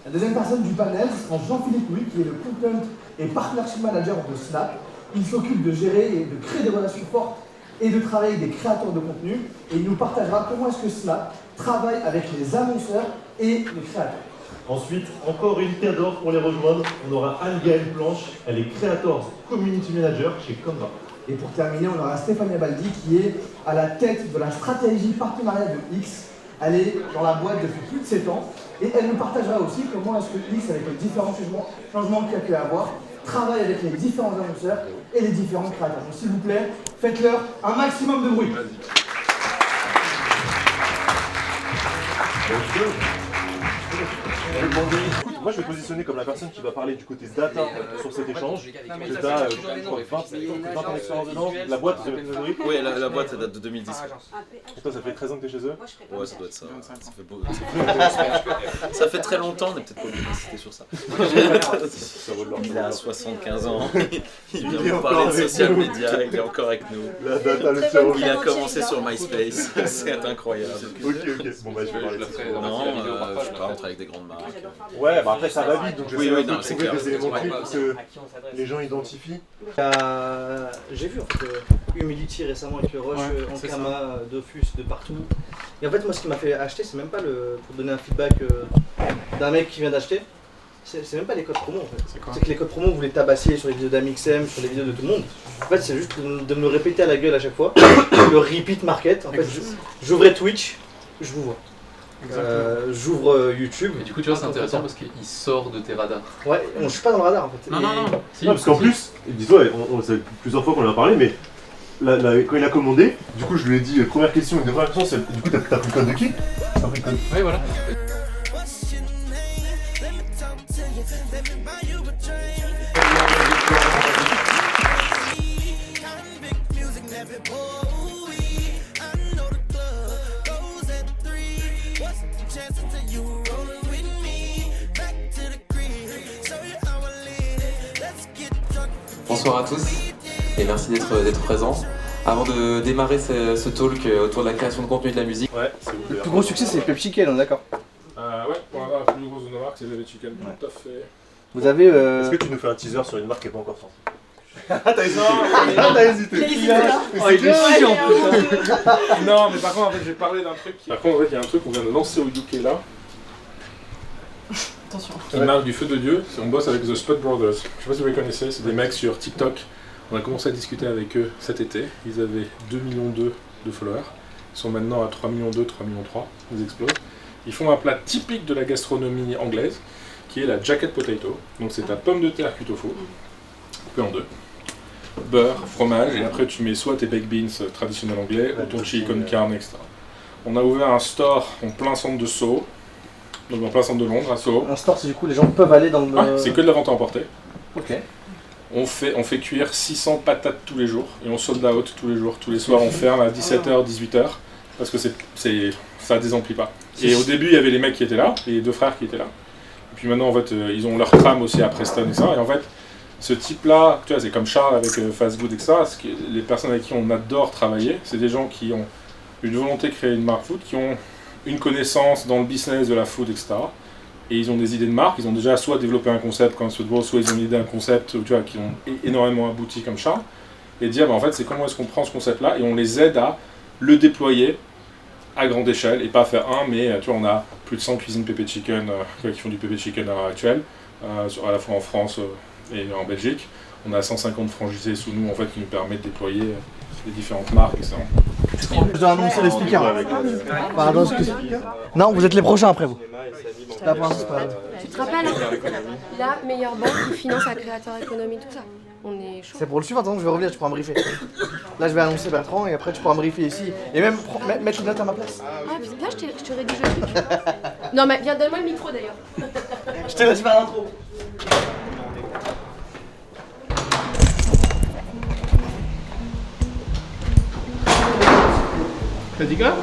B: La deuxième personne du panel sera Jean-Philippe Louis, qui est le Content et Partnership Manager de Snap. Il s'occupe de gérer et de créer des relations fortes et de travailler avec des créateurs de contenu. Et il nous partagera comment est-ce que Snap travaille avec les annonceurs et les créateurs.
E: Ensuite, encore une cadre pour les rejoindre. On aura Anne-Gaëlle Planche, elle est Creators Community Manager chez Canva.
B: Et pour terminer, on aura Stéphanie Baldi qui est à la tête de la stratégie partenariat de X. Elle est dans la boîte depuis plus de 7 ans et elle nous partagera aussi comment est-ce que X, avec les différents changements qu'il y a pu avoir, travaille avec les différents annonceurs et les différents créateurs. Donc s'il vous plaît, faites-leur un maximum de bruit.
E: Moi je vais te positionner comme la personne qui va parler du côté data sur cet échange. Tu as 20 ans d'expérience dedans. La boîte, c'est théorique.
L: Oui, la boîte ça date de 2010.
E: Et toi, ça fait 13 ans que tu es chez eux?
L: Ouais, ça doit être ça. Ça fait beau. Ça fait très longtemps, on n'est peut-être pas obligé d'insister sur ça. Il a 75 ans, il vient nous parler de social media, il est encore avec nous.
E: La data, le cerveau.
L: Il a commencé sur MySpace, c'est incroyable.
E: Ok. Bon, bah je vais parler de ça.
L: Non, je sais pas, on travaille avec des grandes marques.
E: Ouais, bah après ça va vite, donc je vais
L: non,
E: trouver des éléments clés pour que les gens identifient.
B: J'ai vu en fait Humidity récemment avec le Rush, Ankama, Dofus, de partout. Et en fait moi ce qui m'a fait acheter, c'est même pas pour donner un feedback d'un mec qui vient d'acheter, c'est même pas les codes promo en fait. C'est que les codes promo vous les tabassiez sur les vidéos d'Amixem, sur les vidéos de tout le monde. En fait c'est juste de me le répéter à la gueule à chaque fois. Le repeat market, en fait j'ouvrais Twitch, je vous vois. J'ouvre YouTube.
F: Et du coup, tu vois, c'est intéressant parce qu'il sort de tes radars.
B: Ouais, je suis pas dans le radar en fait.
F: Non.
E: Si, parce qu'en plus, dis-toi, ça fait plusieurs fois qu'on en a parlé, mais quand il a commandé, du coup, je lui ai dit, première question, une première question, c'est du coup, t'as pris le code de qui? T'as pris le code?
F: Ouais, voilà. Bonsoir à tous et merci d'être présents. Avant de démarrer ce talk autour de la création de contenu et de la musique.
E: Ouais,
B: le plus gros succès c'est Pepsi Chicken, on est d'accord?
G: Ouais, pour l'instant la plus grosse de nos marques c'est Pepsi Chicken, tout à fait.
B: Vous avez
E: Est-ce que tu nous fais un teaser sur une marque qui n'est pas encore sortie? T'as hésité?
G: T'as hésité.
E: Oh, il est chiant en plus.
G: Non, mais par contre, en fait, je vais parler d'un truc. Par contre, en fait, il y a un truc qu'on vient de lancer au UK là.
V: Attention.
G: Qui marque du feu de Dieu. On bosse avec The Spot Brothers. Je sais pas si vous les connaissez, c'est des mecs sur TikTok. On a commencé à discuter avec eux cet été. Ils avaient 2,2 millions de followers.
C: Ils sont maintenant à 3,2 millions, 3,3 millions, ils explosent. Ils font un plat typique de la gastronomie anglaise, qui est la jacket potato. Donc c'est ta pomme de terre cuite au four, coupée en deux. Beurre, fromage, et après tu mets soit tes baked beans traditionnels anglais, ou ton chili con carne, etc. On a ouvert un store en plein centre de Soho, donc en plein centre de Londres, à Soho.
B: Un store, c'est du coup, les gens peuvent aller dans le...
C: Ouais, c'est que de la vente à emporter.
B: Ok.
C: On fait cuire 600 patates tous les jours, et on sold out tous les jours. Tous les soirs, on ferme à 17h, 18h, parce que ça désemplit pas. Et au début, il y avait les mecs qui étaient là, les deux frères qui étaient là. Et puis maintenant, en fait, ils ont leur tram aussi à Preston et ça. Et en fait, ce type-là, tu vois, c'est comme Charles avec Fast Good et ça. Les personnes avec qui on adore travailler, c'est des gens qui ont une volonté de créer une marque food, qui ont une connaissance dans le business de la food, etc. Et ils ont des idées de marque. Ils ont déjà soit développé un concept comme Sweetball, soit ils ont une idée d'un concept, tu vois, qui ont énormément abouti comme Charles. Et dire, bah, en fait, c'est comment est-ce qu'on prend ce concept-là et on les aide à le déployer à grande échelle et pas faire un, mais tu vois, on a plus de 100 cuisines pépé chicken qui font du pépé chicken à l'heure actuelle, à la fois en France et en Belgique. On a 150 franchisés sous nous en fait qui nous permettent de déployer les différentes marques, etc.
B: Je dois annoncer les speakers. Pardon, non, vous êtes les prochains après vous.
V: Tu te rappelles, la meilleure banque qui finance un créateur économique, tout ça. On est chaud.
B: C'est pour le suivre, attends, je vais revenir, tu pourras me briefer. Là, je vais annoncer Bertrand et après, tu pourras me briefer ici. Et même mettre une note à ma place.
V: Ah, putain, là, je te rédige le truc. Non, mais viens, donne-moi le micro d'ailleurs.
B: Je te laisse faire l'intro.
O: T'as dit quoi?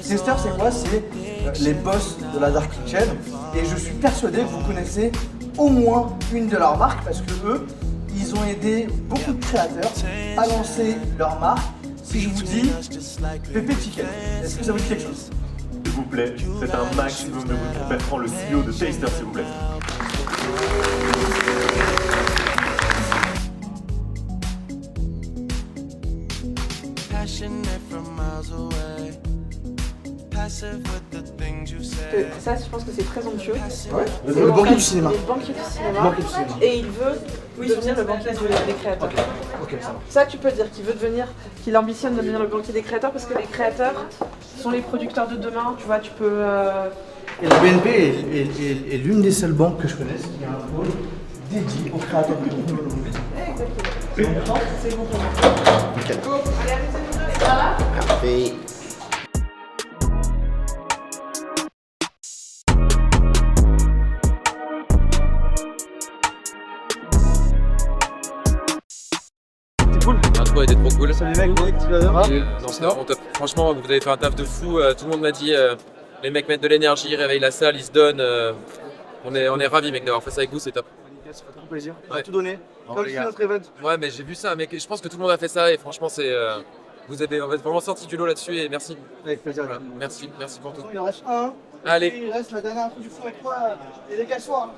B: Tester, c'est quoi? C'est les boss de la Dark Kitchen. Et je suis persuadé que vous connaissez au moins une de leurs marques parce que eux, ils ont aidé beaucoup de créateurs à lancer leur marque. Si je vous dis Pépé Chicken, est-ce que ça vous dit quelque chose?
E: S'il vous plaît, faites un maximum de bruit pour Bertrand, le CEO de Taster, s'il vous plaît.
R: Ça, je pense que c'est très onctueux.
B: Ouais. Le banquier du cinéma.
R: Le banquier du cinéma. Et il veut devenir le banquier des créateurs.
B: Ok, ça va.
R: Ça, tu peux dire qu'il veut devenir, qu'il ambitionne de devenir le banquier des créateurs parce que les créateurs sont les producteurs de demain. Tu vois, tu peux.
B: Et la BNP est l'une des seules banques que je connaisse qui a un pôle dédié aux créateurs de contenu.
R: Exactement.
B: C'est bon.
R: C'est bon pour moi.
B: Nickel.
R: Allez, amusez-vous. Ça va?
B: Parfait.
W: L'intro était trop cool.
B: Salut mec, tu vas bien?
W: Non, c'était vraiment top. Franchement, vous avez fait un taf de fou. Tout le monde m'a dit, les mecs mettent de l'énergie, réveillent la salle, ils se donnent. On est ravis mec d'avoir fait ça avec vous, c'est top.
B: Ça fait trop plaisir. On
W: Ouais.
B: a tout donné. Comme si notre event.
W: Ouais, mais j'ai vu ça, mec. Je pense que tout le monde a fait ça et franchement, c'est. Vous avez vraiment sorti du lot là-dessus et merci.
B: Avec plaisir.
W: Voilà. Merci pour tout.
B: Il en reste un.
W: Allez.
B: Il reste la dernière intro du fou avec moi. Et les gars, soir.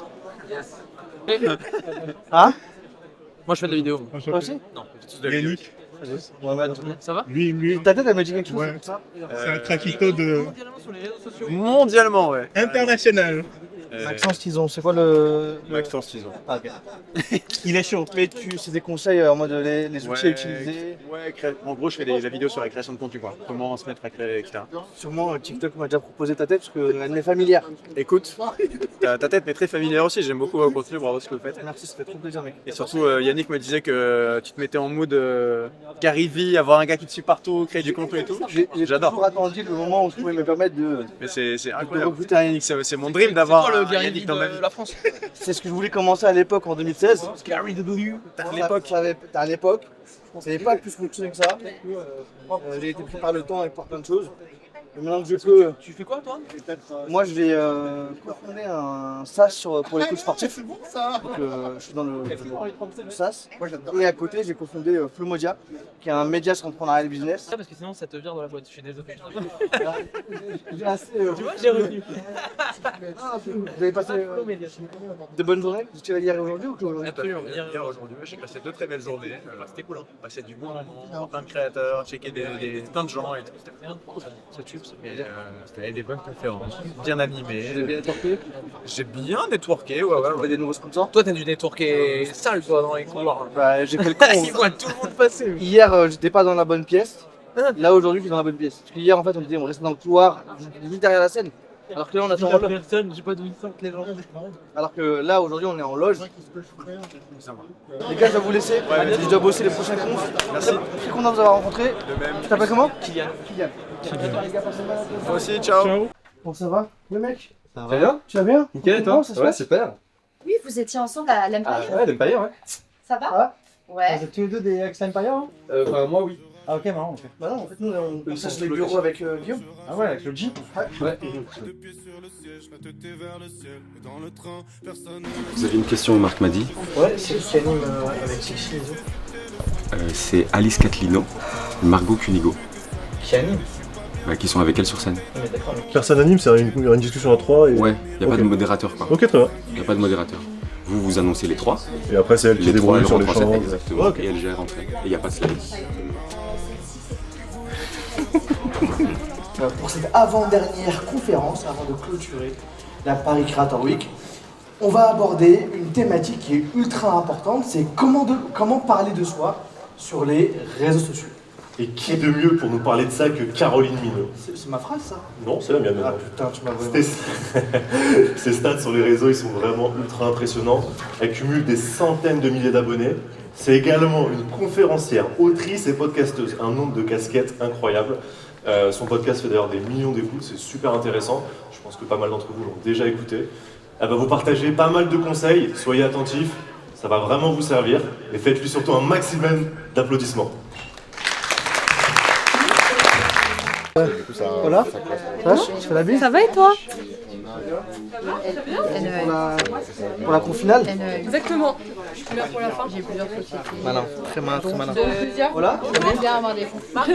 W: Yes.
B: Hein?
W: Moi, je fais de la vidéo.
B: Toi aussi?
W: Non,
O: Yannick.
W: Ça va?
O: Lui.
B: Ta tête, elle me dit quelque chose,
O: Ouais.
B: c'est ça?
O: C'est un craquito de...
U: Mondialement, ouais.
O: International.
B: Maxence Tison, c'est quoi le...
U: Maxence Tison.
B: Ah, ok. Il est chaud. Mais c'est des conseils en mode les outils à utiliser.
U: Ouais, en gros, je fais la vidéo sur la création de contenu, quoi. Comment se mettre à créer, etc.
B: Sûrement TikTok m'a déjà proposé ta tête parce qu'elle m'est familière.
U: Écoute, ta tête m'est très familière aussi, j'aime beaucoup vos contenus, bravo ce que vous faites.
B: Merci, ça fait trop plaisir mec.
U: Et surtout, Yannick me disait que tu te mettais en mood Gary, avoir un gars qui te suit partout, créer du contenu et tout. J'adore.
B: J'ai toujours attendu le moment où je pouvais me permettre de...
U: Mais c'est incroyable. C'est mon dream d'avoir Yannick dans ma vie.
W: La France.
B: C'est ce que je voulais commencer à l'époque en 2016.
U: Gary W.
B: T'as à l'époque. Je savais pas plus fonctionner que ça. J'ai été pris par le temps et par plein de choses. Et maintenant que je peux...
W: Tu fais quoi toi?
B: Moi je vais cofonder un SaaS pour les coachs sportifs. Donc je suis dans le SaaS. Et à côté j'ai cofondé Flomodia, qui est un média sur l'entrepreneuriat et le business.
W: Parce que sinon ça te vire dans la boîte, je suis désolé.
B: J'ai assez...
W: Tu vois, j'ai retenu.
B: Vous avez passé de bonnes journées? Vous tirez hier et aujourd'hui ou quoi?
U: Absolument. Hier aujourd'hui, j'ai passé 2 très belles journées. C'était cool, hein. Passer du bon moment, plein de créateurs, checker plein de gens et tout. C'était bien.
J: C'était des bonnes conférences, bien animées.
U: J'ai bien networké.
J: J'ai bien networké, ouais.
U: On voit des nouveaux sponsors.
J: Toi, t'as dû networker sale, toi, dans les couloirs.
U: Bah, j'ai fait le con.
J: Ils voient tout le monde passer.
U: Hier, j'étais pas dans la bonne pièce. Là, aujourd'hui, je suis dans la bonne pièce. Parce qu'hier, en fait, on restait dans le couloir, juste derrière la scène. Alors que là, on a en loge.
J: Personne, j'ai pas d'où ils sortent les gens.
U: Alors que là, aujourd'hui, on est en loge. Les gars, je dois vous laisser. Je dois bosser les prochains confs. Merci. Très content de vous avoir rencontré. Tu t'appelles comment? Kylian.
T: Moi aussi, ciao.
U: Bon, ça va? Le mec?
T: Ça va bien?
U: Tu vas bien?
T: Nickel, et toi? Ouais, super.
K: Oui, vous étiez ensemble à l'Empire.
T: Ouais, l'Empire, ouais.
K: Ça va? Ouais.
U: Vous êtes tous les deux des ex-Empire, hein?
T: Enfin, moi, oui.
U: Ah, ok, marrant. Okay. Bah non, en fait, nous, on passe les bureaux avec Guillaume. Ah ouais, avec le Jeep. Ouais.
T: Vous avez une question, Marc m'a dit.
U: Ouais, c'est qui anime avec Sexy les autres.
T: C'est Alice Catlino, Margot Cunigo.
U: Qui anime?
T: Qui sont avec elle sur scène.
E: Personne anime, c'est une discussion à trois. Et...
T: Ouais, il n'y a pas de modérateur, quoi.
E: Ok, très bien.
T: Il n'y a pas de modérateur. Vous annoncez les trois.
E: Et après, c'est elle qui débrouille sur les champs.
T: Exactement. Okay. Et elle gère entre elles. Et il n'y a pas de slide.
U: Pour cette avant-dernière conférence, avant de clôturer la Paris Creator Week, on va aborder une thématique qui est ultra importante, c'est comment parler de soi sur les réseaux sociaux.
E: Et qui de mieux pour nous parler de ça que Caroline Minot?
U: C'est ma phrase, ça?
E: Non, c'est la mienne.
U: Ah putain, tu m'as vraiment...
E: Ces stats sur les réseaux, ils sont vraiment ultra impressionnants. Elle cumule des centaines de milliers d'abonnés. C'est également une conférencière, autrice et podcasteuse. Un nombre de casquettes incroyable. Son podcast fait d'ailleurs des millions d'écoutes, c'est super intéressant. Je pense que pas mal d'entre vous l'ont déjà écouté. Elle va vous partager pas mal de conseils. Soyez attentifs, ça va vraiment vous servir. Et faites-lui surtout un maximum d'applaudissements.
U: Voilà, je fais la bise.
K: Ça va et toi?
U: Pour la conf finale.
K: Exactement. Je suis là pour la fin. J'ai plusieurs sociétés.
U: Malin, très malin, très malin.
K: Voilà. J'aime bien avoir des confs. Marco,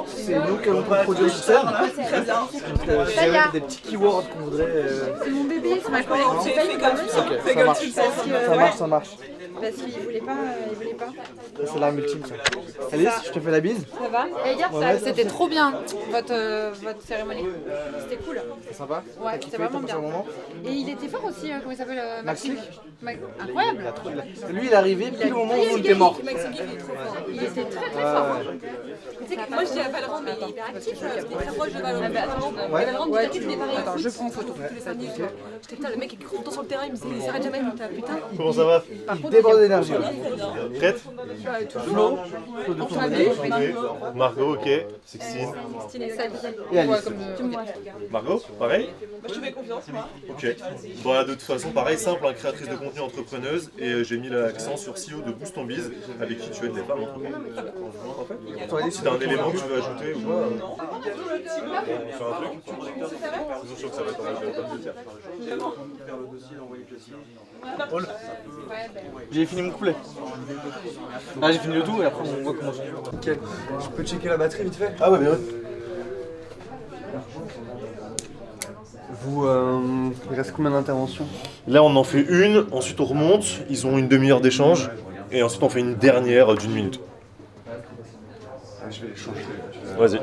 U: c'est nous qui allons produire le système. Il y a des petits keywords qu'on voudrait.
K: C'est mon bébé, c'est ma collègue.
U: Ok, ça marche.
K: Parce qu'il voulait pas.
U: C'est l'arme ultime, ça. Alice, je te fais la bise.
K: Ça va? Et hier, c'était trop bien, votre cérémonie. C'était cool.
U: C'est sympa?
K: Ouais, c'était vraiment bien. Et il était fort aussi, comment il s'appelle? Maxime. Incroyable.
U: Lui, il est arrivé pile au moment où on était mort.
K: Maxime, il est trop fort. Il était très très fort. Tu sais que moi je dis à Valorant, mais il est hyper actif, il est très proche de Valorant. Valorant, il est actif, il est pareil. Attends, je prends en photo. Tous les samedis, tu vois. J'étais putain, le mec est content sur le terrain, il s'arrête jamais, putain.
E: Comment ça va?
U: Il déborde d'énergie.
E: Prête?
U: Flo,
E: Margot, ok. Sextine.
U: Et Alice.
E: Margot, pareil?
R: Je te fais confiance, moi.
E: Ok. Bon, de toute façon, pareil, simple, hein, créatrice de contenu entrepreneuse. Et j'ai mis l'accent sur CEO de Boost Ton Biz, avec qui tu aides les femmes entrepreneurs. Si t'as un élément que tu veux ajouter ou quoi, on fait un truc. C'est sûr que ça va être en mode de terre. Paul.
U: J'ai fini mon couplet. Ah, j'ai fini le tout et après on voit comment je joue. Nickel. Je peux checker la batterie vite fait?
E: Ah ouais, bien.
U: Vous, il reste combien d'interventions?
E: Là, on en fait une, ensuite on remonte, ils ont une demi-heure d'échange, et ensuite on fait une dernière d'1 minute.
U: Je vais changer.
E: Vas-y.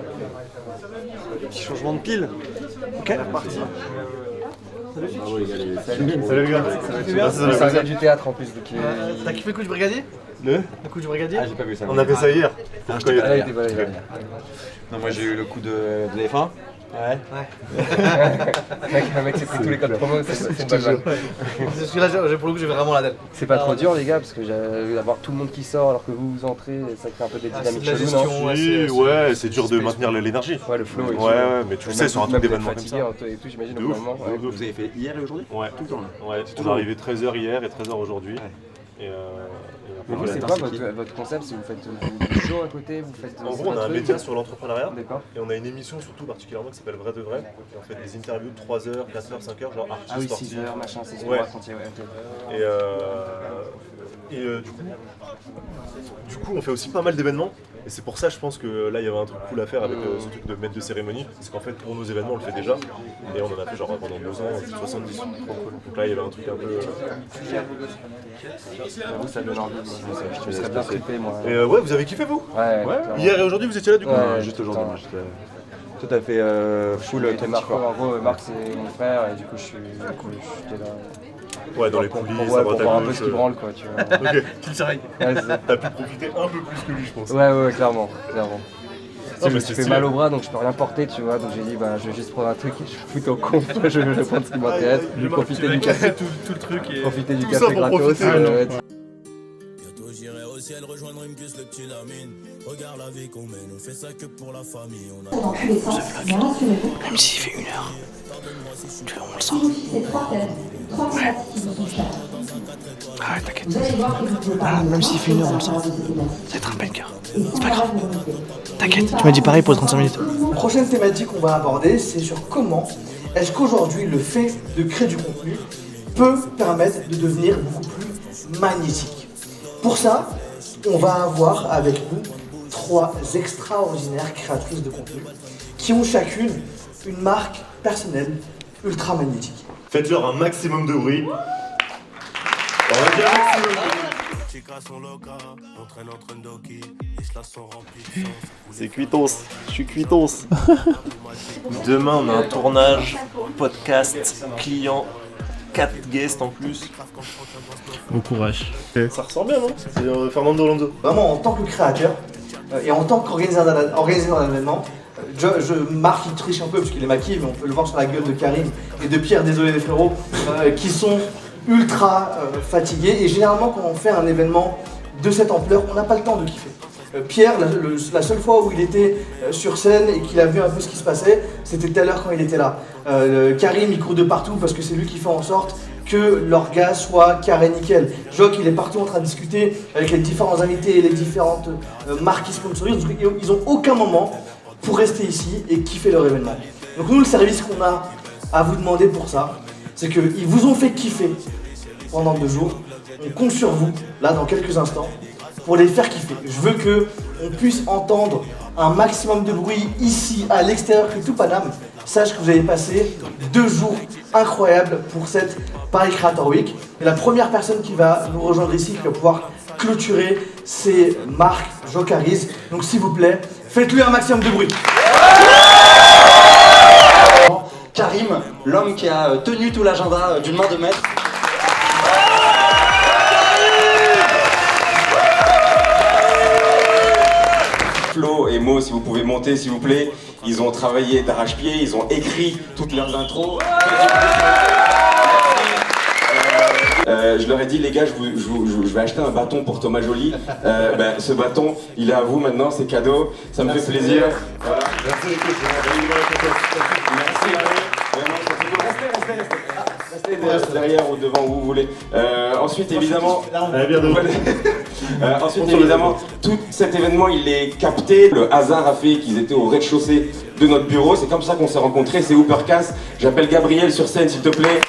U: Petit changement de pile. Ok.
E: Salut les gars.
U: Ça vient du théâtre en plus. T'as kiffé le coup du brigadier? Le coup du brigadier?
T: Ah, j'ai pas vu ça.
E: On a fait ça hier.
T: Non, moi j'ai eu le coup de F1.
U: Ouais.
T: Le mec s'est pris tous les codes promo, c'est une bonne vanne.
U: Parce que là, pour le coup, j'ai vraiment la dalle.
S: C'est pas trop dur, les gars, parce que j'ai vu d'avoir tout le monde qui sort alors que vous entrez, ça crée un peu des dynamiques cheloues, non?
E: Oui, ouais, c'est dur de maintenir l'énergie.
S: Ouais, le flow.
E: Ouais, mais tu le sais, sur un truc d'événement comme ça.
S: Et tout, j'imagine, au
E: De
S: bout
E: ouf.
S: d'un moment.
T: Vous avez fait hier et aujourd'hui?
E: Ouais,
T: tout le temps.
E: Ouais, on est arrivé 13h hier et 13h aujourd'hui.
S: Mais vous, c'est quoi votre concept? C'est vous faites du show à côté, vous faites...
E: En gros, on a un média sur l'entrepreneuriat.
S: D'accord.
E: Et on a une émission surtout particulièrement qui s'appelle Vrai de Vrai. Et on fait des interviews de 3h, 4h, 5h, genre artistes
S: Ah oui,
E: sportifs.
S: 6h, machin, 6h,
E: ouais.
S: quand il y a...
E: Et Et du coup, on fait aussi pas mal d'événements. Et c'est pour ça, je pense que là, il y avait un truc cool à faire avec ce truc de maître de cérémonie. Parce qu'en fait, pour nos événements, on le fait déjà. Et on en a fait genre pendant 2 ans, 70. Donc là, il y avait un truc un peu...
S: J'avoue, ça donne envie. Je serais bien trippé, moi.
E: Et ouais, vous avez kiffé, vous?
S: Ouais.
E: Hier et aujourd'hui, vous étiez là, du coup?
S: Ouais,
E: juste aujourd'hui.
S: Tout à fait full. Marco, en gros, Marc, c'est mon frère. Et du coup, j'étais là.
E: Ouais, dans les coulisses,
S: pour voir un peu ce qui branle, quoi, tu vois.
E: Ok, tu le savais. T'as pu profiter un peu plus que lui, je pense.
S: Ouais, clairement. Je me
E: c'est
S: fais mal au bras, donc je peux rien porter, tu vois. Donc j'ai dit, je vais juste prendre un truc et je fous au con. Je vais prendre ce qui m'intéresse. Je vais profiter du café.
E: Tout le truc et...
S: Profiter du café gratos.
H: Bientôt j'irai au ciel rejoindre une puce, le petit Lamine. Regarde la vie qu'on mène, on fait ça que pour la famille.
P: Dans tous les sens, bien rassurez-vous.
B: Même s'il fait 1 heure. On le sent.
P: C'est 3 thématiques qui vous inspirent.
B: Ah ouais, t'inquiète.
P: Vous allez voir que vous pouvez pas.
B: Même s'il fait 1 heure, on le sent. Ça va être un banger. C'est pas grave. T'inquiète, tu m'as dit pareil pour 35 minutes.
Q: Prochaine thématique qu'on va aborder, c'est sur comment est-ce qu'aujourd'hui le fait de créer du contenu peut permettre de devenir beaucoup plus magnétique. Pour ça, on va avoir avec nous 3 extraordinaires créatrices de contenu qui ont chacune une marque personnelle ultra magnétique.
E: Faites-leur un maximum de bruit.
T: C'est cuitos, je suis cuitos. Demain on a un tournage, podcast, client, 4 guests en plus.
O: Bon courage.
E: Ça ressort bien, non? C'est Fernando Alonso.
Q: Vraiment, en tant que créateur et en tant qu'organisateur d'événements, Marc il triche un peu parce qu'il est maquillé, mais on peut le voir sur la gueule de Karim et de Pierre, désolé les frérots, qui sont ultra fatigués. Et généralement, quand on fait un événement de cette ampleur, on n'a pas le temps de kiffer. Pierre, la seule fois où il était sur scène et qu'il a vu un peu ce qui se passait, c'était tout à l'heure quand il était là. Karim, il court de partout parce que c'est lui qui fait en sorte que l'orgasme soit carré nickel. Joc, il est partout en train de discuter avec les différents invités et les différentes marques qui sponsorisent. Ils n'ont aucun moment pour rester ici et kiffer leur événement. Donc nous, le service qu'on a à vous demander pour ça, c'est qu'ils vous ont fait kiffer pendant 2 jours. On compte sur vous, là, dans quelques instants, pour les faire kiffer. Je veux qu'on puisse entendre un maximum de bruit ici, à l'extérieur, que tout Paname sache que vous avez passé 2 jours incroyables pour cette Paris Creator Week. Et la première personne qui va nous rejoindre ici, qui va pouvoir clôturer, c'est Marc Jocaris. Donc s'il vous plaît, faites-lui un maximum de bruit.
X: Karim, l'homme qui a tenu tout l'agenda d'une main de maître.
T: Flo et Mo, si vous pouvez monter s'il vous plaît, ils ont travaillé d'arrache-pied, ils ont écrit toutes leurs intros. Je leur ai dit les gars, je vais acheter un bâton pour Thomas Joly. Ce bâton, il est à vous maintenant, c'est cadeau, ça me fait plaisir. Voilà. Merci. Restez derrière ou devant où vous voulez. Ensuite évidemment, tout cet événement il est capté. Le hasard a fait qu'ils étaient au rez-de-chaussée de notre bureau. C'est comme ça qu'on s'est rencontrés. C'est Hoopercast. J'appelle Gabriel sur scène s'il te plaît.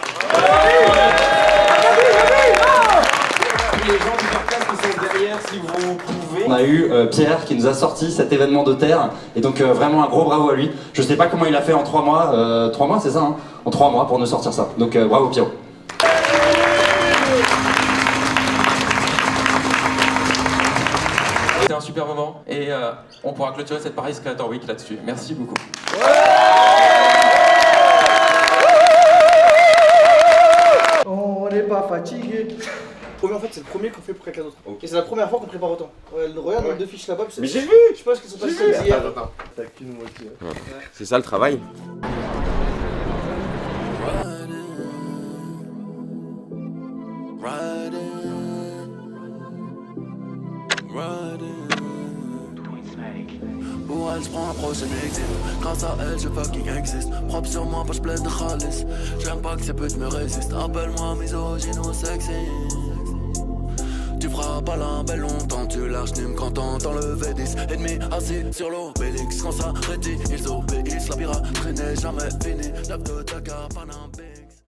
T: Si vous pouvez.
X: On a eu Pierre qui nous a sorti cet événement de terre et donc vraiment un gros bravo à lui. Je sais pas comment il a fait en 3 mois, 3 mois c'est ça hein, en 3 mois pour nous sortir ça. Donc bravo Pierrot.
W: C'était un super moment et on pourra clôturer cette Paris Creator Week là-dessus. Merci beaucoup.
Q: On n'est pas fatigué. En fait, c'est le premier qu'on fait pour quelqu'un d'autre. Okay. Et c'est la première fois qu'on prépare autant. Regarde les 2 fiches là-bas.
T: Mais j'ai vu.
Q: Je pense qu'ils sont passés hier.
T: Attends. T'as qu'une moitié. C'est ça le travail.
H: Pour elle, je prends un prochain exil. Grâce à elle, je fucking existe. Propre sur moi, poche pleine de khalis. J'aime pas que ces putes me résistent. Appelle-moi misogyne ou sexy. Tu feras pas la belle longtemps, tu lâches Nîmes quand t'entends le V10. Ennemi assis sur l'obélix, quand ça rétit, ils obéissent. La piraterie n'est jamais finie. 9 de Dakar, Paname.